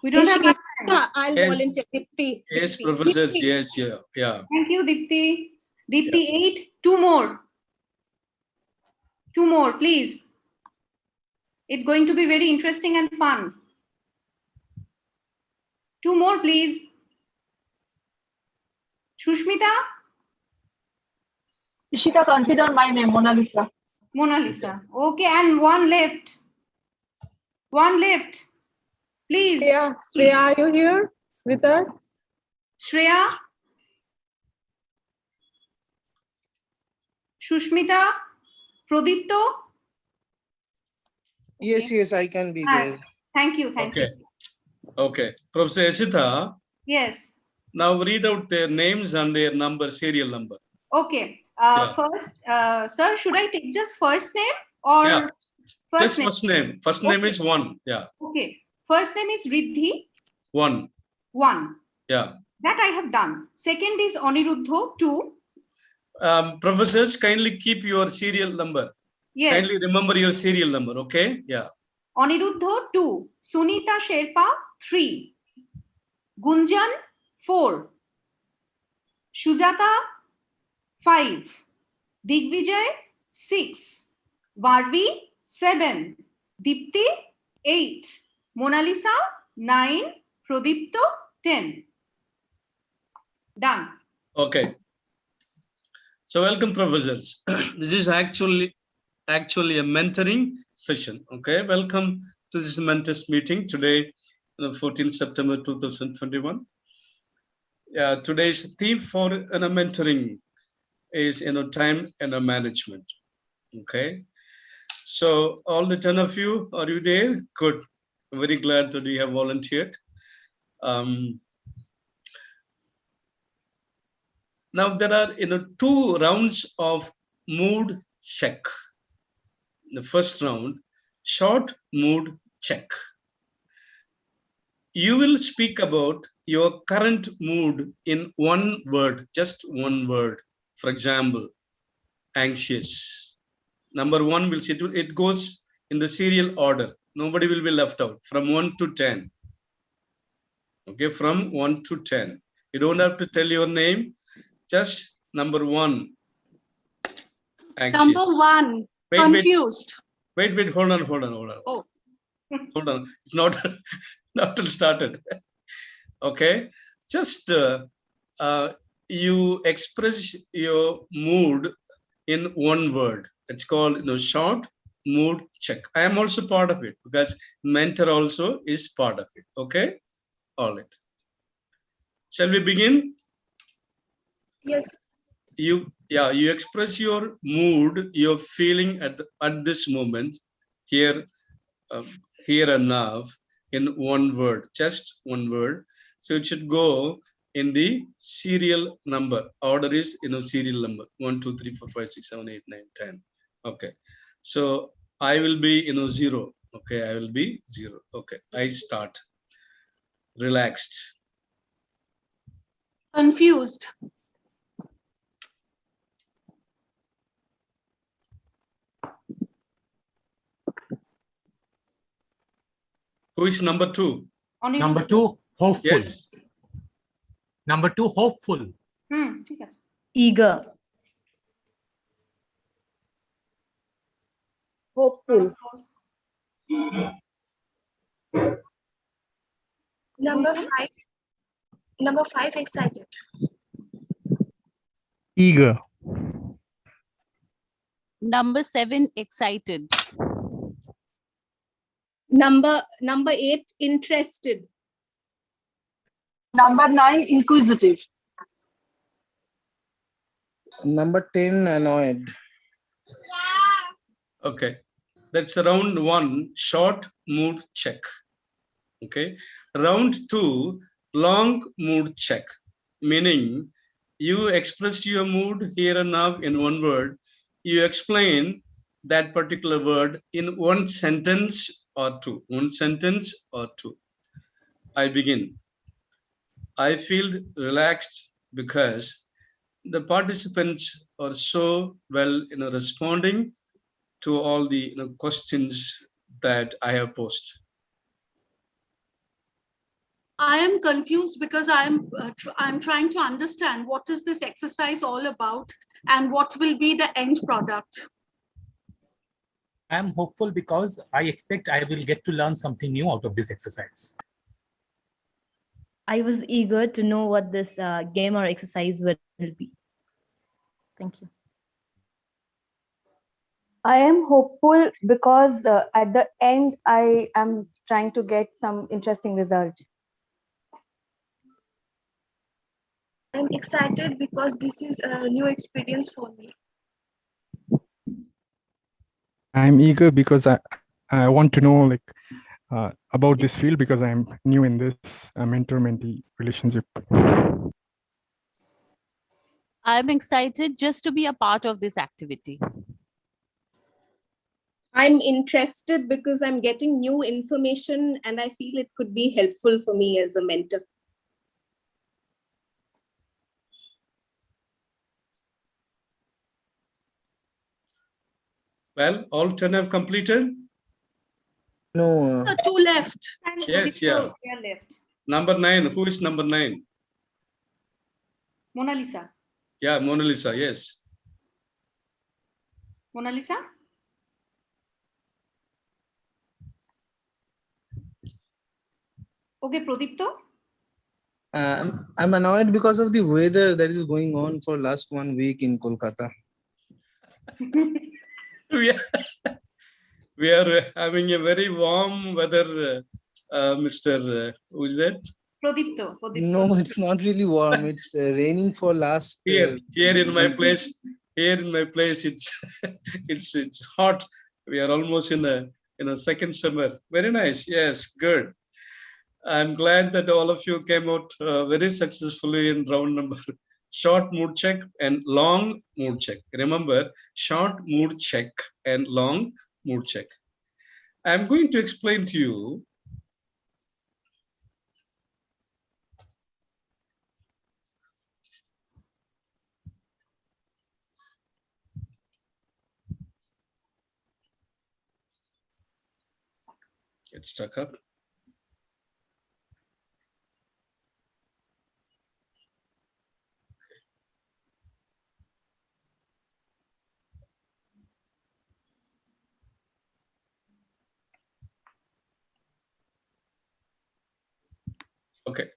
We don't have much time. I'll Yes. volunteer. Dipti. Yes, professors. Yes, yeah. Thank you, Dipti. Dipti, 8. 2 more. 2 more, please. It's going to be very interesting and fun. 2 more, please. Shushmita? Ishita, consider my name, Mona Lisa. Mona Lisa. Okay, and 1 left. 1 left. Please. Shreya, are you here with us? Shreya? Shushmita? Prodipto? Yes, I can be there. Thank you. Okay. Professor Esita. Yes. Now read out their names and their number, serial number. Okay. First, sir, should I take just first name or first name? First name. First name is 1. Yeah. Okay. First name is Riddhi. 1. 1. Yeah. That I have done. Second is Aniruddha. 2. Professors, kindly keep your serial number. Yes. Kindly remember your serial number. Okay. Yeah. Aniruddha 2. Sunita Sherpa 3. Gunjan 4. Sujata 5. Digvijay 6. Barbie 7. Dipti 8. Mona Lisa 9. Prodipto 10. Done. Okay. So welcome, professors. This is actually a mentoring session. Okay. Welcome to this mentors meeting today, 14th September 2021. Today's theme for mentoring is time and management. Okay. So all the 10 of you, are you there? Good. I'm very glad that you have volunteered. Now there are 2 rounds of mood check. The first round, short mood check. You will speak about your current mood in 1 word, just 1 word. For example, anxious. Number 1 will sit. It goes in the serial order. Nobody will be left out from 1 to 10. Okay, from 1 to 10. You don't have to tell your name. Just number 1. Anxious. Number 1. Confused. Wait. Hold on. Oh. Hold on. It's not not started. Okay. Just you express your mood in one word. It's called short mood check. I am also part of it because mentor also is part of it. Okay. All right. Shall we begin? Yes. You express your mood, your feeling at this moment, here and now, in one word, just one word. So it should go in the serial number. Order is serial number 1, 2, 3, 4, 5, 6, 7, 8, 9, 10. Okay. So I will be 0. Okay, I will be 0. Okay, I start. Relaxed. Confused. Who is number 2? Number 2, hopeful. Yes. Number 2, hopeful. Eager. Hopeful. Number 5, excited. Eager. Number 7, excited. Number 8, interested. Number 9, inquisitive. Number 10, annoyed. Okay, that's round 1, short mood check. Okay, round 2, long mood check, meaning you express your mood here and now in one word. You explain that particular word in one sentence or two. One sentence or two. I begin. I feel relaxed because the participants are so well responding to all the questions that I have posed. I am confused because I'm trying to understand what is this exercise all about and what will be the end product. I am hopeful because I expect I will get to learn something new out of this exercise. I was eager to know what this game or exercise will be. Thank you. I am hopeful because at the end, I am trying to get some interesting result. I'm excited because this is a new experience for me. I'm eager because I want to know about this field because I'm new in this mentor-mentee relationship. I'm excited just to be a part of this activity. I'm interested because I'm getting new information and I feel it could be helpful for me as a mentor. Well, all 10 have completed? No. 2 left. Yes, yeah. Left. Number 9. Who is number 9? Mona Lisa. Yeah, Mona Lisa, yes. Mona Lisa? Okay, Pradipto? I'm annoyed because of the weather that is going on for last 1 week in Kolkata. We are having a very warm weather, Mr. Who is that? Pradipto. No, it's not really warm. It's raining for last. Here in my place, it's it's hot. We are almost in a second summer. Very nice. Yes, good. I'm glad that all of you came out very successfully in round number. Short mood check and long mood check. Remember, short mood check and long mood check. I'm going to explain to you It's stuck up. Okay.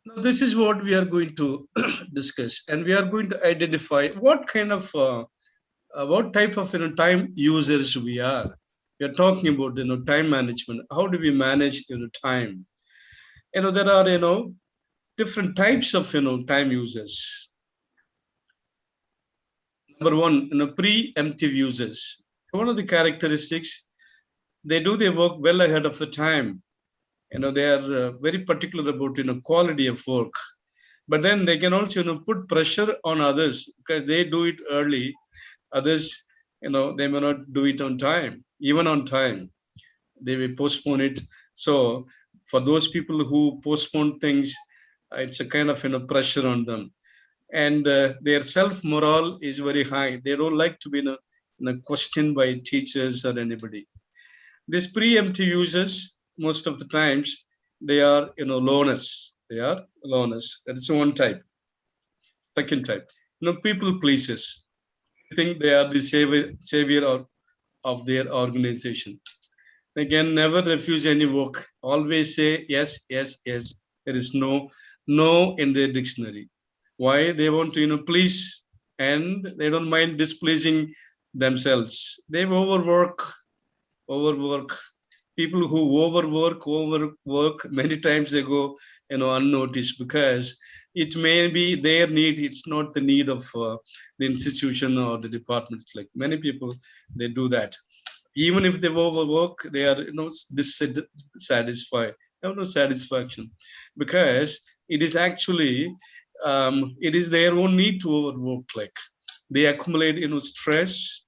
Now this is what we are going to discuss, and we are going to identify what kind of what type of time users we are. We are talking about time management. How do we manage time? There are different types of time users. Number one, preemptive users. One of the characteristics, they do their work well ahead of the time. They are very particular about quality of work. But then they can also put pressure on others because they do it early. Others, they may not do it on time, even on time. They will postpone it. So for those people who postpone things, it's a kind of pressure on them. And their self morale is very high. They don't like to be questioned by teachers or anybody. These preemptive users, most of the times, they are loners. They are loners. That's one type. Second type, people pleasers. I think they are the savior of their organization. They can never refuse any work. Always say yes, yes, yes. There is no in their dictionary. Why? They want to please, and they don't mind displeasing themselves. They overwork. People who overwork many times they go unnoticed because it may be their need. It's not the need of the institution or the department. It's like many people, they do that. Even if they overwork, they are dissatisfied. They have no satisfaction because it is actually it is their own need to overwork. Like they accumulate stress,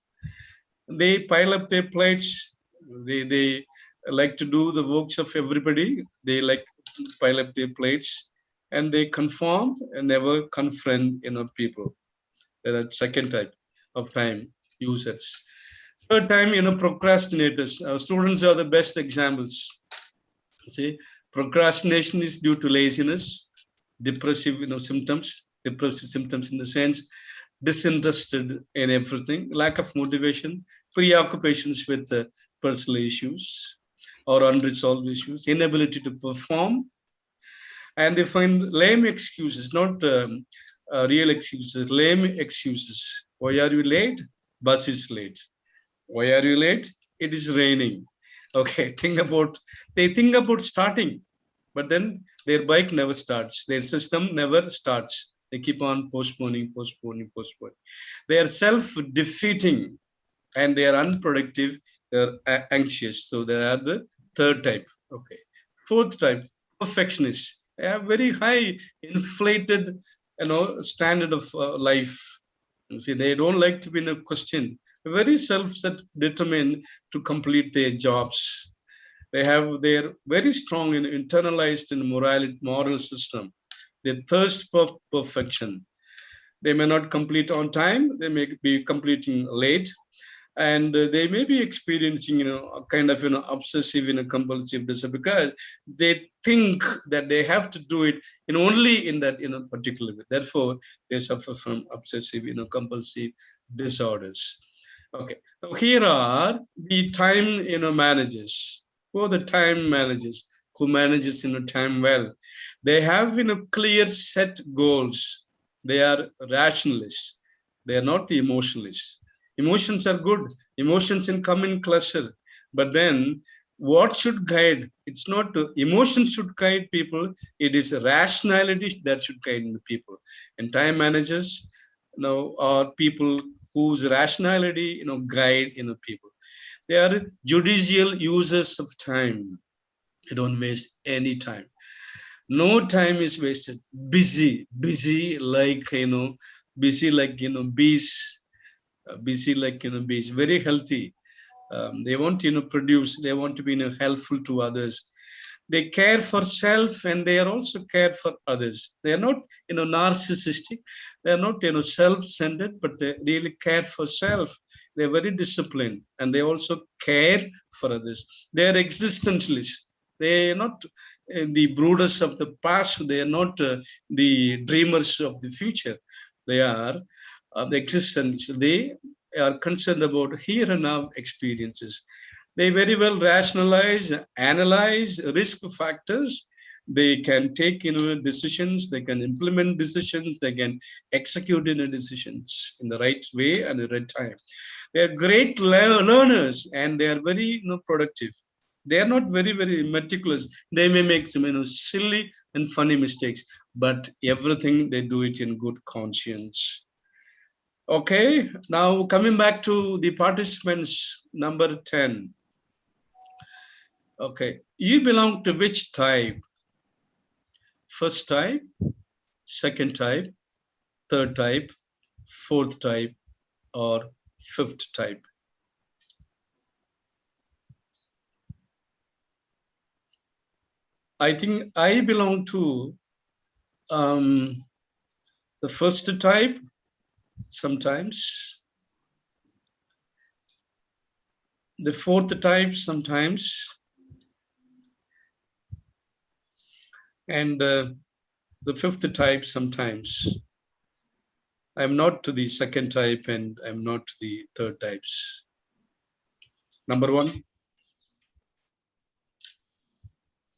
they pile up their plates. They like to do the works of everybody. They like to pile up their plates, and they conform and never confront people. That's second type of time users. Third time, procrastinators. Our students are the best examples. See, procrastination is due to laziness, depressive symptoms in the sense disinterested in everything, lack of motivation, preoccupations with personal issues or unresolved issues, inability to perform, and they find lame excuses, not real excuses, lame excuses. Why are you late? Bus is late. Why are you late? It is raining. Okay, they think about starting, but then their bike never starts. Their system never starts. They keep on postponing. They are self-defeating and they are unproductive. They're anxious. So they are the third type. Okay. Fourth type, perfectionists. They have very high inflated, standard of life. You see, they don't like to be in a question. Very self-determined to complete their jobs. They have their very strong and internalized in moral system. They thirst for perfection. They may not complete on time. They may be completing late, and they may be experiencing, a kind of, obsessive, compulsive disorder because they think that they have to do it only in that, particular way. Therefore, they suffer from obsessive, compulsive disorders. Okay, now here are the time, managers. Who are the time managers? Who manages, time well? They have, clear set goals. They are rationalists. They are not the emotionalists. Emotions are good. Emotions can come in cluster. But then what should guide? It's not emotions should guide people. It is rationality that should guide the people. And time managers, are people whose rationality, guide, people. They are judicial users of time. They don't waste any time. No time is wasted. Busy like, busy like, bees, busy like, bees, very healthy. They want to, produce, they want to be, helpful to others. They care for self and they are also care for others. They are not, narcissistic. They are not, self-centered, but they really care for self They're very disciplined, and they also care for others. They are existentialists. They are not the brooders of the past. They are not the dreamers of the future. They are the existence. They are concerned about here and now experiences. They very well rationalize, analyze risk factors. They can take decisions. They can implement decisions. They can execute decisions in the right way and the right time. They are great learners, and they are very productive. They are not very meticulous. They may make some silly and funny mistakes, but everything they do it in good conscience. Okay, now coming back to the participants, number 10. Okay, you belong to which type? First type, second type, third type, fourth type, or fifth type? I think I belong to the first type sometimes, the fourth type sometimes, and the fifth type sometimes. I'm not to the second type, and I'm not to the third types. Number 1.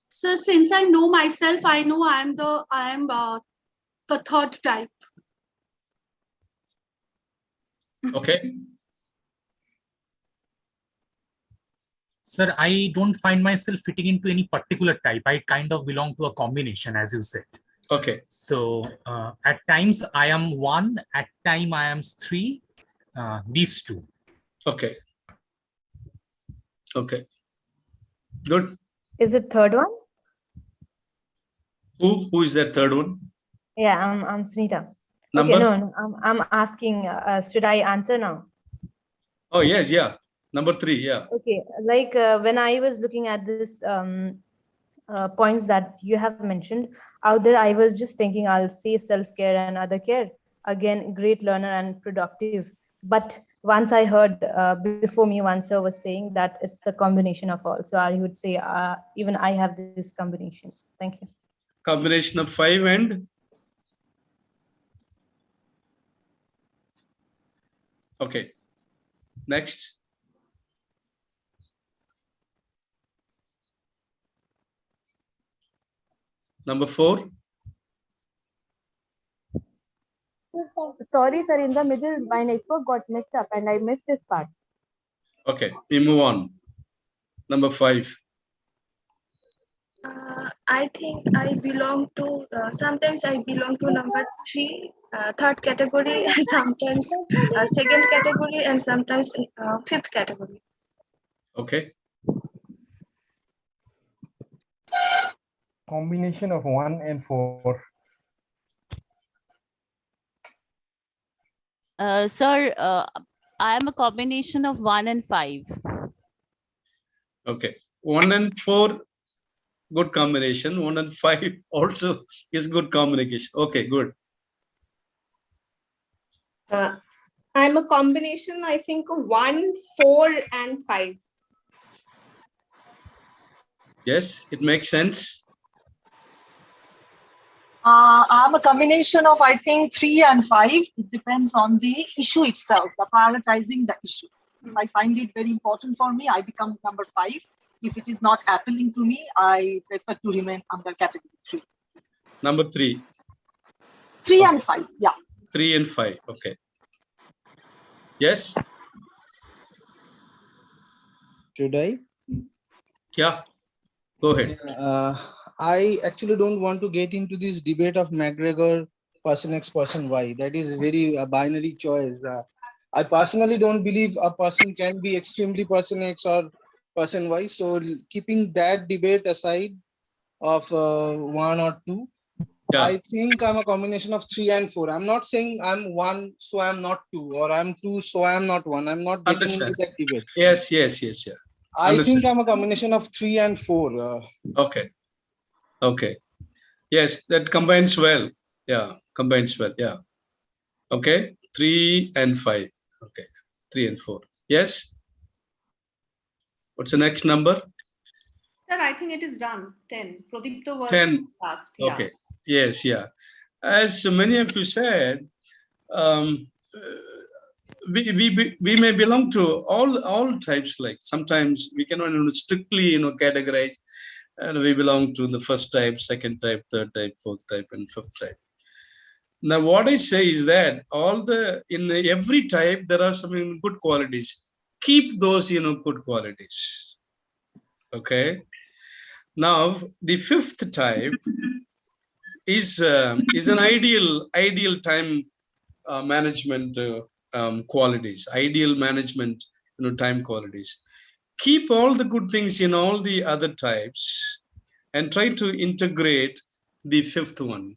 So since I know myself, I know I am the third type. Okay. Sir, I don't find myself fitting into any particular type. I kind of belong to a combination, as you said. Okay. So at times I am 1, at time I am 3, these 2. Okay. Okay. Good. Is it third one? Who is that third one? Yeah, I'm Sunita. Number? Okay, no, I'm asking, should I answer now? Oh, yes, yeah. Number 3, yeah. Okay, like when I was looking at this points that you have mentioned out there, I was just thinking I'll say self-care and other care. Again, great learner and productive. But once I heard before me, one sir was saying that it's a combination of all. So I would say even I have these combinations. Thank you. Combination of 5 and? Okay. Next. Number 4. Sorry, sir. In the middle, my network got messed up and I missed this part. Okay, we move on. Number 5. I think I belong to, sometimes I belong to number 3, third category, sometimes second category, and sometimes fifth category. Okay. Combination of 1 and 4. Sir, I am a combination of 1 and 5. Okay. 1 and 4, good combination. 1 and 5 also is good combination. Okay, good. I'm a combination, I think, of 1, 4, and 5. Yes, it makes sense. I'm a combination of, I think, 3 and 5. It depends on the issue itself, the prioritizing the issue. If I find it very important for me, I become number 5. If it is not appealing to me, I prefer to remain under category 3. Number 3. 3 and 5, yeah. 3 and 5, okay. Yes? Should I? Yeah, go ahead. I actually don't want to get into this debate of McGregor, person X, person Y. That is very binary choice. I personally don't believe a person can be extremely person X or person Y. So keeping that debate aside of 1 or 2, yeah. I think I'm a combination of 3 and 4. I'm not saying I'm 1, so I'm not 2, or I'm 2, so I'm not 1. I'm not getting into that debate. Yes. Yeah. I think I'm a combination of 3 and 4. Okay. Okay. Yes, that combines well. Yeah, combines well. Yeah. Okay. 3 and 5. Okay. 3 and 4. Yes? What's the next number? Sir, I think it is done. 10. Pradipta was 10. last. Yeah. Okay. Yes, yeah. As many of you said, we may belong to all types. Like sometimes we cannot strictly categorize, and we belong to the first type, second type, third type, fourth type, and fifth type. Now, what I say is that in every type there are some good qualities. Keep those good qualities. Okay. Now, the fifth type is an ideal time management qualities, ideal management time qualities. Keep all the good things in all the other types and try to integrate the fifth one.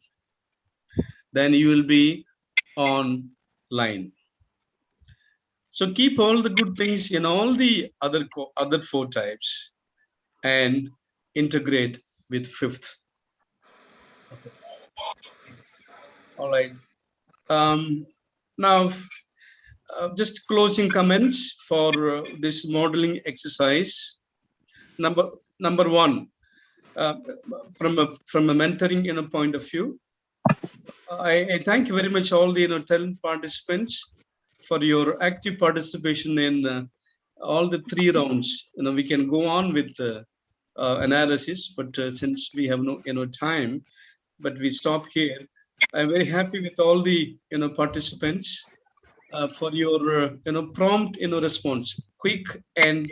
Then you will be on line. So keep all the good things in all the other four types and integrate with fifth. Okay. All right. Now, just closing comments for this modeling exercise. Number one, from a mentoring point of view, I thank you very much all the 10 participants for your active participation in all the 3 rounds. We can go on with analysis, but since we have no time, but we stop here. I'm very happy with all the participants for your prompt response, quick and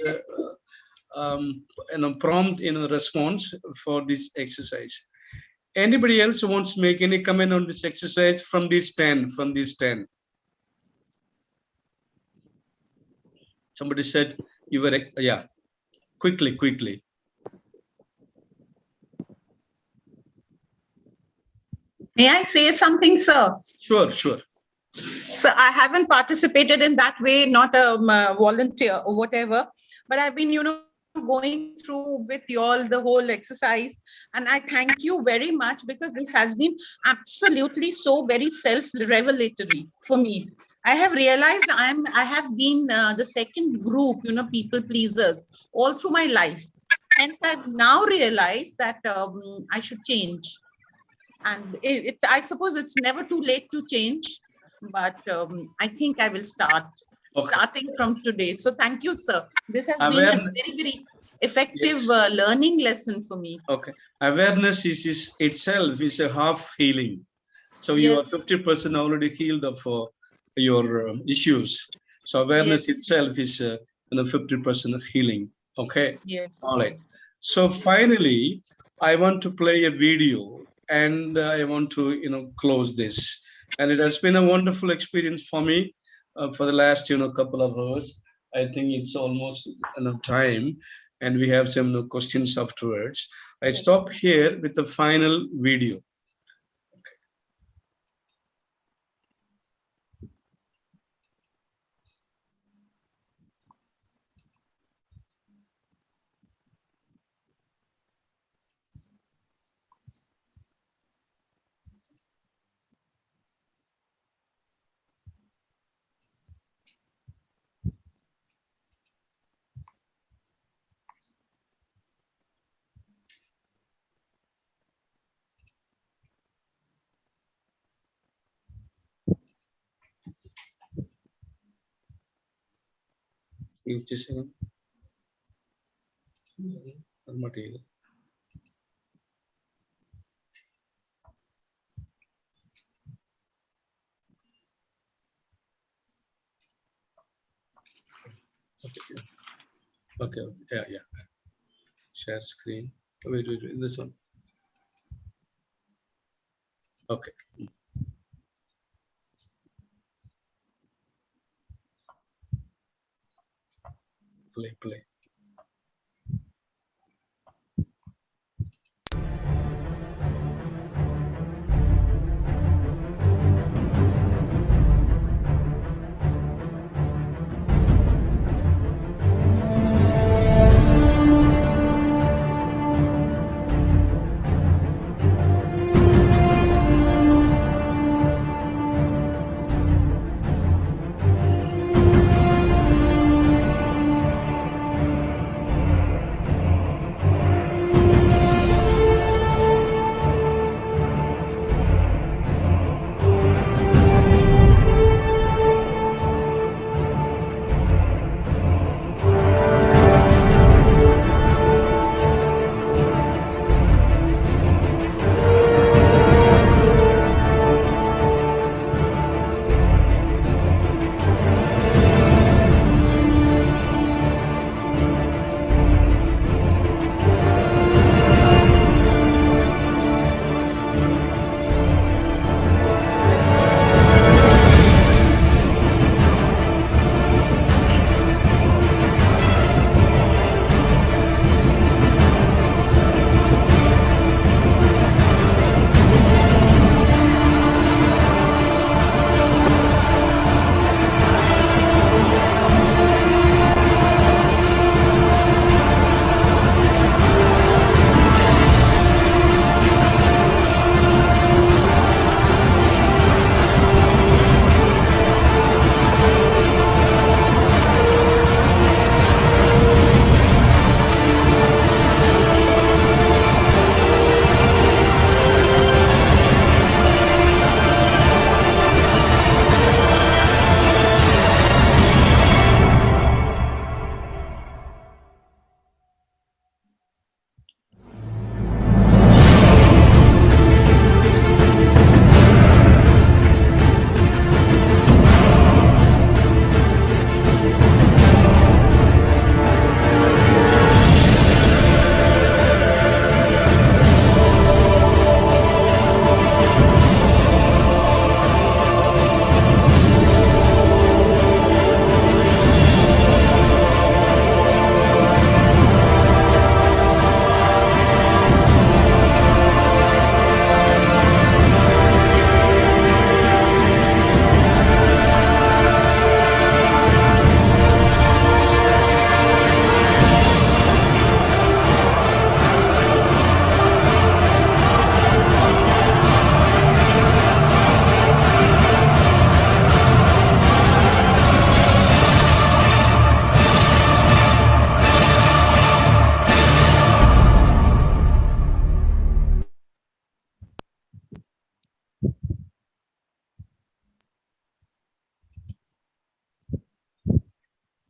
prompt response for this exercise. Anybody else wants to make any comment on this exercise from these 10? Somebody said you were, yeah, quickly. May I say something, sir? Sure. So I haven't participated in that way, not a volunteer or whatever, but I've been, going through with you all the whole exercise. And I thank you very much because this has been absolutely so very self-revelatory for me. I have realized I have been the second group, people pleasers all through my life. Hence, I've now realized that I should change. And I suppose it's never too late to change, but I think I will starting from today. So thank you, sir. This has been a very, very effective learning lesson for me. Okay. Awareness is itself is a half healing. So you are 50% already healed of your issues. So awareness itself is 50% healing. Okay. Yes. All right. So finally, I want to play a video and I want to close this. And it has been a wonderful experience for me for the last couple of hours. I think it's almost enough time, and we have some questions afterwards. I stop here with the final video. Okay. Yeah. Share screen. Wait. This one. Okay. Play.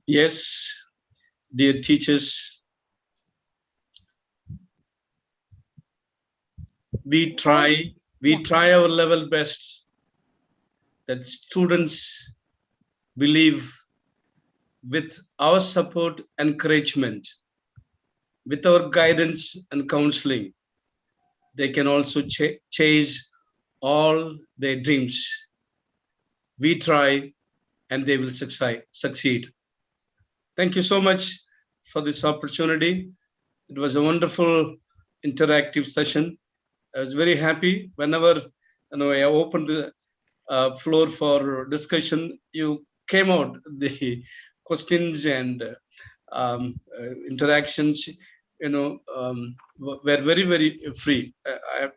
Yes, dear teachers, we try our level best that students believe with our support, encouragement, with our guidance and counseling, they can also chase all their dreams. We try and they will succeed. Thank you so much for this opportunity. It was a wonderful interactive session. I was very happy whenever I opened the floor for discussion. You came out the questions and interactions. Were very, very free.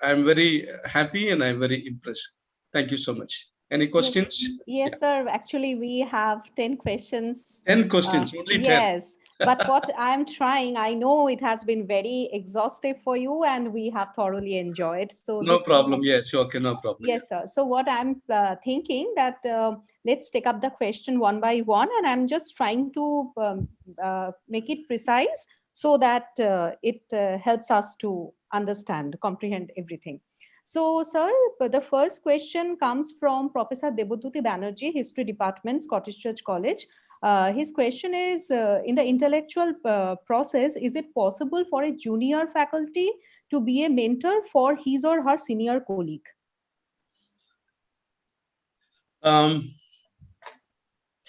I'm very happy and I'm very impressed. Thank you so much. Any questions? Yes, sir. Actually, we have 10 questions. 10 questions, only 10. Yes. But what I'm trying, I know it has been very exhaustive for you and we have thoroughly enjoyed. So no problem. Yes, okay, no problem. Yes, sir. So what I'm thinking that let's take up the question one by one, and I'm just trying to make it precise so that it helps us to understand, comprehend everything. So, sir, the first question comes from Professor Debodhuti Banerjee, History Department, Scottish Church College. His question is, in the intellectual process, is it possible for a junior faculty to be a mentor for his or her senior colleague? From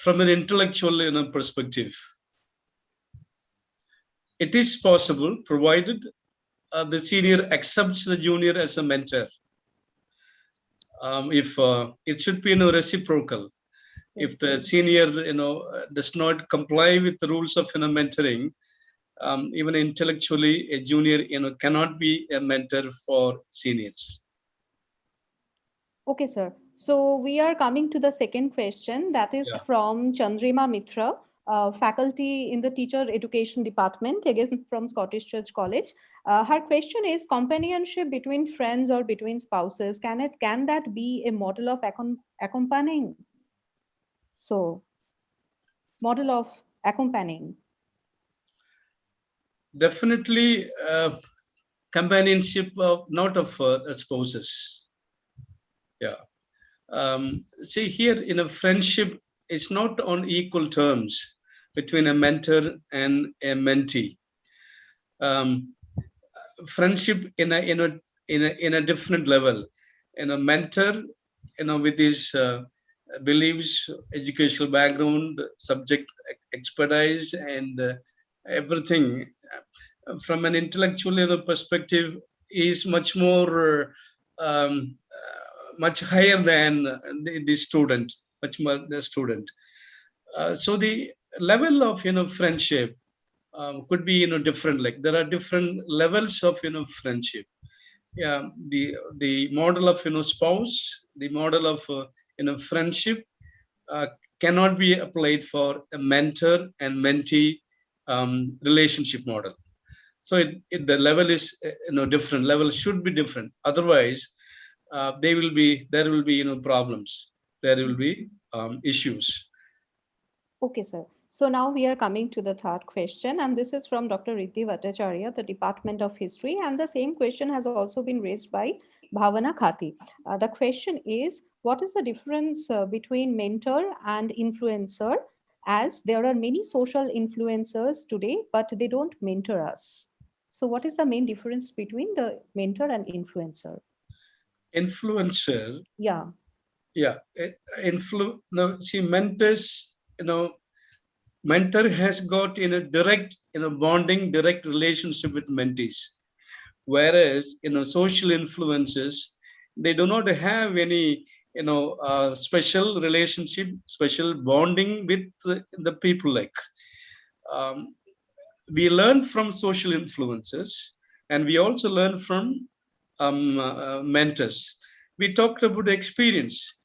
an intellectual perspective, it is possible provided the senior accepts the junior as a mentor. If it should be reciprocal. If the senior does not comply with the rules of mentoring, even intellectually a junior cannot be a mentor for seniors. Okay, sir. So we are coming to the second question, that is from Chandrima Mitra, faculty in the Teacher Education Department, again from Scottish Church College. Her question is, companionship between friends or between spouses, can that be a model of accompanying? So, model of accompanying. Definitely companionship, not of spouses. Yeah. See here, in a friendship, it's not on equal terms between a mentor and a mentee. Friendship in a different level. A mentor, with his beliefs, educational background, subject expertise, and everything, from an intellectual perspective, is much more much higher than the student, much more the student. So the level of friendship could be different. Like there are different levels of friendship. Yeah, the model of spouse, the model of friendship cannot be applied for a mentor and mentee relationship model. So the level is different. Level should be different. Otherwise, there will be problems. There will be issues. Okay, sir. So now we are coming to the third question, and this is from Dr. Riddhi Bhattacharya, the Department of History, and the same question has also been raised by Bhavana Khati. The question is, what is the difference between mentor and influencer, as there are many social influencers today, but they don't mentor us? So what is the main difference between the mentor and influencer? Influencer. Yeah. Yeah. No, see, mentors, mentor has got in a direct bonding, direct relationship with mentees, whereas social influences, they do not have any special relationship, special bonding with the people. Like we learn from social influences, and we also learn from mentors. We talked about the experience.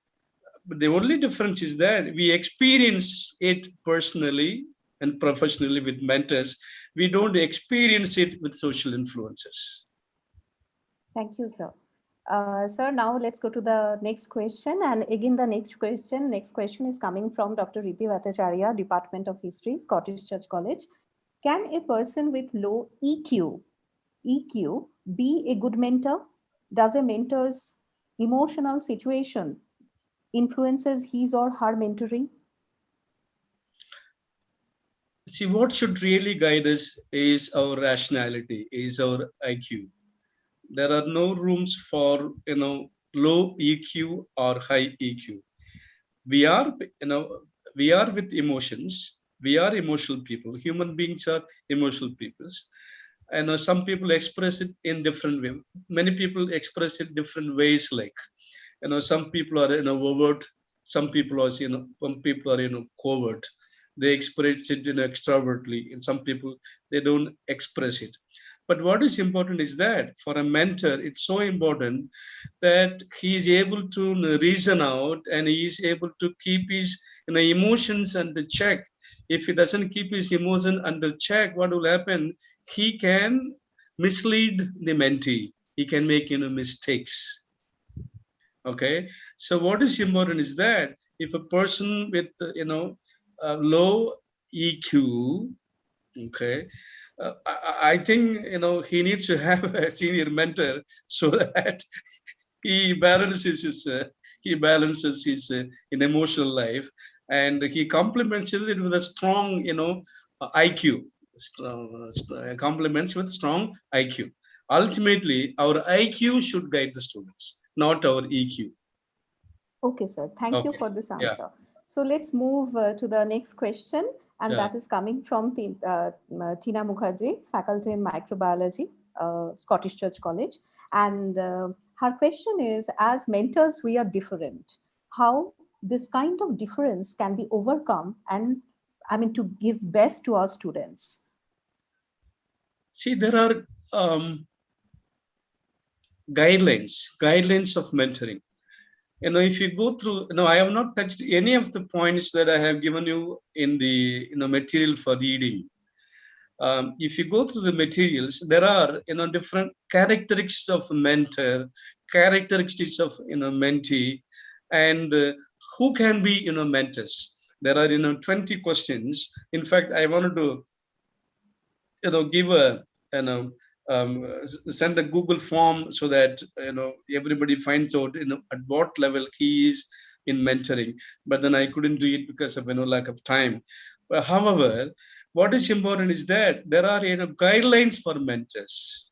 But the only difference is that we experience it personally and professionally with mentors. We don't experience it with social influencers. Thank you, sir. Sir, now let's go to the next question. And again, the next question is coming from Dr. Riti Bhattacharya, Department of History, Scottish Church College. Can a person with low EQ be a good mentor? Does a mentor's emotional situation influences his or her mentoring? See, what should really guide us is our rationality, is our IQ. There are no rooms for low EQ or high EQ. We are with emotions. We are emotional people. Human beings are emotional peoples. And some people express it in different ways. Many people express it different ways. Like some people are overt. Some people are covert. They express it extrovertly, and some people they don't express it. But what is important is that for a mentor, it's so important that he is able to reason out and he is able to keep his emotions under check. If he doesn't keep his emotion under check, what will happen? He can mislead the mentee. He can make mistakes. Okay, so what is important is that if a person with low EQ, okay, I think he needs to have a senior mentor so that he balances his in emotional life, and he complements it with a strong IQ. Complements with strong IQ. Ultimately, our IQ should guide the students, not our EQ. Okay, sir. Thank you for this answer. Yeah. So let's move to the next question, and that is coming from Tina Mukherjee, faculty in microbiology, Scottish Church College. And her question is, as mentors, we are different. How this kind of difference can be overcome and, to give best to our students? See, there are guidelines of mentoring. If you go through, I have not touched any of the points that I have given you in the material for reading. If you go through the materials, there are different characteristics of mentor, characteristics of mentee, and who can be mentors. There are 20 questions. In fact, I wanted to give a send a Google form so that everybody finds out at what level he is in mentoring. But then I couldn't do it because of lack of time. But however, what is important is that there are guidelines for mentors.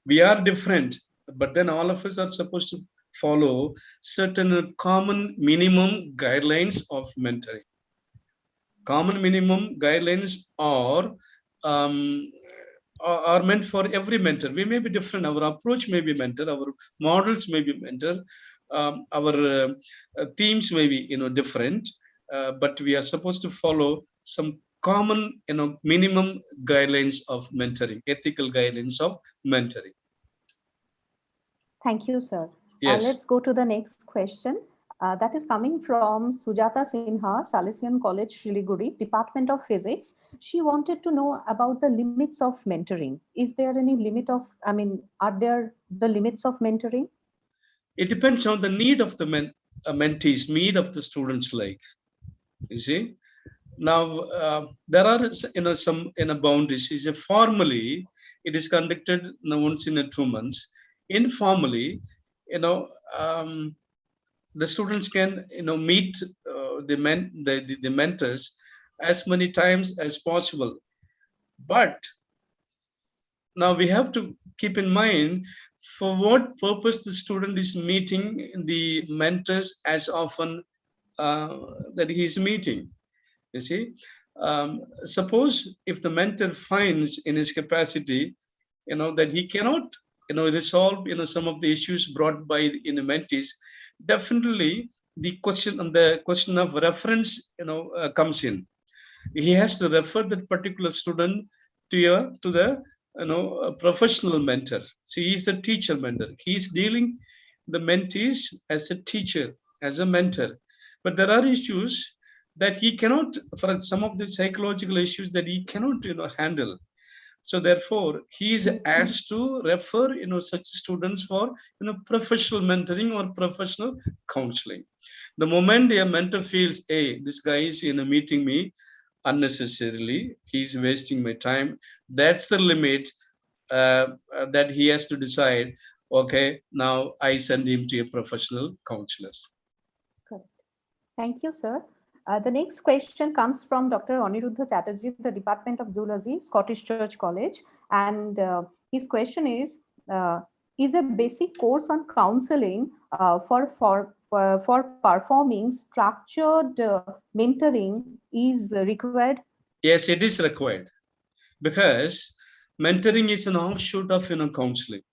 We are different, but then all of us are supposed to follow certain common minimum guidelines of mentoring. Common minimum guidelines are meant for every mentor. We may be different. Our approach may be mentor. Our models may be mentor. Our themes may be different. But we are supposed to follow some common minimum guidelines of mentoring, ethical guidelines of mentoring. Thank you, sir. Yes. Let's go to the next question. That is coming from Sujata Sinha, Salesian College, Siliguri, Department of Physics. She wanted to know about the limits of mentoring. Is there any limit of, are there the limits of mentoring? It depends on the need of the mentees, need of the students, like, you see. Now, there are some boundaries. Formally, it is conducted once in 2 months. Informally, the students can meet the mentors as many times as possible. But now we have to keep in mind for what purpose the student is meeting the mentors as often that he is meeting. You see, suppose if the mentor finds in his capacity that he cannot resolve some of the issues brought by the mentees, definitely the question of reference comes in. He has to refer that particular student to the a professional mentor. So he is a teacher mentor. He is dealing the mentees as a teacher, as a mentor. But there are issues that he cannot, for some of the psychological issues that he cannot handle. So therefore, he is asked to refer, such students for, professional mentoring or professional counseling. The moment a mentor feels, hey, this guy is, meeting me unnecessarily, he's wasting my time, that's the limit that he has to decide, okay, now I send him to a professional counselor. Correct. Thank you, sir. The next question comes from Dr. Aniruddha Chatterjee, the Department of Zoology, Scottish Church College. And his question is a basic course on counseling for performing structured mentoring is required? Yes, it is required, because mentoring is an offshoot of, counseling.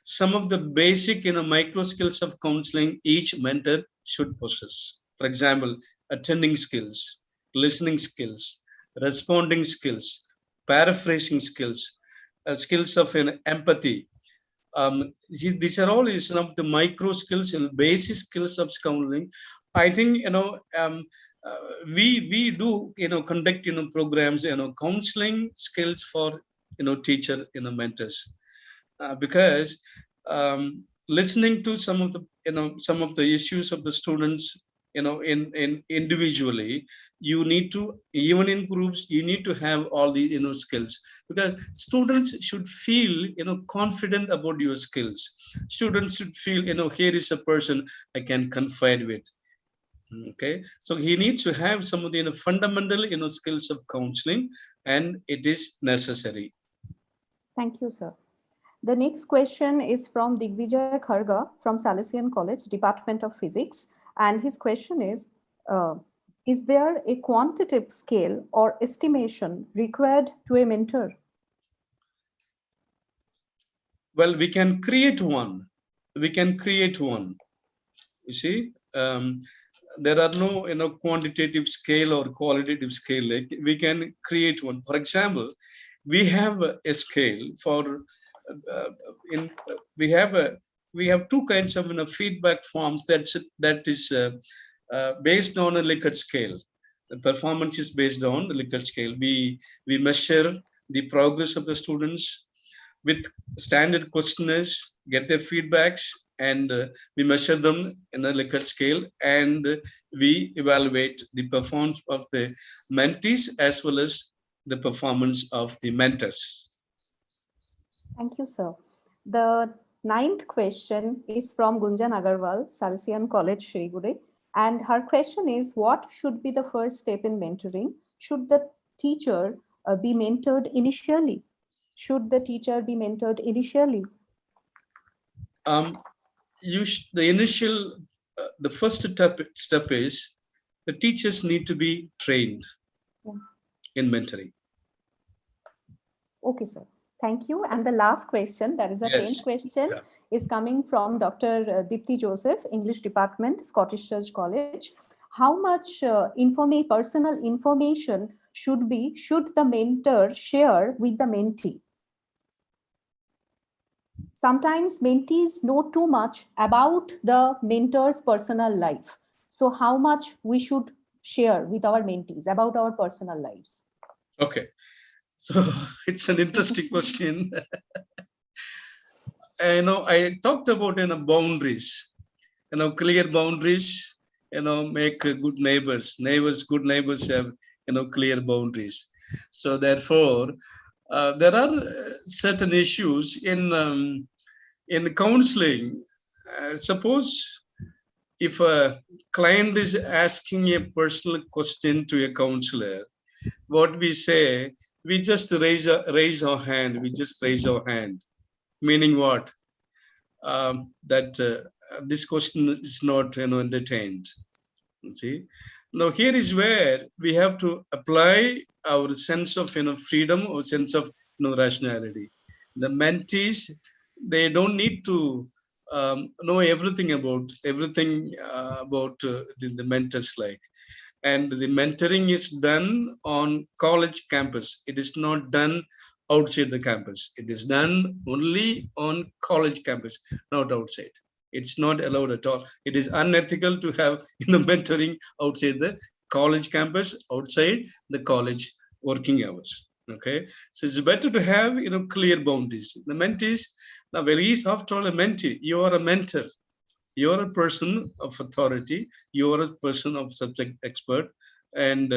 Some of the basic, micro skills of counseling each mentor should possess. For example, attending skills, listening skills, responding skills, paraphrasing skills, skills of empathy. These are all some of the micro skills and basic skills of counseling. I think we do conduct programs, counseling skills for teacher mentors. Because listening to some of the issues of the students, in individually, you need to, even in groups, you need to have all the skills, because students should feel confident about your skills. Students should feel here is a person I can confide with. Okay, so he needs to have some of the fundamental skills of counseling, and it is necessary. Thank you, sir. The next question is from Digvijay Kharga from Salesian College, Department of Physics. And his question is there a quantitative scale or estimation required to a mentor? Well, we can create one. You see, there are no quantitative scale or qualitative scale. Like, we can create one. For example, we have a scale for we have two kinds of feedback forms that is based on a Likert scale. The performance is based on the Likert scale. We measure the progress of the students with standard questionnaires, get their feedbacks, and we measure them in a Likert scale, and we evaluate the performance of the mentees as well as the performance of the mentors. Thank you, sir. The ninth question is from Gunjan Agarwal, Salesian College, Srigure. And her question is, what should be the first step in mentoring? Should the teacher be mentored initially? Should the teacher be mentored initially? The first step is the teachers need to be trained in mentoring. Okay, sir. Thank you. And the last question, that is the 10th question, is coming from Dr. Dipti Joseph, English Department, Scottish Church College. How much personal information should the mentor share with the mentee? Sometimes mentees know too much about the mentor's personal life. So how much we should share with our mentees about our personal lives? Okay. So it's an interesting question. I talked about boundaries. Clear boundaries. Make good neighbors. Good neighbors have clear boundaries. So therefore, there are certain issues in counseling. Suppose if a client is asking a personal question to a counselor, what we say, we just raise our hand. We just raise our hand. Meaning what? That this question is not entertained. You see. Now here is where we have to apply our sense of freedom or sense of rationality. The mentees, they don't need to know everything about the mentors like. And the mentoring is done on college campus. It is not done outside the campus. It is done only on college campus, not outside. It's not allowed at all. It is unethical to have mentoring outside the college campus, outside the college working hours. Okay, so it's better to have clear boundaries. The mentees, now well, he's after all a mentee. You are a mentor. You are a person of authority. You are a person of subject expert and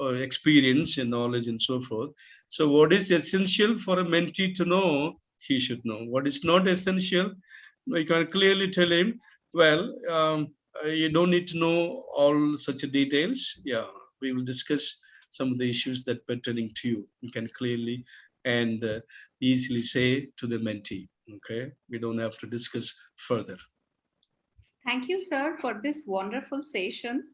experience and knowledge and so forth. So what is essential for a mentee to know, he should know. What is not essential, we can clearly tell him, well, you don't need to know all such details. Yeah, we will discuss some of the issues that pertaining to you. You can clearly and easily say to the mentee. Okay, we don't have to discuss further. Thank you, sir, for this wonderful session.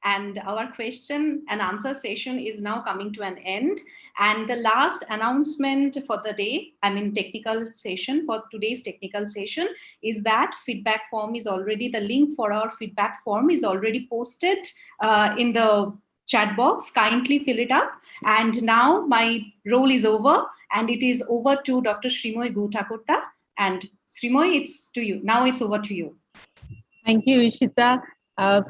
And our question and answer session is now coming to an end. And the last announcement for the day, technical session for today's technical session, is that feedback form is already, the link for our feedback form is already posted in the chat box. Kindly fill it up. And now my role is over, and it is over to Dr. Srimoy Guhathakurta. And Srimoy, it's to you. Now it's over to you. Thank you, Ishita.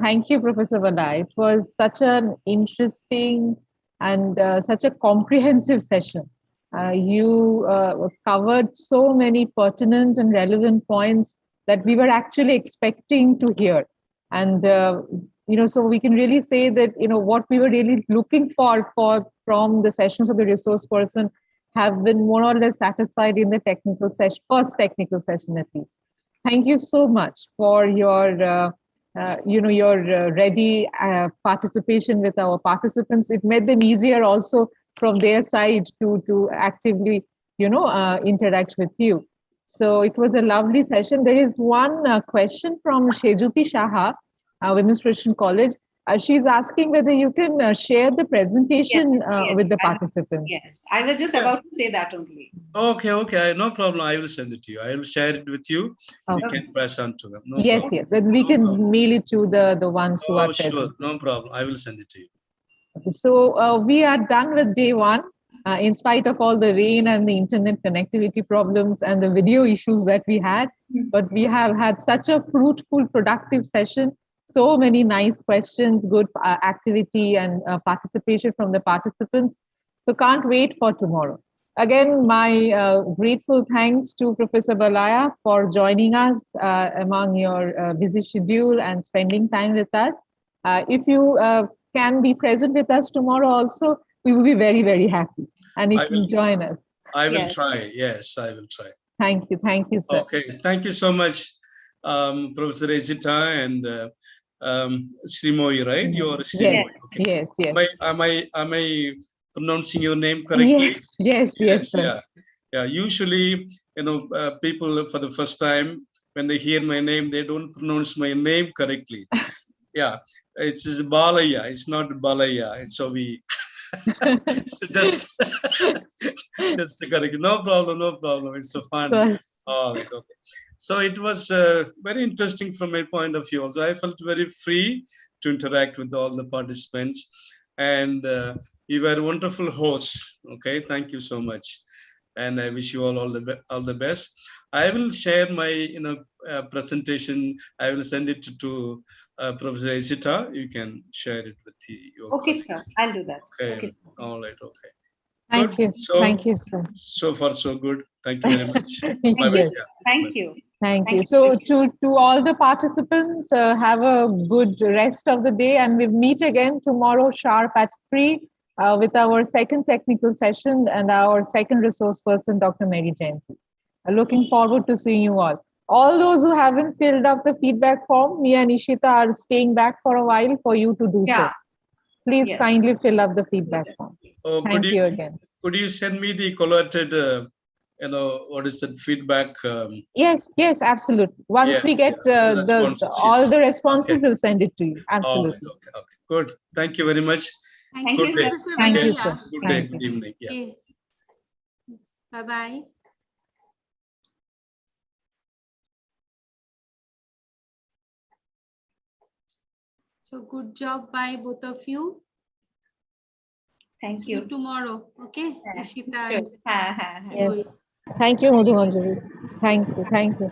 Thank you, Professor Balai. It was such an interesting and such a comprehensive session. You covered so many pertinent and relevant points that we were actually expecting to hear. And, so we can really say that, what we were really looking for from the sessions of the resource person have been more or less satisfied in the technical session, first technical session at least. Thank you so much for your ready participation with our participants. It made them easier also from their side to actively, interact with you. So it was a lovely session. There is one question from Shejuti Shaha, Women's Christian College. She's asking whether you can share the presentation with the participants. Yes, I was just about to say that only. Okay, no problem. I will send it to you. I will share it with you. Okay. You can pass on to them. No problem. Yes. Then we can mail it to the ones who are present. Sure, no problem. I will send it to you. Okay, so we are done with day one. In spite of all the rain and the internet connectivity problems and the video issues that we had, but we have had such a fruitful, productive session. So many nice questions, good activity and participation from the participants. So can't wait for tomorrow. Again, my grateful thanks to Professor Balaya for joining us among your busy schedule and spending time with us. If you can be present with us tomorrow also, we will be very, very happy. And if you join us. I will try. Yes, I will try. Thank you, sir. Okay, thank you so much, Professor Ezita and Srimoy, right? You are Srimoy. Yes, okay. Yes. Am I pronouncing your name correctly? Yes. Sir. Yeah. Usually, people for the first time when they hear my name, they don't pronounce my name correctly. Yeah, it's Balaya. It's not Balaya. So we so just to correct. No problem. It's so fun. Sure. All right. Okay. So it was very interesting from my point of view. Also, I felt very free to interact with all the participants, and you were wonderful hosts. Okay, thank you so much, and I wish you all the best. I will share my presentation. I will send it to Professor Ezita. You can share it with your Okay, colleagues. sir. I'll do that. Okay. All right. Okay. Thank you. So, thank you, sir. So far, so good. Thank you very much. Yes. Thank you. Thank you. So to all the participants, have a good rest of the day, and we'll meet again tomorrow sharp at 3 with our second technical session and our second resource person, Dr. Mary Jayanti. Looking forward to seeing you all. All those who haven't filled up the feedback form, me and Ishita are staying back for a while for you to do so. Please kindly fill up the feedback form. Thank you again. Could you send me the collated, what is that feedback? Yes, absolutely. Once we get all the responses, we'll send it to you. Absolutely. Okay. Good. Thank you very much. Thank you, sir. Thank you, sir. Good day. Good evening. Yeah. Okay. Bye-bye. So good job by both of you. Thank See you tomorrow. Okay, Ishita. Yes. Thank you, Madhu Manjari. Thank you.